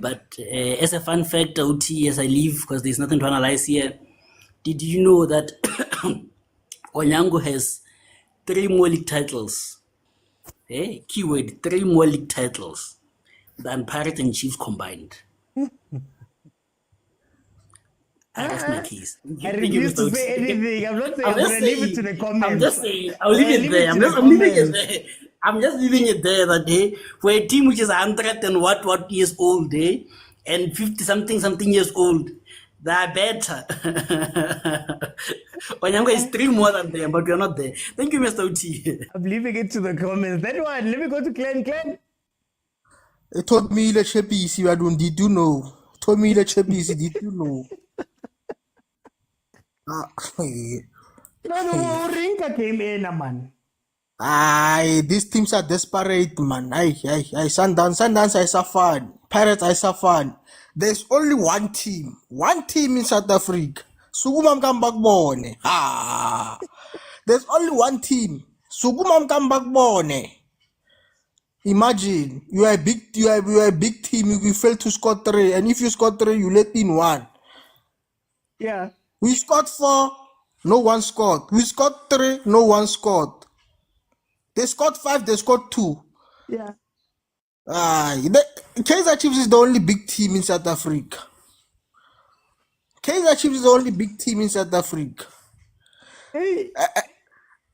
Speaker 4: But as a fun fact, OT, as I leave, because there's nothing to analyze here, did you know that Onyango has 3 more league titles? Keyword, 3 more league titles than Pirates and Chiefs combined. That's my case.
Speaker 1: I refuse to say anything. I'm not saying I'm going to leave it to the comments.
Speaker 4: I'm just saying, I'll leave it there. I'm leaving it there. I'm just leaving it there that day for a team which is 100 and what years old, and 50 something years old. They're better. Onyango is 3 more than them, but we're not there. Thank you, Mr. OT.
Speaker 1: I'm leaving it to the comments. That one, let me go to Glenn. Glenn.
Speaker 11: It told me the Chepisi, I don't did you know? Told me the Chepisi, did you know?
Speaker 1: No, Rinka came in, man.
Speaker 11: These teams are desperate, man. Sundowns, I suffered. Pirates, I suffered. There's only one team in South Africa. Sugumam Kambakbone. There's only one team. Sugumam Kambakbone. Imagine you are a big team. You fail to score 3, and if you score 3, you let in 1.
Speaker 1: Yeah.
Speaker 11: We scored 4, no one scored. We scored 3, no one scored. They scored 5, they scored 2.
Speaker 1: Yeah.
Speaker 11: Kaizer Chiefs is the only big team in South Africa. Kaizer Chiefs is the only big team in South Africa.
Speaker 1: Hey.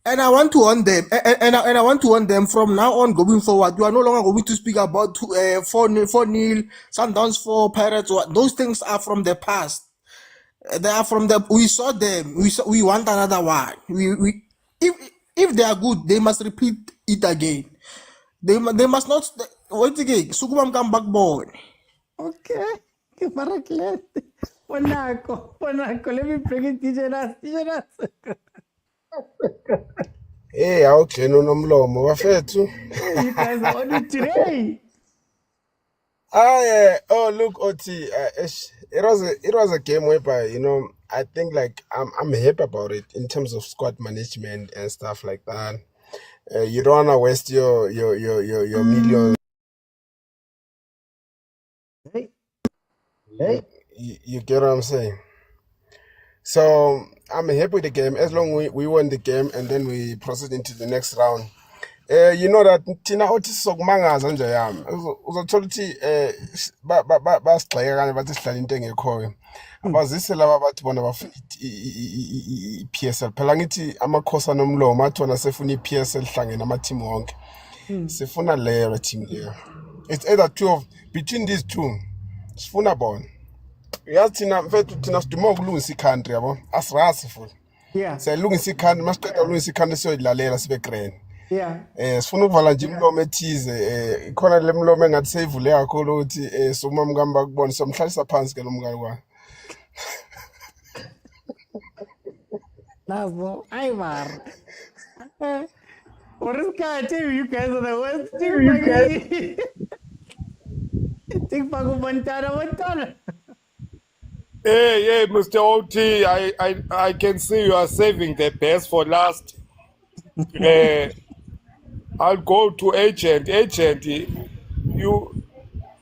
Speaker 11: And I want to warn them. And I want to warn them from now on going forward. You are no longer going to speak about 4-0, Sundowns 4, Pirates. Those things are from the past. They are from we saw them. We want another one. If they are good, they must repeat it again. They must not wait again. Sugumam come back born.
Speaker 1: Okay. Wanako. Let me bring in teacher.
Speaker 5: Hey, okay, no nomlomo bafethu.
Speaker 1: You guys are on it today.
Speaker 5: Oh look, Oti, it was a game whereby, you know, I think like I'm happy about it in terms of squad management and stuff like that. You don't wanna waste your millions. Hey. You get what I'm saying? So I'm happy with the game as long as we won the game and then we proceed into the next round. You know that Tina Otis sokumangaza nje yami uzothola ukuthi basigxeka kanye bathi sihlala into engekhoyo abazise laba bathi bona bafuna i-PSL phela ngithi amakhosa nomlomo athi wona sefuna i-PSL hlangene ama-team wonke sifuna leyo team leyo. It's either between these two sifuna bona. Yazi thina mfethu thina siduma ukulungisa i-country yabo asirasi futhi.
Speaker 1: Yeah.
Speaker 5: Siyalungisa i-country masiqeda ukulungisa i-country siyoyilalela sibe grand.
Speaker 1: Yeah.
Speaker 5: Sifuna ukuvala nje imlomo ethize ikhona le mlomo engathi seyivule kakhulu ukuthi sokuma mkamba kubona somhlalisa phansi ke lo mngane kwa.
Speaker 1: Nazo ayvar. What is that? You guys are the worst team. You guys. Think Pagumantara.
Speaker 12: Hey, Mr. OT, I can see you are saving the best for last. I'll go to agent. Agent, you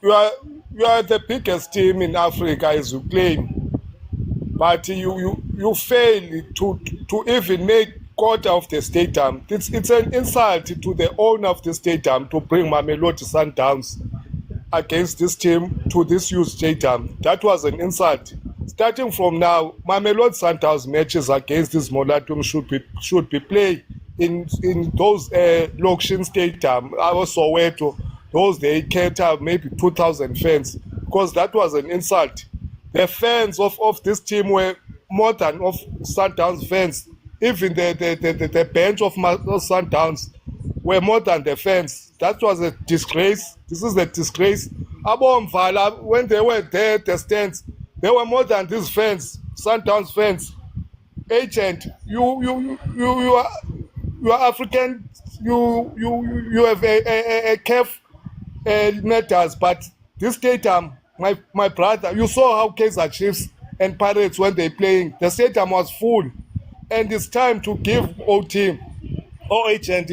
Speaker 12: you are you are the biggest team in Africa, as you claim, but you fail to even make quarter of the stadium. It's an insult to the owner of the stadium to bring Mamelodi Sundowns against this team to this huge stadium. That was an insult. Starting from now, Mamelodi Sundowns matches against this Motaung should be played in those Lokshin Stadium, our Soweto. Those they cater maybe 2,000 fans, because that was an insult. The fans of this team were more than of Sundowns fans. Even the bench of Sundowns were more than the fans. That was a disgrace. This is a disgrace. Abomvala, when they were there at the stands, they were more than these fans, Sundowns fans. Agent, you are African. You have a CAF matters, but this stadium, my brother, you saw how Kaizer Chiefs and Pirates when they playing, the stadium was full, and it's time to give OT or agent.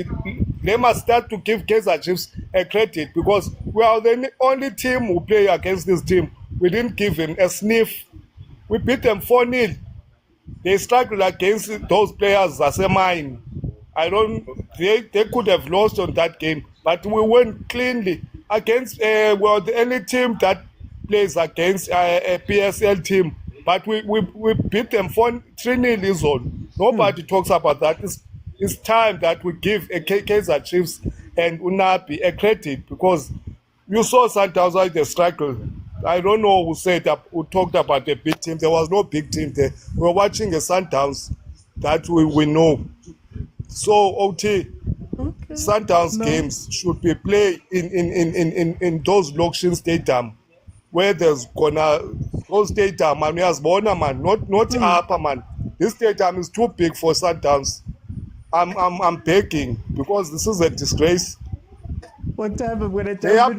Speaker 12: They must start to give Kaizer Chiefs a credit, because we are the only team who play against this team. We didn't give him a sniff. We beat them 4-0. They struggled against those players as a mine. They could have lost on that game, but we went cleanly against well, the only team that plays against a PSL team, but we beat them 3-0 is all. Nobody talks about that. It's time that we give a Kaizer Chiefs and Unapi a credit, because you saw Sundowns how they struggle. I don't know who talked about the big team. There was no big team there. We were watching a Sundowns that we know. So OT, Sundowns games should be played in those Lokshin stadium, where there's gonna those stadium man, man, not upper man. This stadium is too big for Sundowns. I'm begging, because this is a disgrace.
Speaker 1: What time I'm gonna
Speaker 12: their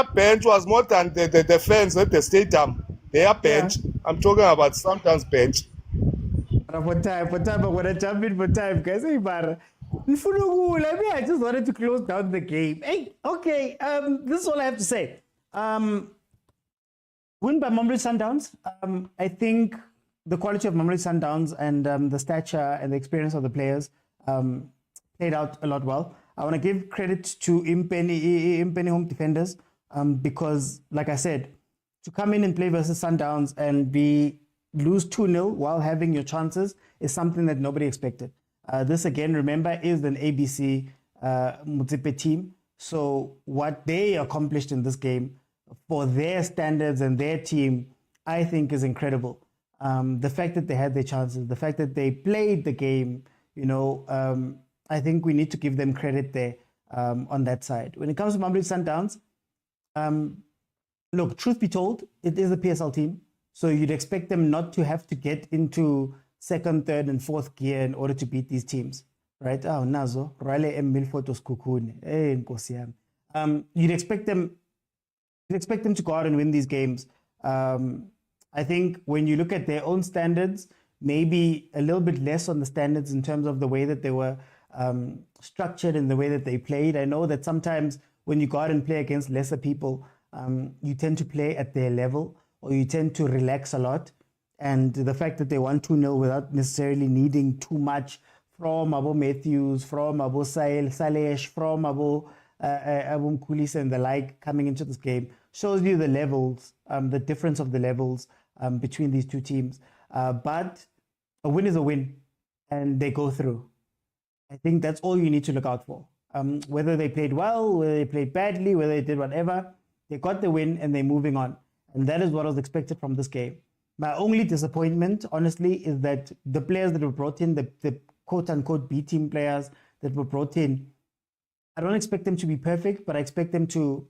Speaker 12: bench was more than the fans at the stadium. Their bench. Yeah. I'm talking about Sundowns bench.
Speaker 1: What time I'm gonna jump in for time, guys. Hey, but I just wanted to close down the game. Hey, okay. This is all I have to say. Win by Mamelodi Sundowns. I think the quality of Mamelodi Sundowns and the stature and the experience of the players played out a lot well. I want to give credit to Mpheni home defenders, because, like I said, to come in and play versus Sundowns and lose 2-0 while having your chances is something that nobody expected. This, again, remember, is an ABC Motsepe team. So what they accomplished in this game for their standards and their team, I think, is incredible. The fact that they had their chances, the fact that they played the game, I think we need to give them credit there on that side. When it comes to Mamelodi Sundowns, look, truth be told, it is a PSL team. So you'd expect them not to have to get into second, third, and fourth gear in order to beat these teams, right? Oh, Nazo, Raleigh Milford was Kukune. You'd expect them to go out and win these games. I think when you look at their own standards, maybe a little bit less on the standards in terms of the way that they were structured and the way that they played. I know that sometimes when you go out and play against lesser people, you tend to play at their level, or you tend to relax a lot. And the fact that they won 2-0 without necessarily needing too much from Abo Matthews, from Abo Salesh, from Abo Mkulis and the like coming into this game shows you the levels, the difference of the levels between these two teams. But a win is a win, and they go through. I think that's all you need to look out for. Whether they played well, whether they played badly, whether they did whatever, they got the win and they're moving on. And that is what was expected from this game. My only disappointment, honestly, is that the players that were brought in, the quote-unquote B-team players that were brought in, I don't expect them to be perfect, but I expect them to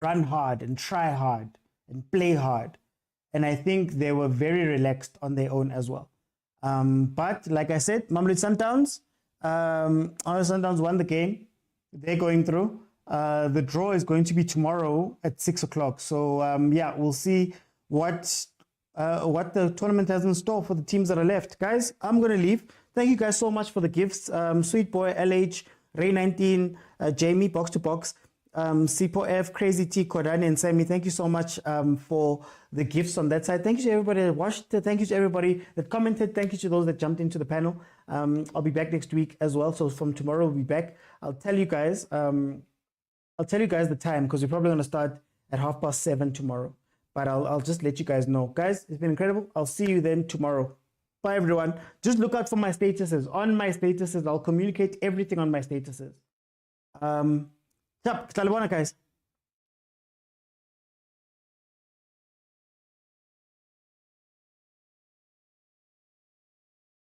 Speaker 1: run hard and try hard and play hard. And I think they were very relaxed on their own as well. But like I said, Mamelodi Sundowns won the game. They're going through. The draw is going to be tomorrow at 6 o'clock. So yeah, we'll see what the tournament has in store for the teams that are left. Guys, I'm going to leave. Thank you guys so much for the gifts. Sweet Boy, LH, Ray19, Jamie, Box to Box, Sipo F, Crazy T, Kodani, and Sammy. Thank you so much for the gifts on that side. Thank you to everybody that watched. Thank you to everybody that commented. Thank you to those that jumped into the panel. I'll be back next week as well. So from tomorrow, we'll be back. I'll tell you guys the time, because we're probably going to start at 7:30 tomorrow. But I'll just let you guys know. Guys, it's been incredible. I'll see you then tomorrow. Bye, everyone. Just look out for my statuses. On my statuses, I'll communicate everything on my statuses. Guys.